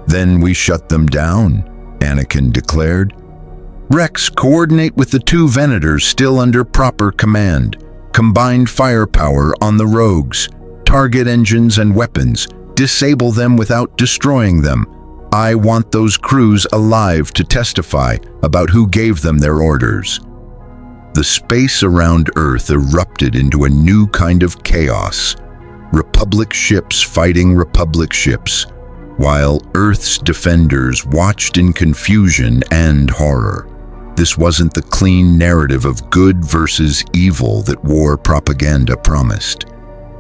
A: "Then we shut them down," Anakin declared. "Rex, coordinate with the 2 Venators still under proper command. Combined firepower on the rogues. target engines and weapons, disable them without destroying them. I want those crews alive to testify about who gave them their orders." The space around Earth erupted into a new kind of chaos. Republic ships fighting Republic ships, while Earth's defenders watched in confusion and horror. This wasn't the clean narrative of good versus evil that war propaganda promised.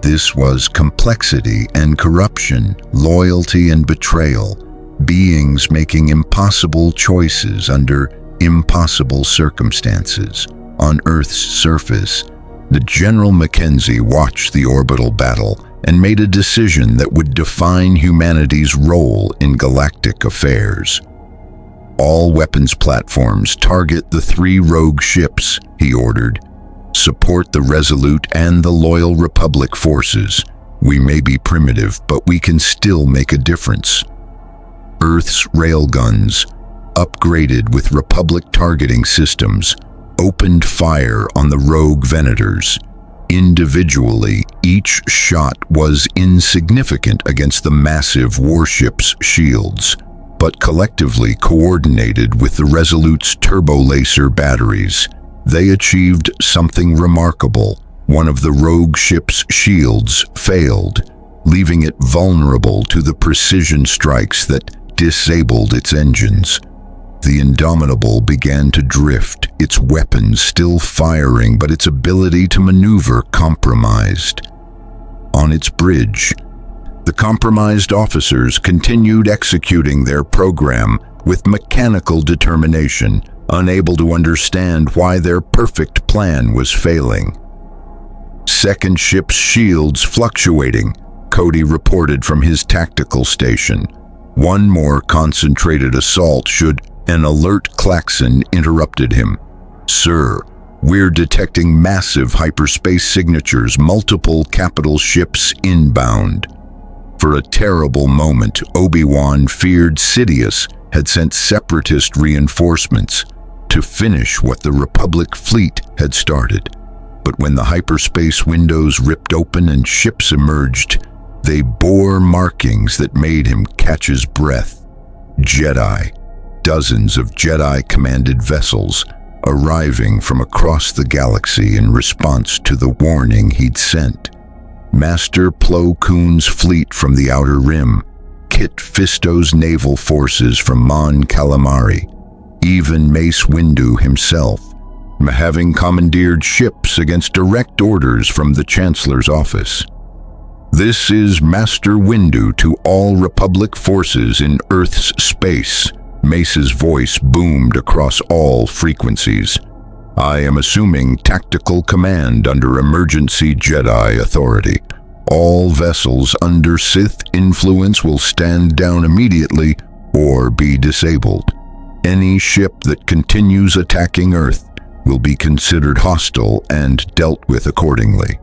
A: This was complexity and corruption, loyalty and betrayal, beings making impossible choices under impossible circumstances. On Earth's surface, the General Mackenzie watched the orbital battle and made a decision that would define humanity's role in galactic affairs. "All weapons platforms target the 3 rogue ships," he ordered. "Support the Resolute and the Loyal Republic forces. We may be primitive, but we can still make a difference." Earth's railguns, upgraded with Republic targeting systems, opened fire on the rogue Venators. Individually, each shot was insignificant against the massive warship's shields, but collectively coordinated with the Resolute's turbo-laser batteries, they achieved something remarkable. One of the rogue ship's shields failed, leaving it vulnerable to the precision strikes that disabled its engines. The Indomitable began to drift, its weapons still firing, but its ability to maneuver compromised. On its bridge, the compromised officers continued executing their program with mechanical determination, unable to understand why their perfect plan was failing. "Second ship's shields fluctuating," Cody reported from his tactical station. One more concentrated assault should... An alert klaxon interrupted him. "Sir, we're detecting massive hyperspace signatures, multiple capital ships inbound." For a terrible moment, Obi-Wan feared Sidious had sent separatist reinforcements to finish what the Republic fleet had started. But when the hyperspace windows ripped open and ships emerged, they bore markings that made him catch his breath. Jedi. Dozens of Jedi-commanded vessels arriving from across the galaxy in response to the warning he'd sent. Master Plo Koon's fleet from the Outer Rim, Kit Fisto's naval forces from Mon Calamari, even Mace Windu himself, having commandeered ships against direct orders from the Chancellor's office. "This is Master Windu to all Republic forces in Earth's space." Mace's voice boomed across all frequencies. "I am assuming tactical command under emergency Jedi authority. All vessels under Sith influence will stand down immediately or be disabled. Any ship that continues attacking Earth will be considered hostile and dealt with accordingly."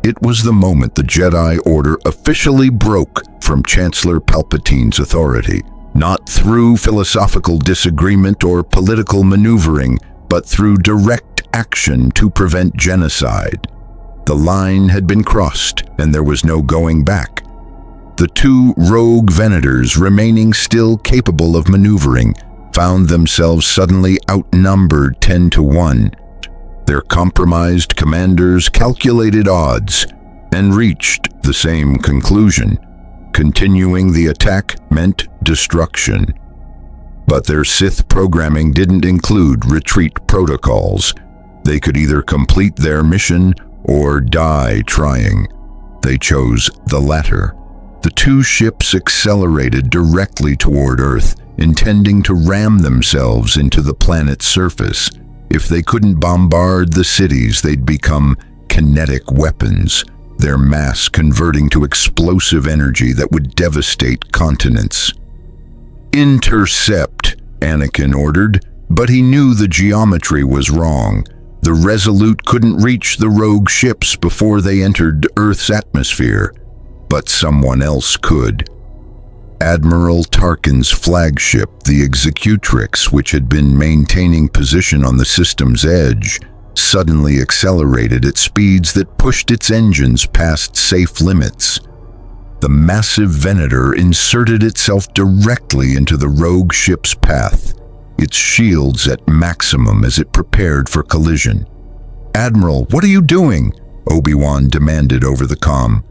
A: It was the moment the Jedi Order officially broke from Chancellor Palpatine's authority. Not through philosophical disagreement or political maneuvering, but through direct action to prevent genocide. The line had been crossed, and there was no going back. The 2 rogue Venators, remaining still capable of maneuvering, found themselves suddenly outnumbered 10-1. Their compromised commanders calculated odds and reached the same conclusion. Continuing the attack meant destruction. But their Sith programming didn't include retreat protocols. They could either complete their mission or die trying. They chose the latter. The 2 ships accelerated directly toward Earth, intending to ram themselves into the planet's surface. If they couldn't bombard the cities, they'd become kinetic weapons, their mass converting to explosive energy that would devastate continents. "Intercept," Anakin ordered, but he knew the geometry was wrong. The Resolute couldn't reach the rogue ships before they entered Earth's atmosphere, but someone else could. Admiral Tarkin's flagship, the Executrix, which had been maintaining position on the system's edge, suddenly accelerated at speeds that pushed its engines past safe limits. The massive Venator inserted itself directly into the rogue ship's path, its shields at maximum as it prepared for collision. "Admiral, what are you doing?" Obi-Wan demanded over the comm.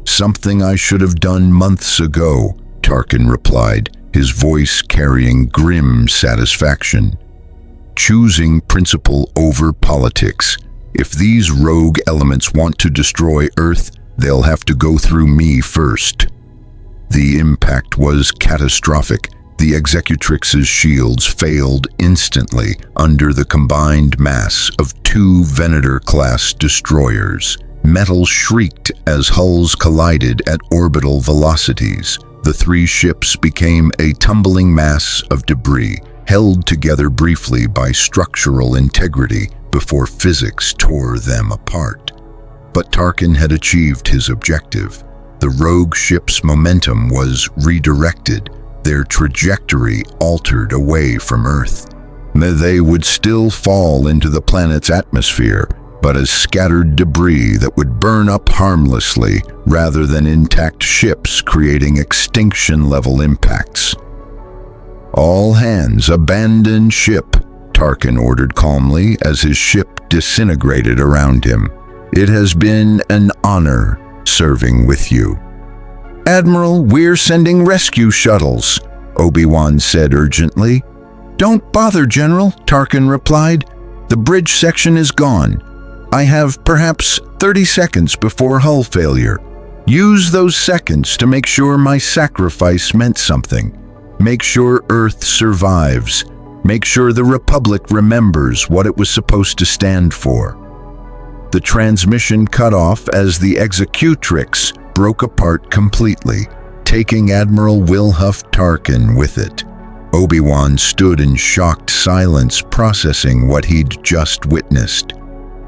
A: "Something I should have done months ago," Tarkin replied, his voice carrying grim satisfaction. "Choosing principle over politics. If these rogue elements want to destroy Earth, they'll have to go through me first." The impact was catastrophic. The Executrix's shields failed instantly under the combined mass of two Venator-class destroyers. Metal shrieked as hulls collided at orbital velocities. The three ships became a tumbling mass of debris, held together briefly by structural integrity before physics tore them apart. But Tarkin had achieved his objective. The rogue ship's momentum was redirected, their trajectory altered away from Earth. They would still fall into the planet's atmosphere, but as scattered debris that would burn up harmlessly rather than intact ships, creating extinction-level impacts. "All hands abandon ship," Tarkin ordered calmly as his ship disintegrated around him. "It has been an honor serving with you." "Admiral, we're sending rescue shuttles," Obi-Wan said urgently. "Don't bother, General," Tarkin replied. "The bridge section is gone. I have perhaps 30 seconds before hull failure. Use those seconds to make sure my sacrifice meant something. Make sure Earth survives. Make sure the Republic remembers what it was supposed to stand for." The transmission cut off as the Executrix broke apart completely, taking Admiral Wilhuff Tarkin with it. Obi-Wan stood in shocked silence, processing what he'd just witnessed.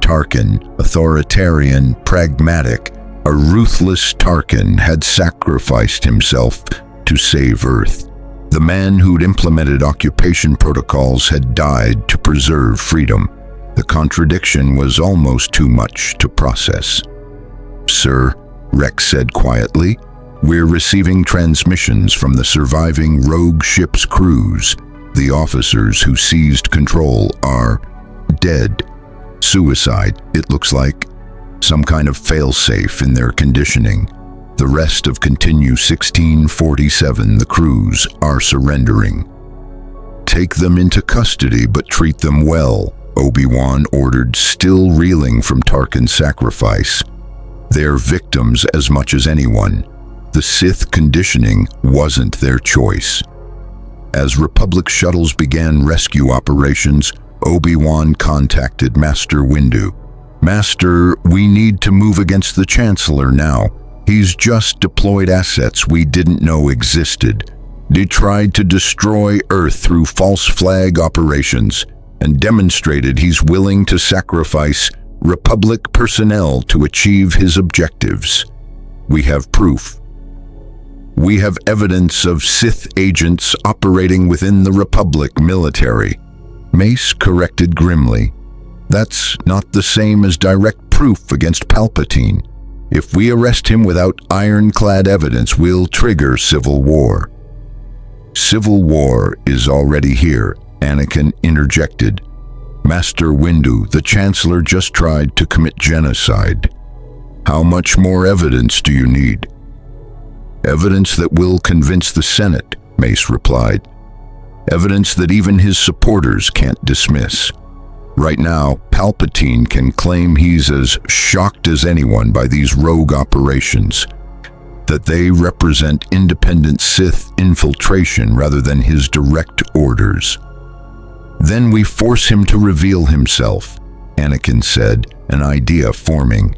A: Tarkin, authoritarian, pragmatic, a ruthless Tarkin, had sacrificed himself to save Earth. The man who'd implemented occupation protocols had died to preserve freedom. The contradiction was almost too much to process. "Sir," Rex said quietly, "we're receiving transmissions from the surviving rogue ship's crews. The officers who seized control are dead. Suicide, it looks like. Some kind of failsafe in their conditioning. The rest of Continue 1647, the crews, are surrendering." "Take them into custody, but treat them well," Obi-Wan ordered, still reeling from Tarkin's sacrifice. "They're victims as much as anyone. The Sith conditioning wasn't their choice." As Republic shuttles began rescue operations, Obi-Wan contacted Master Windu. "Master, we need to move against the Chancellor now. He's just deployed assets we didn't know existed. They tried to destroy Earth through false flag operations and demonstrated he's willing to sacrifice Republic personnel to achieve his objectives. We have proof. We have evidence of Sith agents operating within the Republic military." Mace corrected grimly. "That's not the same as direct proof against Palpatine. If we arrest him without ironclad evidence, we'll trigger civil war." "Civil war is already here," Anakin interjected. "Master Windu, the Chancellor just tried to commit genocide. How much more evidence do you need?" "Evidence that will convince the Senate," Mace replied. "Evidence that even his supporters can't dismiss. Right now, Palpatine can claim he's as shocked as anyone by these rogue operations, that they represent independent Sith infiltration rather than his direct orders. Then we force him to reveal himself," Anakin said, an idea forming.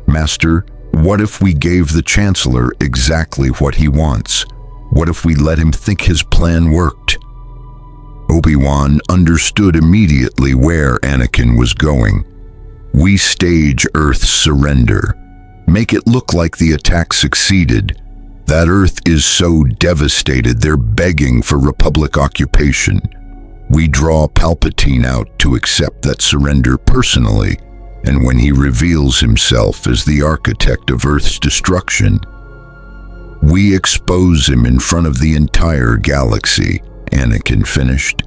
A: "Master, what if we gave the Chancellor exactly what he wants? What if we let him think his plan worked?" Obi-Wan understood immediately where Anakin was going. "We stage Earth's surrender. Make it look like the attack succeeded. That Earth is so devastated they're begging for Republic occupation. We draw Palpatine out to accept that surrender personally, and when he reveals himself as the architect of Earth's destruction, we expose him in front of the entire galaxy," Anakin finished.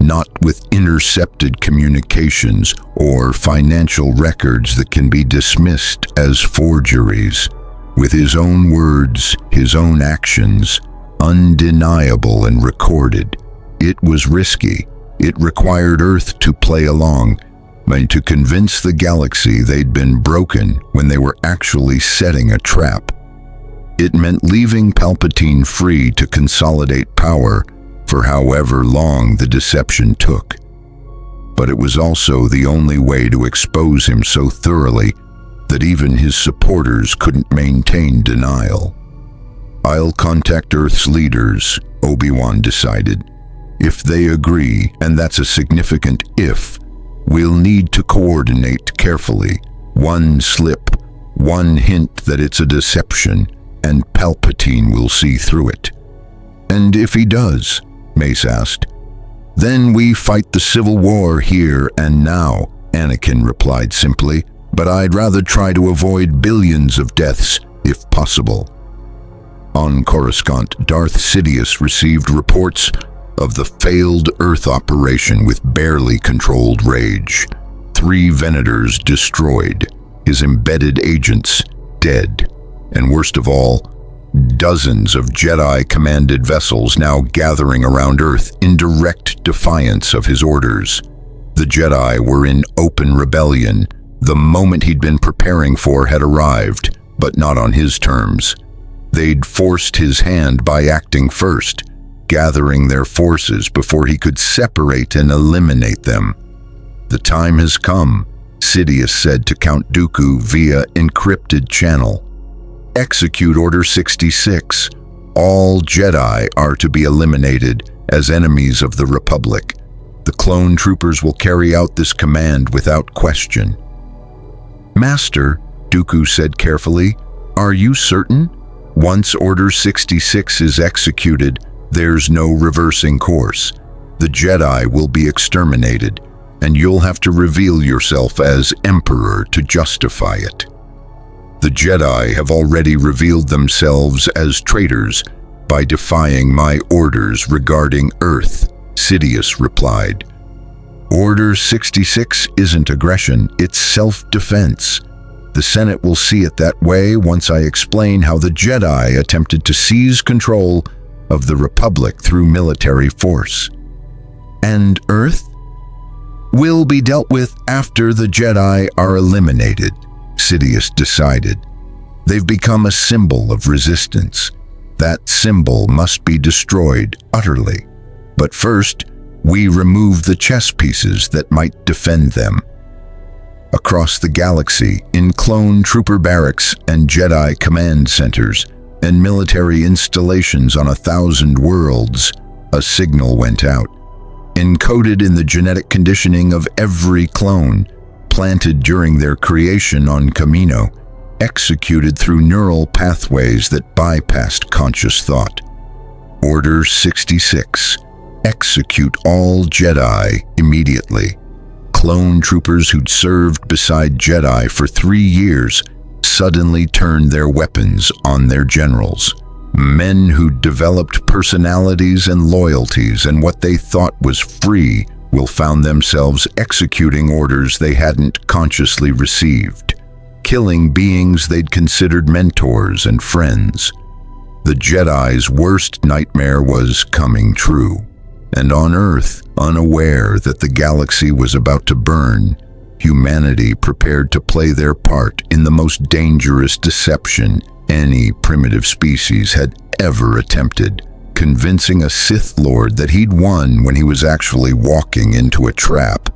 A: "Not with intercepted communications or financial records that can be dismissed as forgeries. With his own words, his own actions, undeniable and recorded. It was risky. It required Earth to play along, and to convince the galaxy they'd been broken when they were actually setting a trap. It meant leaving Palpatine free to consolidate power for however long the deception took. But it was also the only way to expose him so thoroughly that even his supporters couldn't maintain denial. "I'll contact Earth's leaders," Obi-Wan decided. "If they agree, and that's a significant if, we'll need to coordinate carefully. One slip, one hint that it's a deception, and Palpatine will see through it." "And if he does?" Mace asked. "Then we fight the civil war here and now," Anakin replied simply. "But I'd rather try to avoid billions of deaths, if possible." On Coruscant, Darth Sidious received reports of the failed Earth operation with barely controlled rage. 3 Venators destroyed, his embedded agents dead, and worst of all, dozens of Jedi-commanded vessels now gathering around Earth in direct defiance of his orders. The Jedi were in open rebellion. The moment he'd been preparing for had arrived, but not on his terms. They'd forced his hand by acting first, gathering their forces before he could separate and eliminate them. "The time has come," Sidious said to Count Dooku via encrypted channel. "Execute Order 66. All Jedi are to be eliminated as enemies of the Republic. The clone troopers will carry out this command without question." "Master," Dooku said carefully, "are you certain? Once Order 66 is executed, there's no reversing course. The Jedi will be exterminated, and you'll have to reveal yourself as Emperor to justify it." "The Jedi have already revealed themselves as traitors by defying my orders regarding Earth," Sidious replied. "Order 66 isn't aggression, it's self-defense. The Senate will see it that way once I explain how the Jedi attempted to seize control of the Republic through military force. And Earth will be dealt with after the Jedi are eliminated," Sidious decided. "They've become a symbol of resistance. That symbol must be destroyed utterly. But first, we remove the chess pieces that might defend them." Across the galaxy, in clone trooper barracks and Jedi command centers, and military installations on 1,000 worlds, a signal went out. Encoded in the genetic conditioning of every clone, planted during their creation on Kamino, executed through neural pathways that bypassed conscious thought. Order 66. Execute all Jedi immediately. Clone troopers who'd served beside Jedi for 3 years suddenly turned their weapons on their generals. Men who'd developed personalities and loyalties, and what they thought was free will found themselves executing orders they hadn't consciously received, killing beings they'd considered mentors and friends. The Jedi's worst nightmare was coming true. And on Earth, unaware that the galaxy was about to burn, humanity prepared to play their part in the most dangerous deception any primitive species had ever attempted, convincing a Sith Lord that he'd won when he was actually walking into a trap.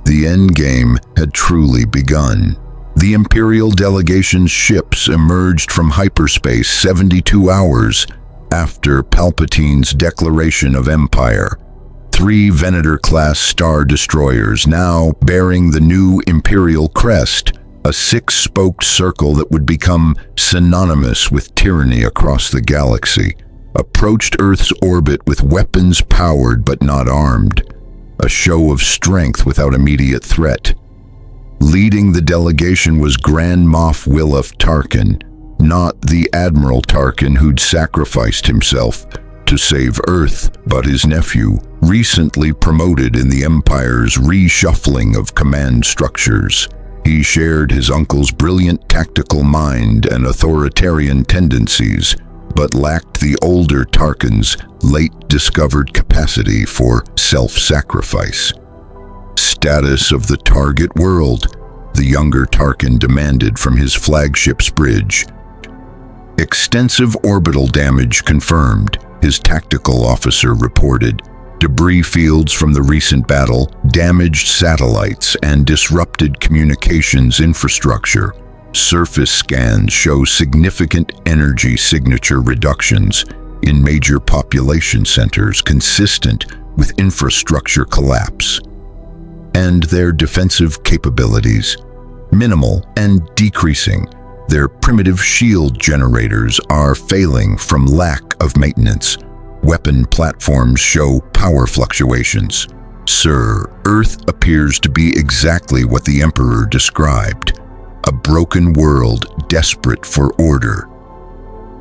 A: The endgame had truly begun. The Imperial delegation's ships emerged from hyperspace 72 hours after Palpatine's declaration of empire. 3 Venator-class star destroyers now bearing the new Imperial crest, a 6-spoked circle that would become synonymous with tyranny across the galaxy. approached Earth's orbit with weapons powered but not armed, a show of strength without immediate threat. Leading the delegation was Grand Moff Wilf Tarkin, not the Admiral Tarkin who'd sacrificed himself to save Earth, but his nephew, recently promoted in the Empire's reshuffling of command structures. He shared his uncle's brilliant tactical mind and authoritarian tendencies, but lacked the older Tarkin's late-discovered capacity for self-sacrifice. Status of the target world, the younger Tarkin demanded from his flagship's bridge. Extensive orbital damage confirmed, his tactical officer reported. Debris fields from the recent battle, damaged satellites, and disrupted communications infrastructure. Surface scans show significant energy signature reductions in major population centers consistent with infrastructure collapse. And their defensive capabilities, minimal and decreasing. Their primitive shield generators are failing from lack of maintenance. Weapon platforms show power fluctuations. Sir, Earth appears to be exactly what the Emperor described. A broken world desperate for order.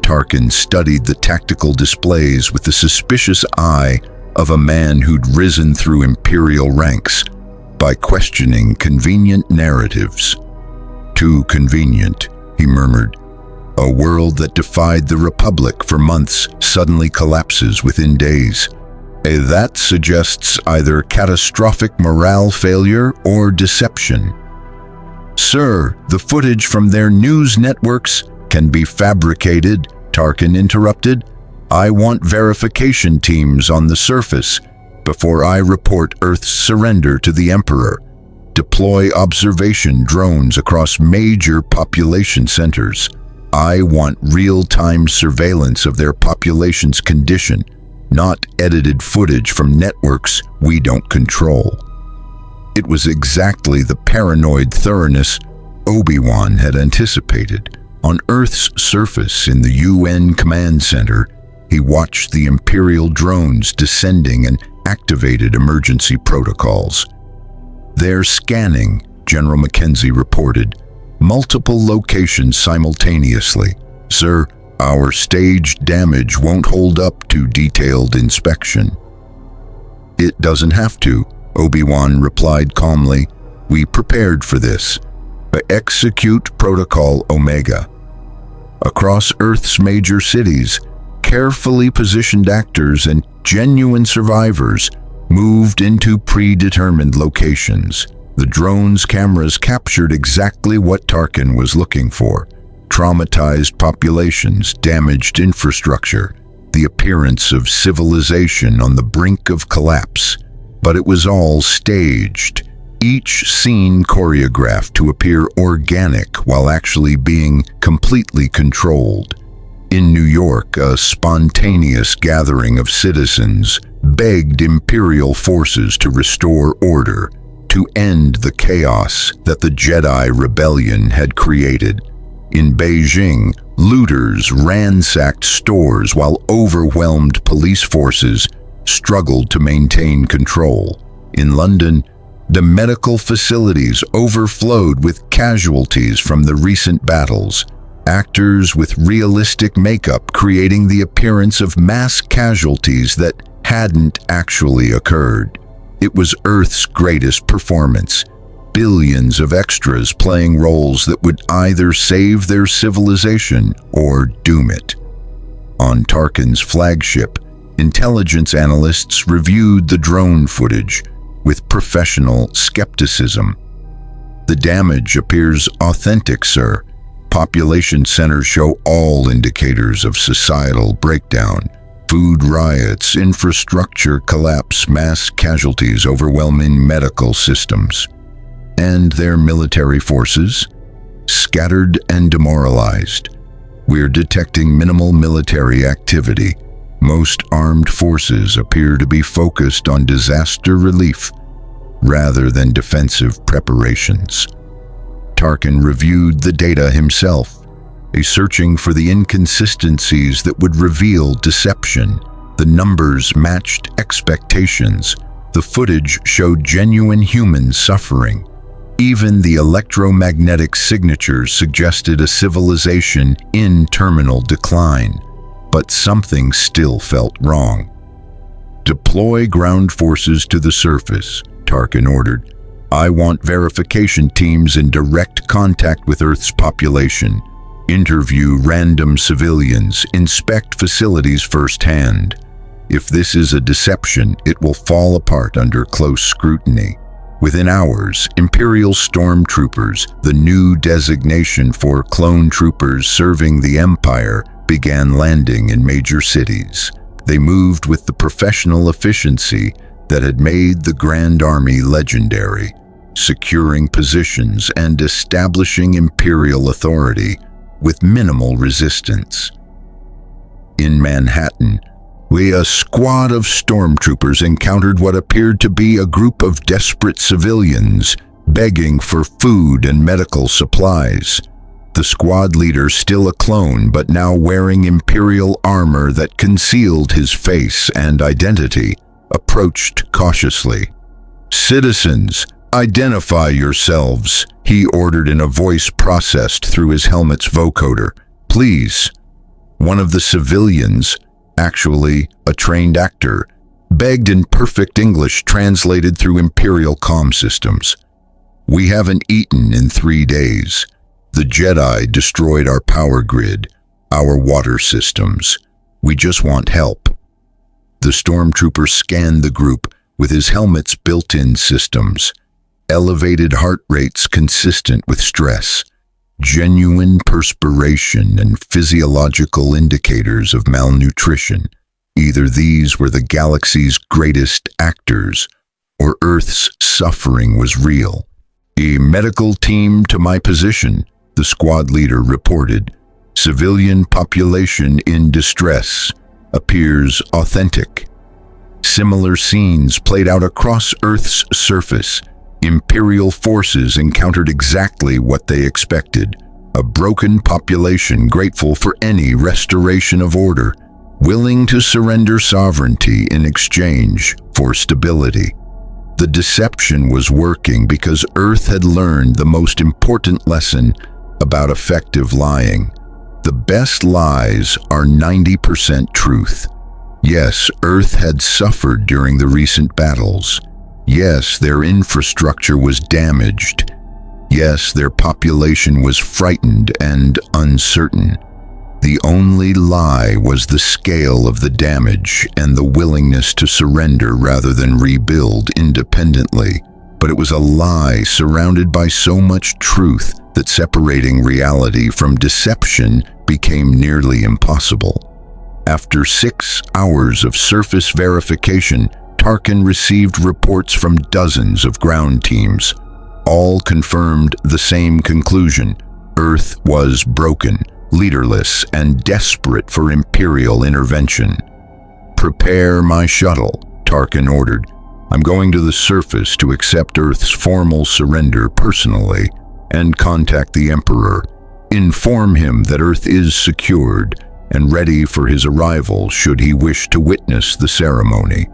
A: Tarkin studied the tactical displays with the suspicious eye of a man who'd risen through Imperial ranks by questioning convenient narratives. Too convenient, he murmured. A world that defied the Republic for months suddenly collapses within days. That suggests either catastrophic morale failure or deception. Sir, the footage from their news networks can be fabricated, Tarkin interrupted. I want verification teams on the surface before I report Earth's surrender to the Emperor. Deploy observation drones across major population centers. I want real-time surveillance of their population's condition, not edited footage from networks we don't control. It was exactly the paranoid thoroughness Obi-Wan had anticipated. On Earth's surface in the UN command center, he watched the Imperial drones descending and activated emergency protocols. They're scanning, General Mackenzie reported. Multiple locations simultaneously. Sir, our staged damage won't hold up to detailed inspection. It doesn't have to, Obi-Wan replied calmly. We prepared for this. Execute Protocol Omega. Across Earth's major cities, carefully positioned actors and genuine survivors moved into predetermined locations. The drone's cameras captured exactly what Tarkin was looking for. Traumatized populations, damaged infrastructure, the appearance of civilization on the brink of collapse. But it was all staged, each scene choreographed to appear organic while actually being completely controlled. In New York, a spontaneous gathering of citizens begged Imperial forces to restore order, to end the chaos that the Jedi Rebellion had created. In Beijing, looters ransacked stores while overwhelmed police forces struggled to maintain control. In London, the medical facilities overflowed with casualties from the recent battles, actors with realistic makeup creating the appearance of mass casualties that hadn't actually occurred. It was Earth's greatest performance, billions of extras playing roles that would either save their civilization or doom it. On Tarkin's flagship, intelligence analysts reviewed the drone footage with professional skepticism. The damage appears authentic, sir. Population centers show all indicators of societal breakdown. Food riots, infrastructure collapse, mass casualties overwhelming medical systems. And their military forces? Scattered and demoralized. We're detecting minimal military activity. Most armed forces appear to be focused on disaster relief rather than defensive preparations. Tarkin reviewed the data himself. a searching for the inconsistencies that would reveal deception. The numbers matched expectations. The footage showed genuine human suffering. Even the electromagnetic signatures suggested a civilization in terminal decline. But something still felt wrong. "Deploy ground forces to the surface," Tarkin ordered. "I want verification teams in direct contact with Earth's population. Interview random civilians, inspect facilities firsthand. If this is a deception, it will fall apart under close scrutiny." Within hours, Imperial stormtroopers, the new designation for clone troopers serving the Empire, began landing in major cities. They moved with the professional efficiency that had made the Grand Army legendary, securing positions and establishing Imperial authority with minimal resistance. In Manhattan, a squad of stormtroopers encountered what appeared to be a group of desperate civilians begging for food and medical supplies. The squad leader, still a clone but now wearing Imperial armor that concealed his face and identity, approached cautiously. "Citizens, identify yourselves," he ordered in a voice processed through his helmet's vocoder. "Please." One of the civilians, actually a trained actor, begged in perfect English translated through Imperial comm systems. "We haven't eaten in 3 days. The Jedi destroyed our power grid, our water systems. We just want help." The stormtrooper scanned the group with his helmet's built-in systems. Elevated heart rates consistent with stress, genuine perspiration, and physiological indicators of malnutrition. Either these were the galaxy's greatest actors, or Earth's suffering was real. "A medical team to my position," the squad leader reported. "Civilian population in distress. Appears authentic." Similar scenes played out across Earth's surface. Imperial forces encountered exactly what they expected: a broken population grateful for any restoration of order, willing to surrender sovereignty in exchange for stability. The deception was working because Earth had learned the most important lesson about effective lying. The best lies are 90% truth. Yes, Earth had suffered during the recent battles. Yes, their infrastructure was damaged. Yes, their population was frightened and uncertain. The only lie was the scale of the damage and the willingness to surrender rather than rebuild independently. But it was a lie surrounded by so much truth that separating reality from deception became nearly impossible. After 6 hours of surface verification, Tarkin received reports from dozens of ground teams. All confirmed the same conclusion: Earth was broken, leaderless, and desperate for Imperial intervention. "Prepare my shuttle," Tarkin ordered. "I'm going to the surface to accept Earth's formal surrender personally and contact the Emperor. Inform him that Earth is secured and ready for his arrival should he wish to witness the ceremony."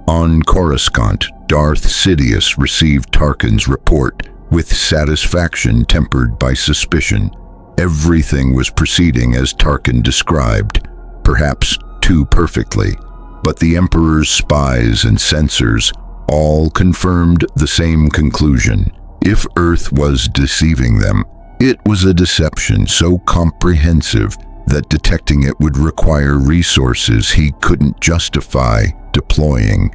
A: On Coruscant, Darth Sidious received Tarkin's report with satisfaction tempered by suspicion. Everything was proceeding as Tarkin described, perhaps too perfectly, but the Emperor's spies and censors all confirmed the same conclusion. If Earth was deceiving them, it was a deception so comprehensive that detecting it would require resources he couldn't justify deploying.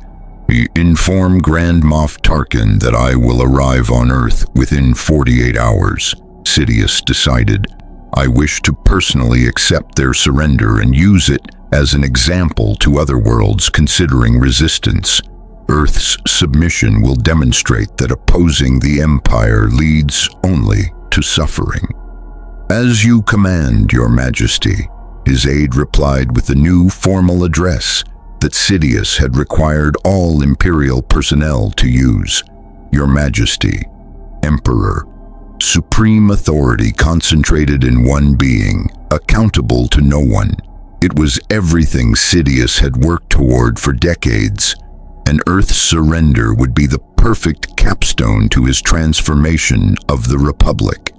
A: "Inform Grand Moff Tarkin that I will arrive on Earth within 48 hours, Sidious decided. "I wish to personally accept their surrender and use it as an example to other worlds considering resistance. Earth's submission will demonstrate that opposing the Empire leads only to suffering." "As you command, Your Majesty," his aide replied with the new formal address that Sidious had required all Imperial personnel to use. "Your Majesty, Emperor." Supreme authority concentrated in one being, accountable to no one. It was everything Sidious had worked toward for decades, and Earth's surrender would be the perfect capstone to his transformation of the Republic.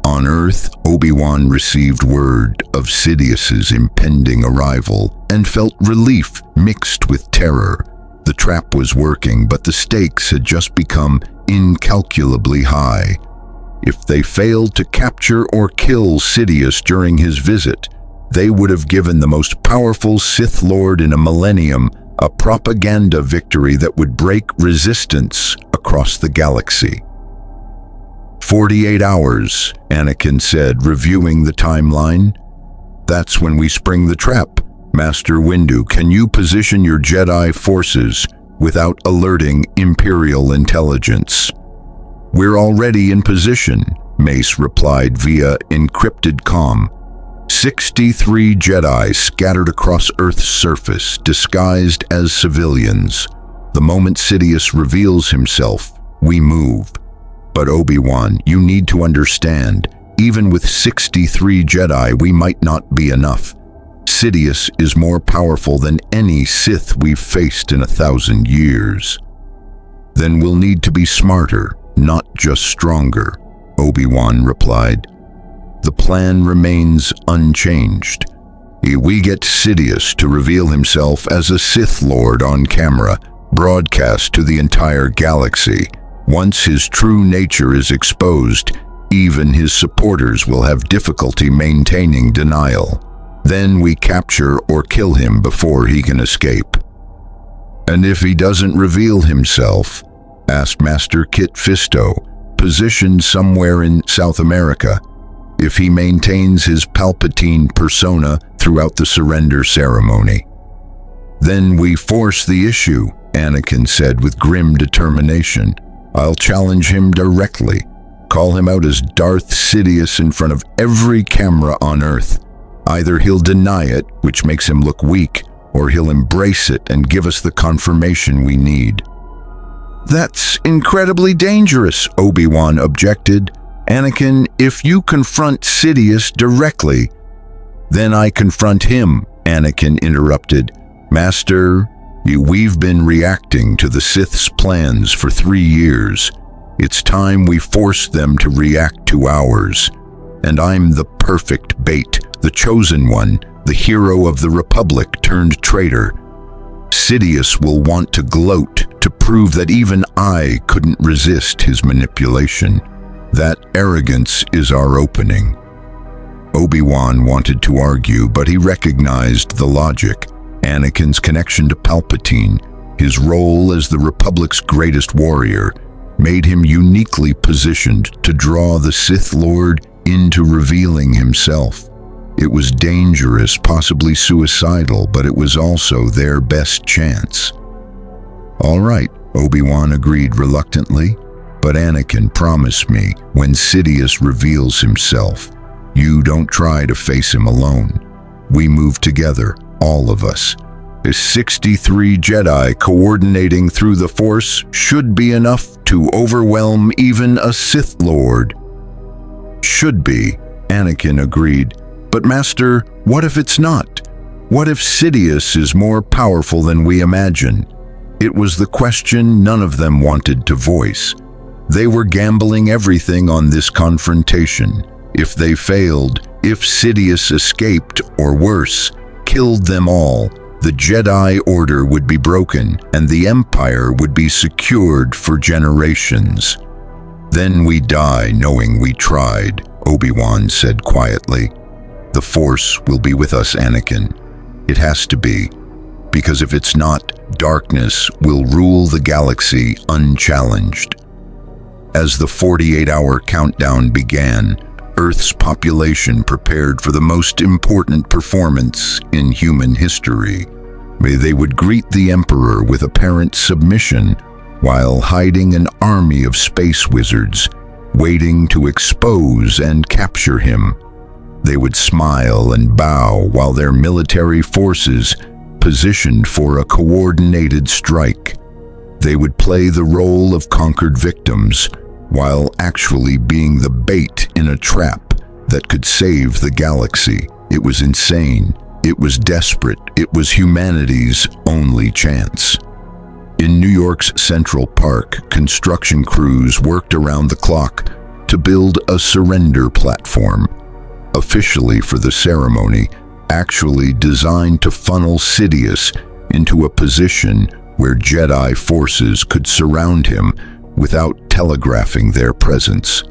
A: On Earth, Obi-Wan received word of Sidious's impending arrival and felt relief mixed with terror. The trap was working, but the stakes had just become incalculably high. If they failed to capture or kill Sidious during his visit, they would have given the most powerful Sith Lord in a millennium a propaganda victory that would break resistance across the galaxy. 48 hours, Anakin said, reviewing the timeline. That's when we spring the trap. Master Windu, can you position your Jedi forces without alerting Imperial intelligence? We're already in position, Mace replied via encrypted comm. 63 Jedi scattered across Earth's surface, disguised as civilians. The moment Sidious reveals himself, we move. But Obi-Wan, you need to understand, even with 63 Jedi, we might not be enough. Sidious is more powerful than any Sith we've faced in 1,000 years. Then we'll need to be smarter, not just stronger, Obi-Wan replied. The plan remains unchanged. We get Sidious to reveal himself as a Sith Lord on camera, broadcast to the entire galaxy. Once his true nature is exposed, even his supporters will have difficulty maintaining denial. Then we capture or kill him before he can escape. And if he doesn't reveal himself, asked Master Kit Fisto, positioned somewhere in South America, if he maintains his Palpatine persona throughout the surrender ceremony. Then we force the issue, Anakin said with grim determination. I'll challenge him directly, call him out as Darth Sidious in front of every camera on Earth. Either he'll deny it, which makes him look weak, or he'll embrace it and give us the confirmation we need. That's incredibly dangerous, Obi-Wan objected. Anakin, if you confront Sidious directly, then I confront him, Anakin interrupted. Master, we've been reacting to the Sith's plans for 3 years. It's time we force them to react to ours. And I'm the perfect bait, the chosen one, the hero of the Republic turned traitor. Sidious will want to gloat to prove that even I couldn't resist his manipulation. That arrogance is our opening. Obi-Wan wanted to argue, but he recognized the logic. Anakin's connection to Palpatine, his role as the Republic's greatest warrior, made him uniquely positioned to draw the Sith Lord into revealing himself. It was dangerous, possibly suicidal, but it was also their best chance. All right, Obi-Wan agreed reluctantly. But Anakin, promise me, when Sidious reveals himself, you don't try to face him alone. We move together, all of us. 63 Jedi coordinating through the Force should be enough to overwhelm even a Sith Lord. Should be, Anakin agreed. But Master, what if it's not? What if Sidious is more powerful than we imagine? It was the question none of them wanted to voice. They were gambling everything on this confrontation. If they failed, if Sidious escaped, or worse, killed them all, the Jedi Order would be broken and the Empire would be secured for generations. Then we die knowing we tried, Obi-Wan said quietly. The Force will be with us, Anakin. It has to be, because if it's not, darkness will rule the galaxy unchallenged. As the 48-hour countdown began, Earth's population prepared for the most important performance in human history. They would greet the Emperor with apparent submission while hiding an army of space wizards, waiting to expose and capture him. They would smile and bow while their military forces positioned for a coordinated strike. They would play the role of conquered victims, while actually being the bait in a trap that could save the galaxy. It was insane. It was desperate. It was humanity's only chance. In New York's Central Park, construction crews worked around the clock to build a surrender platform, officially for the ceremony, actually designed to funnel Sidious into a position where Jedi forces could surround him without telegraphing their presence.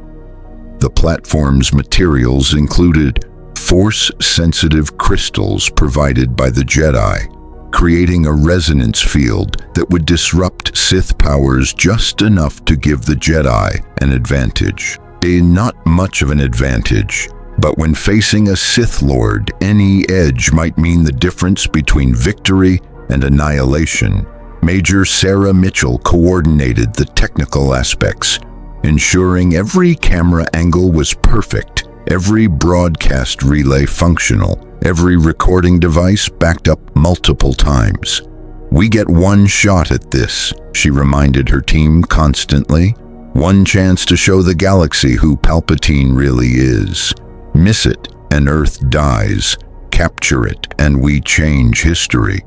A: The platform's materials included force-sensitive crystals provided by the Jedi, creating a resonance field that would disrupt Sith powers just enough to give the Jedi an advantage. Not much of an advantage, but when facing a Sith Lord, any edge might mean the difference between victory and annihilation. Major Sarah Mitchell coordinated the technical aspects, ensuring every camera angle was perfect, every broadcast relay functional, every recording device backed up multiple times. "We get one shot at this," she reminded her team constantly. "One chance to show the galaxy who Palpatine really is. Miss it, and Earth dies. Capture it, and we change history."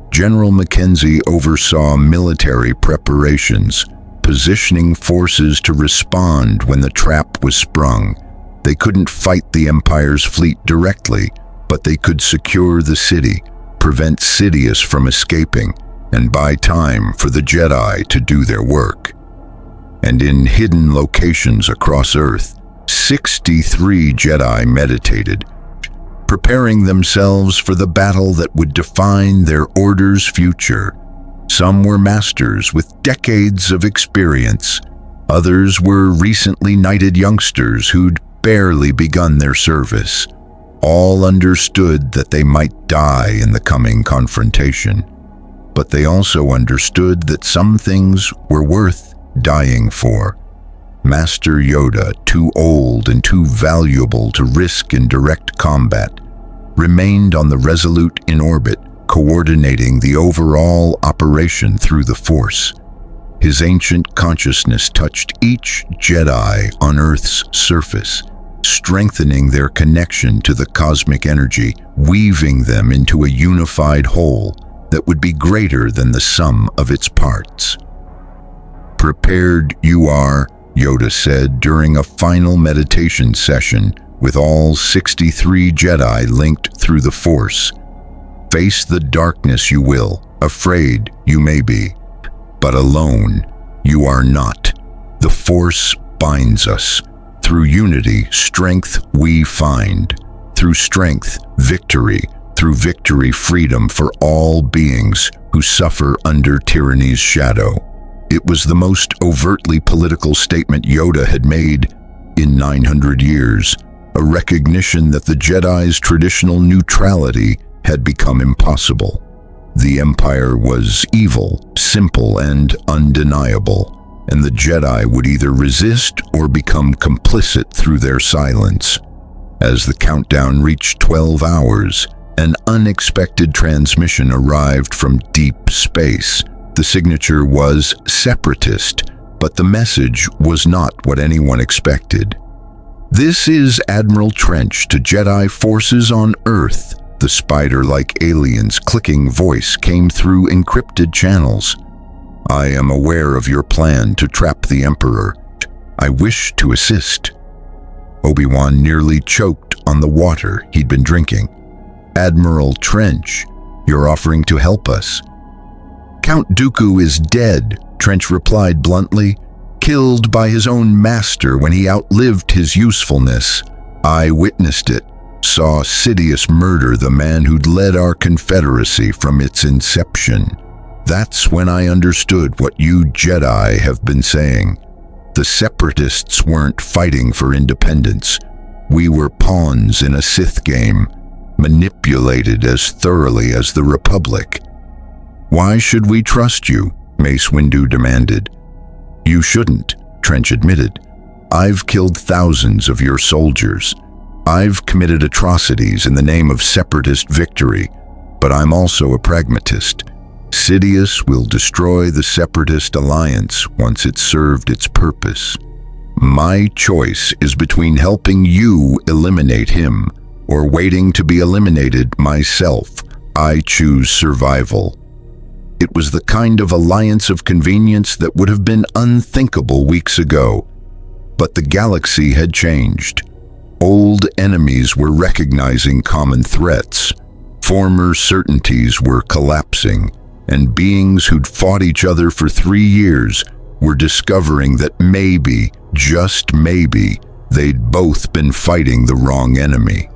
A: General Mackenzie oversaw military preparations, positioning forces to respond when the trap was sprung. They couldn't fight the Empire's fleet directly, but they could secure the city, prevent Sidious from escaping, and buy time for the Jedi to do their work. And in hidden locations across Earth, 63 Jedi meditated, preparing themselves for the battle that would define their order's future. Some were masters with decades of experience. Others were recently knighted youngsters who'd barely begun their service. All understood that they might die in the coming confrontation, but they also understood that some things were worth dying for. Master Yoda, too old and too valuable to risk in direct combat, remained on the Resolute in orbit, coordinating the overall operation through the Force. His ancient consciousness touched each Jedi on Earth's surface, strengthening their connection to the cosmic energy, weaving them into a unified whole that would be greater than the sum of its parts. "Prepared you are," Yoda said during a final meditation session with all 63 Jedi linked through the Force. "Face the darkness you will, afraid you may be, but alone you are not. The Force binds us. Through unity, strength we find. Through strength, victory. Through victory, freedom for all beings who suffer under tyranny's shadow." It was the most overtly political statement Yoda had made in 900 years, a recognition that the Jedi's traditional neutrality had become impossible. The Empire was evil, simple, and undeniable, and the Jedi would either resist or become complicit through their silence. As the countdown reached 12 hours, an unexpected transmission arrived from deep space. The signature was separatist, but the message was not what anyone expected. "This is Admiral Trench to Jedi forces on Earth." The spider-like alien's clicking voice came through encrypted channels. "I am aware of your plan to trap the Emperor. I wish to assist." Obi-Wan nearly choked on the water he'd been drinking. "Admiral Trench, you're offering to help us." "Count Dooku is dead," Trench replied bluntly, "killed by his own master when he outlived his usefulness. I witnessed it, saw Sidious murder the man who'd led our Confederacy from its inception. That's when I understood what you Jedi have been saying. The Separatists weren't fighting for independence. We were pawns in a Sith game, manipulated as thoroughly as the Republic." "Why should we trust you?" Mace Windu demanded. "You shouldn't," Trench admitted. "I've killed thousands of your soldiers. I've committed atrocities in the name of Separatist victory, but I'm also a pragmatist. Sidious will destroy the Separatist alliance once it's served its purpose. My choice is between helping you eliminate him or waiting to be eliminated myself. I choose survival." It was the kind of alliance of convenience that would have been unthinkable weeks ago. But the galaxy had changed. Old enemies were recognizing common threats. Former certainties were collapsing, and beings who'd fought each other for 3 years were discovering that maybe, just maybe, they'd both been fighting the wrong enemy.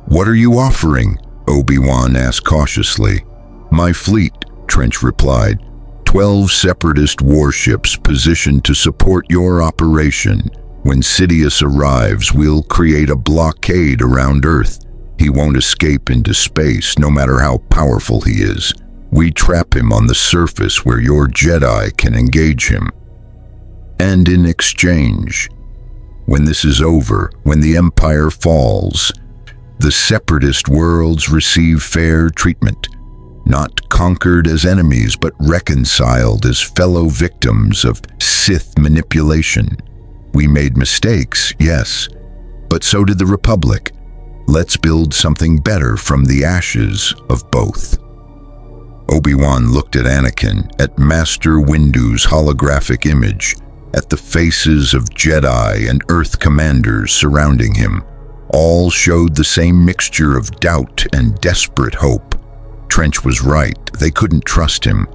A: "What are you offering?" Obi-Wan asked cautiously. "My fleet," Trench replied. 12 separatist warships positioned to support your operation. When Sidious arrives, we'll create a blockade around Earth. He won't escape into space, no matter how powerful he is. We trap him on the surface where your Jedi can engage him. And in exchange, when this is over, when the Empire falls, the separatist worlds receive fair treatment. Not conquered as enemies, but reconciled as fellow victims of Sith manipulation. We made mistakes, yes, but so did the Republic. Let's build something better from the ashes of both. Obi-Wan looked at Anakin, at Master Windu's holographic image, at the faces of Jedi and Earth commanders surrounding him. All showed the same mixture of doubt and desperate hope. Trench was right, they couldn't trust him,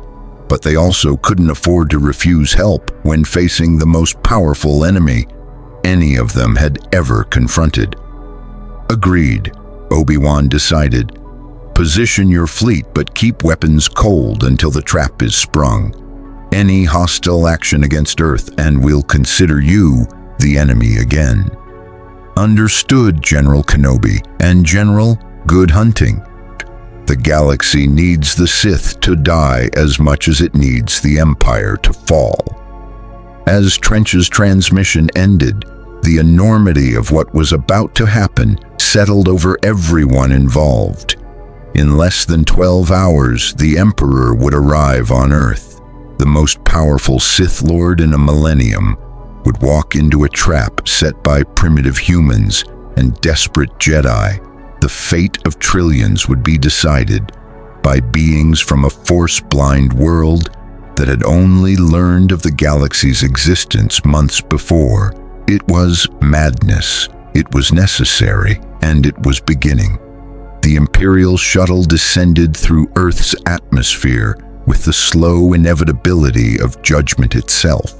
A: but they also couldn't afford to refuse help when facing the most powerful enemy any of them had ever confronted. Agreed, Obi-Wan decided. Position your fleet, but keep weapons cold until the trap is sprung. Any hostile action against Earth, and we'll consider you the enemy again. Understood, General Kenobi, and General, good hunting. The galaxy needs the Sith to die as much as it needs the Empire to fall. As Trench's transmission ended, the enormity of what was about to happen settled over everyone involved. In less than 12 hours, the Emperor would arrive on Earth. The most powerful Sith Lord in a millennium would walk into a trap set by primitive humans and desperate Jedi. The fate of trillions would be decided by beings from a force-blind world that had only learned of the galaxy's existence months before. It was madness, it was necessary, and it was beginning. The Imperial shuttle descended through Earth's atmosphere with the slow inevitability of judgment itself.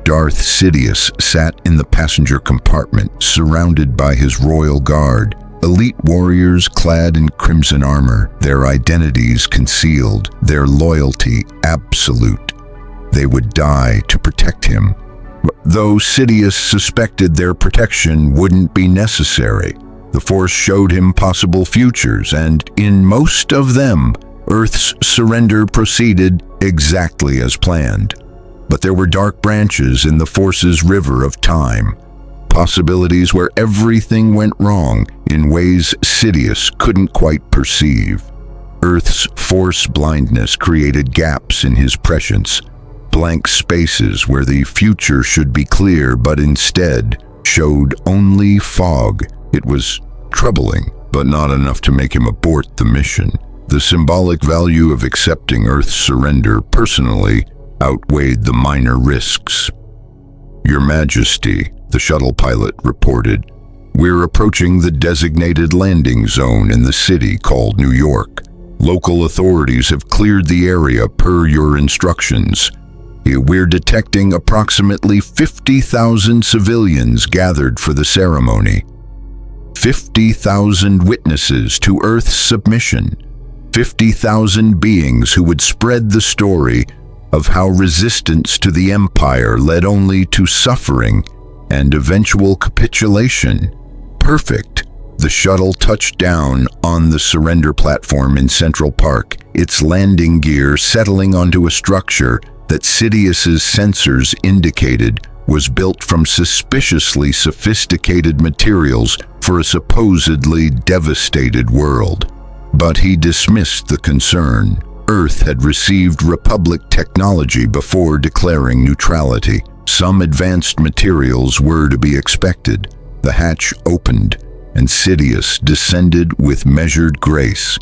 A: Darth Sidious sat in the passenger compartment, surrounded by his royal guard. Elite warriors clad in crimson armor, their identities concealed, their loyalty absolute. They would die to protect him. Though Sidious suspected their protection wouldn't be necessary, the Force showed him possible futures, and in most of them, Earth's surrender proceeded exactly as planned. But there were dark branches in the Force's river of time. Possibilities where everything went wrong in ways Sidious couldn't quite perceive. Earth's force blindness created gaps in his prescience, blank spaces where the future should be clear but instead showed only fog. It was troubling, but not enough to make him abort the mission. The symbolic value of accepting Earth's surrender personally outweighed the minor risks. "Your Majesty," the shuttle pilot reported, "we're approaching the designated landing zone in the city called New York. Local authorities have cleared the area per your instructions. We're detecting approximately 50,000 civilians gathered for the ceremony. 50,000 witnesses to Earth's submission. 50,000 beings who would spread the story of how resistance to the Empire led only to suffering and eventual capitulation. Perfect." The shuttle touched down on the surrender platform in Central Park, its landing gear settling onto a structure that Sidious's sensors indicated was built from suspiciously sophisticated materials for a supposedly devastated world. But he dismissed the concern. Earth had received Republic technology before declaring neutrality. Some advanced materials were to be expected. The hatch opened, and Sidious descended with measured grace,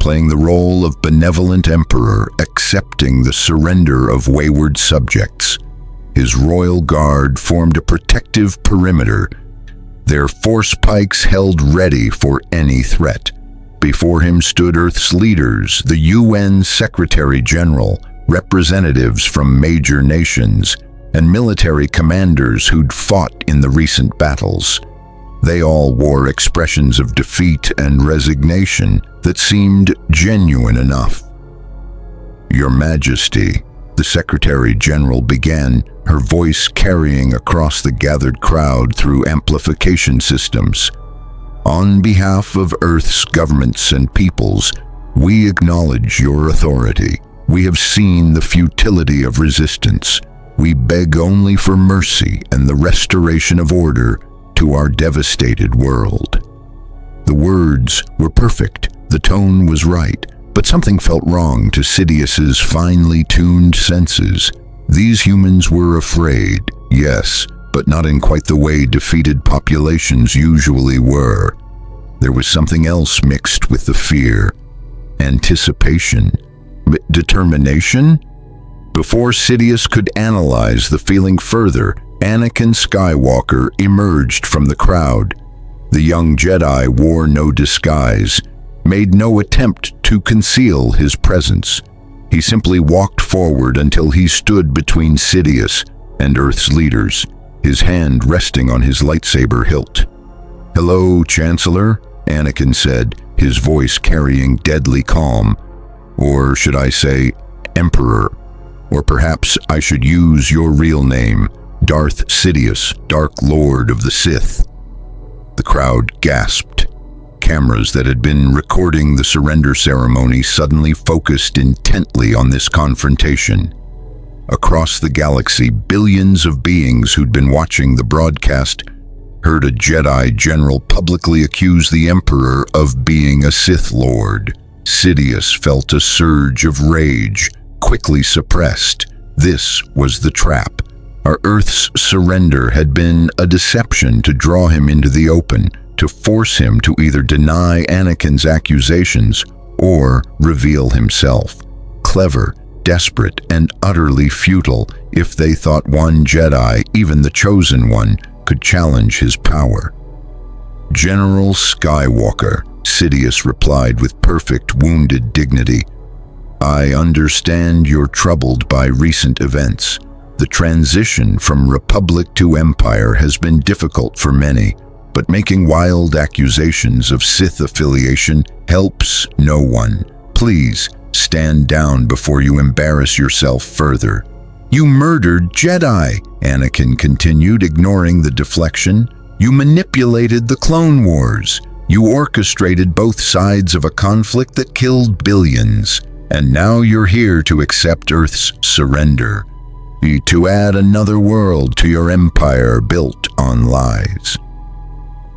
A: playing the role of benevolent emperor, accepting the surrender of wayward subjects. His royal guard formed a protective perimeter, their force pikes held ready for any threat. Before him stood Earth's leaders, the UN Secretary-General, representatives from major nations, and military commanders who'd fought in the recent battles. They all wore expressions of defeat and resignation that seemed genuine enough. "Your Majesty," the Secretary-General began, her voice carrying across the gathered crowd through amplification systems. "On behalf of Earth's governments and peoples, we acknowledge your authority. We have seen the futility of resistance. We beg only for mercy and the restoration of order to our devastated world." The words were perfect, the tone was right, but something felt wrong to Sidious's finely tuned senses. These humans were afraid, yes, but not in quite the way defeated populations usually were. There was something else mixed with the fear. Anticipation. Determination? Before Sidious could analyze the feeling further, Anakin Skywalker emerged from the crowd. The young Jedi wore no disguise, made no attempt to conceal his presence. He simply walked forward until he stood between Sidious and Earth's leaders, his hand resting on his lightsaber hilt. "Hello, Chancellor," Anakin said, his voice carrying deadly calm. Or should I say, Emperor? Or perhaps I should use your real name, Darth Sidious, Dark Lord of the Sith. The crowd gasped. Cameras that had been recording the surrender ceremony suddenly focused intently on this confrontation. Across the galaxy, billions of beings who'd been watching the broadcast heard a Jedi general publicly accuse the Emperor of being a Sith Lord. Sidious felt a surge of rage, quickly suppressed. This was the trap. Our Earth's surrender had been a deception to draw him into the open, to force him to either deny Anakin's accusations or reveal himself. Clever, desperate, and utterly futile if they thought one Jedi, even the chosen one, could challenge his power. "General Skywalker," Sidious replied with perfect wounded dignity, "I understand you're troubled by recent events. The transition from Republic to Empire has been difficult for many, but making wild accusations of Sith affiliation helps no one. Please stand down before you embarrass yourself further." "You murdered Jedi," Anakin continued, ignoring the deflection. "You manipulated the Clone Wars. You orchestrated both sides of a conflict that killed billions. And now you're here to accept Earth's surrender, to add another world to your empire built on lies."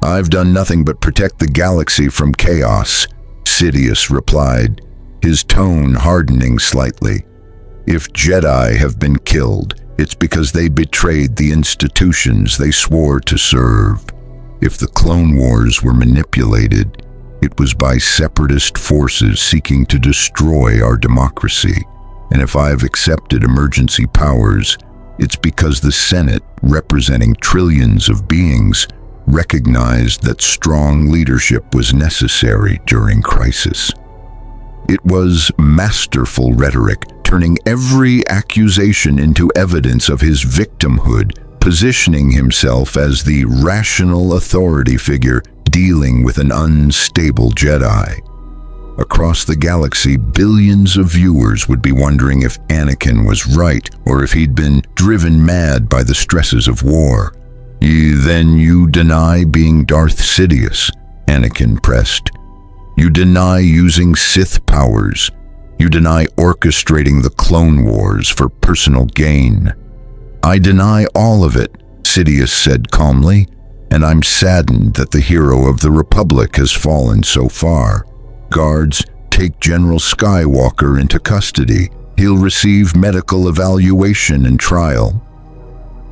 A: "I've done nothing but protect the galaxy from chaos," Sidious replied, his tone hardening slightly. "If Jedi have been killed, it's because they betrayed the institutions they swore to serve. If the Clone Wars were manipulated, it was by separatist forces seeking to destroy our democracy. And if I've accepted emergency powers, it's because the Senate, representing trillions of beings, recognized that strong leadership was necessary during crisis." It was masterful rhetoric, turning every accusation into evidence of his victimhood, positioning himself as the rational authority figure dealing with an unstable Jedi. Across the galaxy, billions of viewers would be wondering if Anakin was right or if he'd been driven mad by the stresses of war. "Then you deny being Darth Sidious?" Anakin pressed. "You deny using Sith powers. You deny orchestrating the Clone Wars for personal gain." "I deny all of it," Sidious said calmly, "and I'm saddened that the hero of the Republic has fallen so far. Guards, take General Skywalker into custody. He'll receive medical evaluation and trial."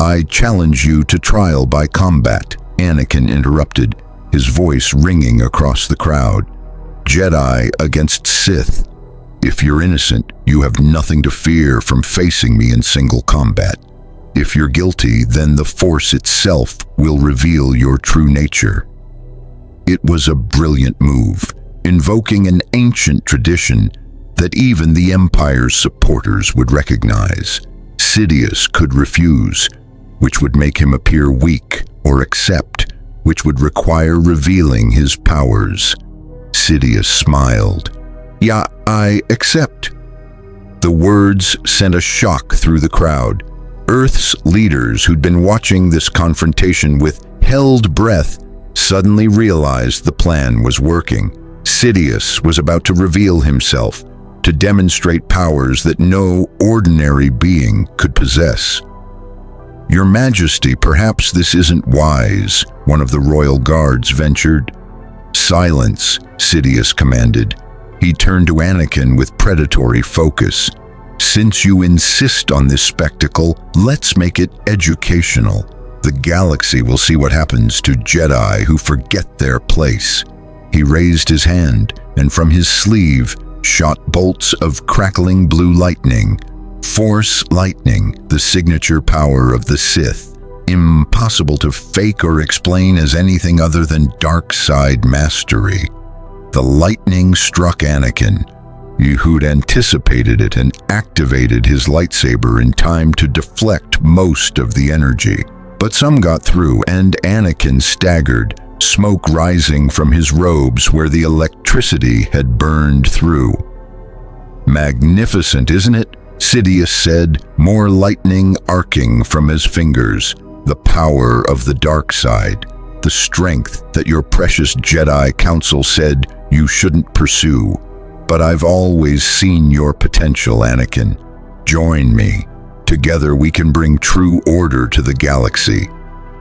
A: I challenge you to trial by combat, Anakin interrupted, his voice ringing across the crowd. Jedi against Sith. If you're innocent, you have nothing to fear from facing me in single combat. If you're guilty, then the Force itself will reveal your true nature. It was a brilliant move, invoking an ancient tradition that even the Empire's supporters would recognize. Sidious could refuse, which would make him appear weak, or accept, which would require revealing his powers. Sidious smiled. "Yeah, I accept." The words sent a shock through the crowd. Earth's leaders who'd been watching this confrontation with held breath suddenly realized the plan was working. Sidious was about to reveal himself, to demonstrate powers that no ordinary being could possess. "Your Majesty, perhaps this isn't wise," one of the royal guards ventured. "Silence," Sidious commanded. He turned to Anakin with predatory focus. "Since you insist on this spectacle, let's make it educational. The galaxy will see what happens to Jedi who forget their place." He raised his hand, and from his sleeve shot bolts of crackling blue lightning. Force lightning, the signature power of the Sith. Impossible to fake or explain as anything other than dark side mastery. The lightning struck Anakin, who'd anticipated it and activated his lightsaber in time to deflect most of the energy. But some got through, and Anakin staggered, smoke rising from his robes where the electricity had burned through. "Magnificent, isn't it?" Sidious said, more lightning arcing from his fingers. "The power of the dark side, the strength that your precious Jedi Council said you shouldn't pursue. But I've always seen your potential, Anakin. Join me. Together we can bring true order to the galaxy."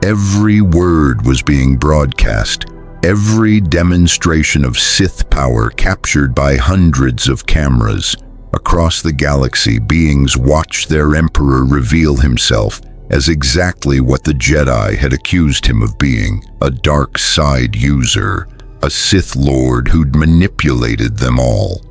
A: Every word was being broadcast, every demonstration of Sith power captured by hundreds of cameras. Across the galaxy, beings watched their Emperor reveal himself as exactly what the Jedi had accused him of being, a dark side user, a Sith Lord who'd manipulated them all.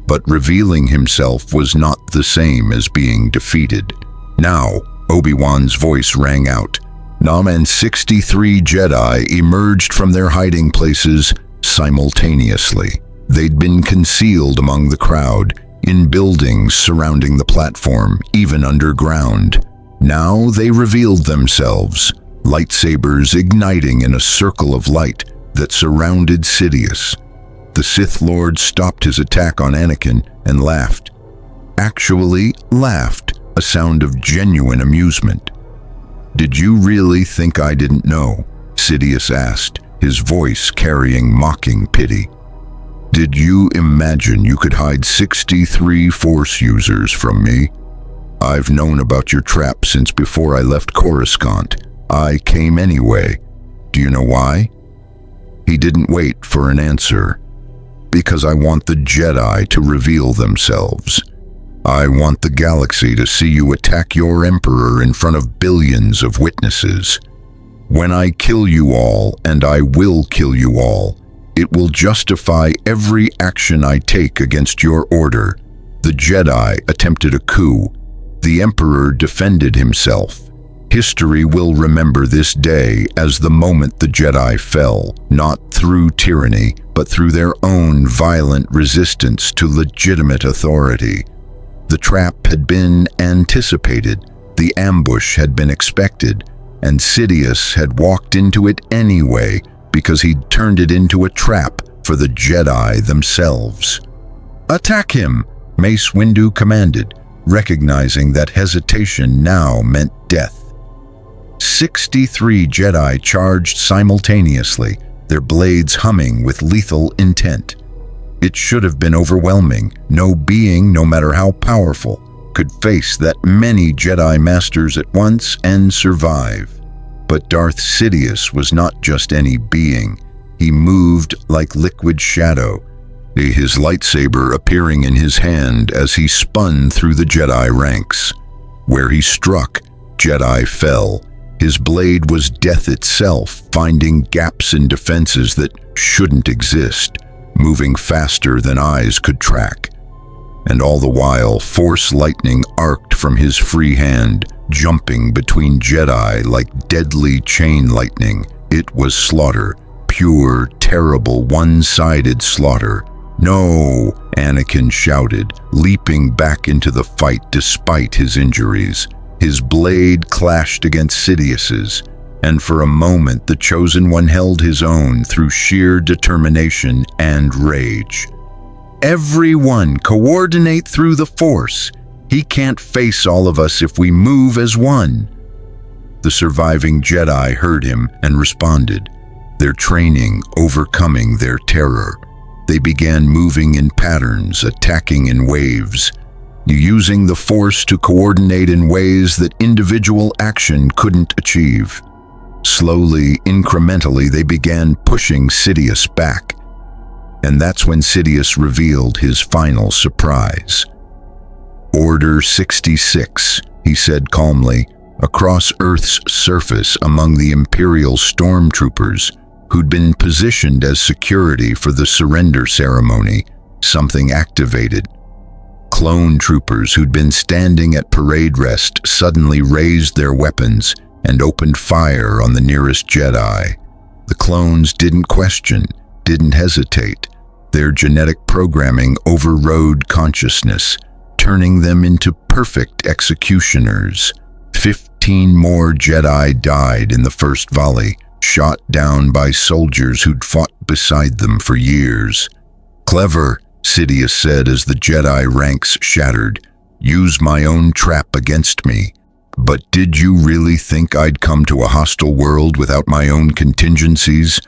A: But revealing himself was not the same as being defeated. Now, Obi-Wan's voice rang out. Nam and 63 Jedi emerged from their hiding places simultaneously. They'd been concealed among the crowd, in buildings surrounding the platform, even underground. Now they revealed themselves, lightsabers igniting in a circle of light that surrounded Sidious. The Sith Lord stopped his attack on Anakin and laughed. Actually laughed, a sound of genuine amusement. "Did you really think I didn't know?" Sidious asked, his voice carrying mocking pity. "Did you imagine you could hide 63 Force users from me? I've known about your trap since before I left Coruscant. I came anyway. Do you know why?" He didn't wait for an answer. "Because I want the Jedi to reveal themselves. I want the galaxy to see you attack your Emperor in front of billions of witnesses. When I kill you all, and I will kill you all, it will justify every action I take against your order. The Jedi attempted a coup. The Emperor defended himself. History will remember this day as the moment the Jedi fell, not through tyranny, but through their own violent resistance to legitimate authority. The trap had been anticipated, the ambush had been expected, and Sidious had walked into it anyway because he'd turned it into a trap for the Jedi themselves. "Attack him," Mace Windu commanded, recognizing that hesitation now meant death. 63 Jedi charged simultaneously, their blades humming with lethal intent. It should have been overwhelming. No being, no matter how powerful, could face that many Jedi Masters at once and survive. But Darth Sidious was not just any being. He moved like liquid shadow, his lightsaber appearing in his hand as he spun through the Jedi ranks. Where he struck, Jedi fell. His blade was death itself, finding gaps in defenses that shouldn't exist, moving faster than eyes could track. And all the while, Force lightning arced from his free hand, jumping between Jedi like deadly chain lightning. It was slaughter, pure, terrible, one-sided slaughter. "No!" Anakin shouted, leaping back into the fight despite his injuries. His blade clashed against Sidious's, and for a moment the Chosen One held his own through sheer determination and rage. "Everyone, coordinate through the Force. He can't face all of us if we move as one." The surviving Jedi heard him and responded, their training overcoming their terror. They began moving in patterns, attacking in waves, using the Force to coordinate in ways that individual action couldn't achieve. Slowly, incrementally, they began pushing Sidious back. And that's when Sidious revealed his final surprise. "Order 66, he said calmly, across Earth's surface among the Imperial stormtroopers who'd been positioned as security for the surrender ceremony. Something activated. Clone troopers who'd been standing at parade rest suddenly raised their weapons and opened fire on the nearest Jedi. The clones didn't question, didn't hesitate. Their genetic programming overrode consciousness, turning them into perfect executioners. 15 more Jedi died in the first volley, shot down by soldiers who'd fought beside them for years. "Clever," Sidious said as the Jedi ranks shattered. "Use my own trap against me. But did you really think I'd come to a hostile world without my own contingencies?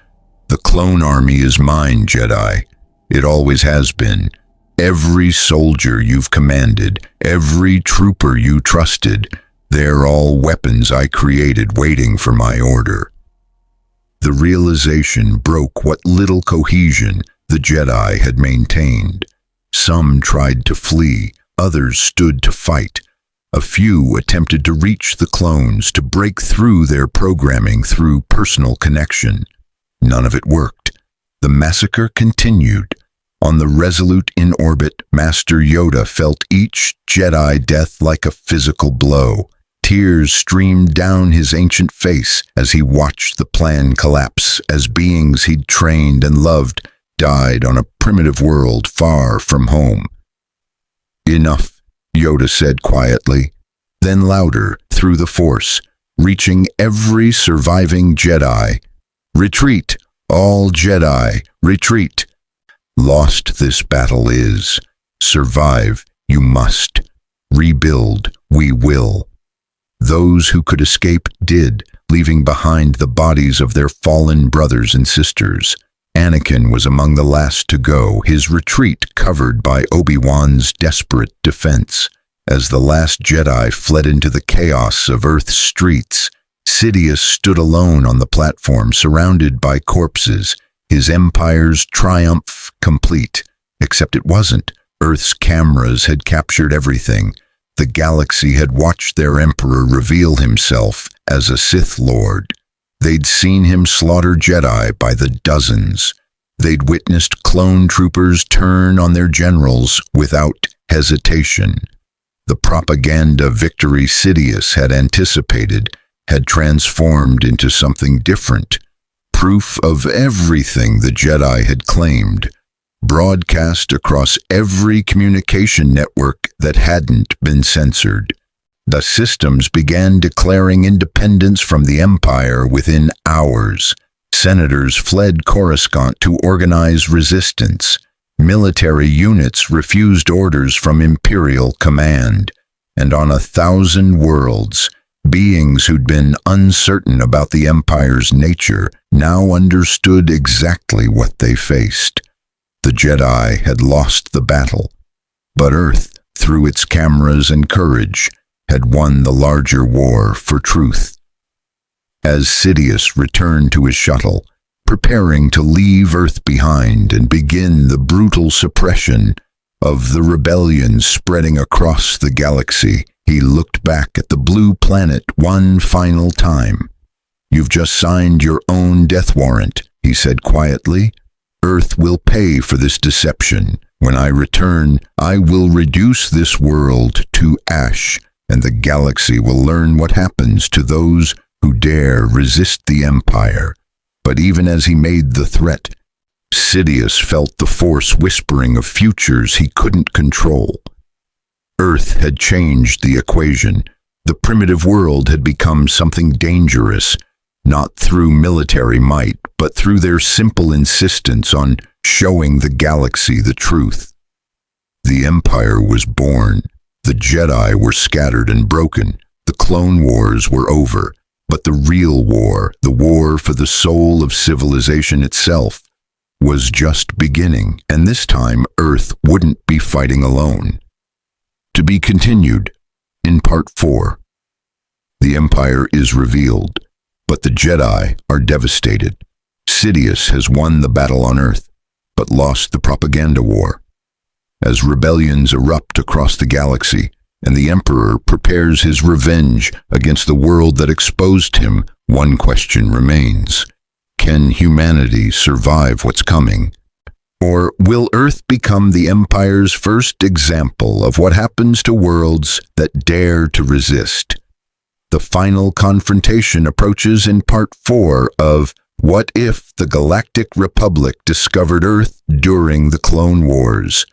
A: The clone army is mine, Jedi. It always has been. Every soldier you've commanded, every trooper you trusted, they're all weapons I created waiting for my order." The realization broke what little cohesion the Jedi had maintained. Some tried to flee, others stood to fight. A few attempted to reach the clones, to break through their programming through personal connection. None of it worked. The massacre continued. On the Resolute in orbit, Master Yoda felt each Jedi death like a physical blow. Tears streamed down his ancient face as he watched the plan collapse as beings he'd trained and loved died on a primitive world far from home. "Enough," Yoda said quietly, then louder through the Force, reaching every surviving Jedi. "Retreat, all Jedi, retreat. Lost this battle is. Survive, you must. Rebuild, we will." Those who could escape did, leaving behind the bodies of their fallen brothers and sisters. Anakin was among the last to go, his retreat covered by Obi-Wan's desperate defense. As the last Jedi fled into the chaos of Earth's streets, Sidious stood alone on the platform, surrounded by corpses, his empire's triumph complete. Except it wasn't. Earth's cameras had captured everything. The galaxy had watched their emperor reveal himself as a Sith Lord. They'd seen him slaughter Jedi by the dozens. They'd witnessed clone troopers turn on their generals without hesitation. The propaganda victory Sidious had anticipated had transformed into something different. Proof of everything the Jedi had claimed, broadcast across every communication network that hadn't been censored. The systems began declaring independence from the Empire within hours. Senators fled Coruscant to organize resistance. Military units refused orders from Imperial command. And on 1,000 worlds, beings who'd been uncertain about the Empire's nature now understood exactly what they faced. The Jedi had lost the battle, but Earth, through its cameras and courage, had won the larger war for truth. As Sidious returned to his shuttle, preparing to leave Earth behind and begin the brutal suppression of the rebellion spreading across the galaxy, He looked back at the blue planet one final time. "You've just signed your own death warrant," he said quietly. "Earth will pay for this deception. When I return, I will reduce this world to ash, and the galaxy will learn what happens to those who dare resist the Empire." But even as he made the threat, Sidious felt the force whispering of futures he couldn't control. Earth had changed the equation. The primitive world had become something dangerous, not through military might, but through their simple insistence on showing the galaxy the truth. The Empire was born. The Jedi were scattered and broken. The Clone Wars were over. But the real war, the war for the soul of civilization itself, was just beginning, and this time Earth wouldn't be fighting alone. To be continued in Part 4. The Empire is revealed, but the Jedi are devastated. Sidious has won the battle on Earth, but lost the propaganda war. As rebellions erupt across the galaxy, and the Emperor prepares his revenge against the world that exposed him, one question remains. Can humanity survive what's coming? Or will Earth become the Empire's first example of what happens to worlds that dare to resist? The final confrontation approaches in Part 4 of What If the Galactic Republic Discovered Earth During the Clone Wars?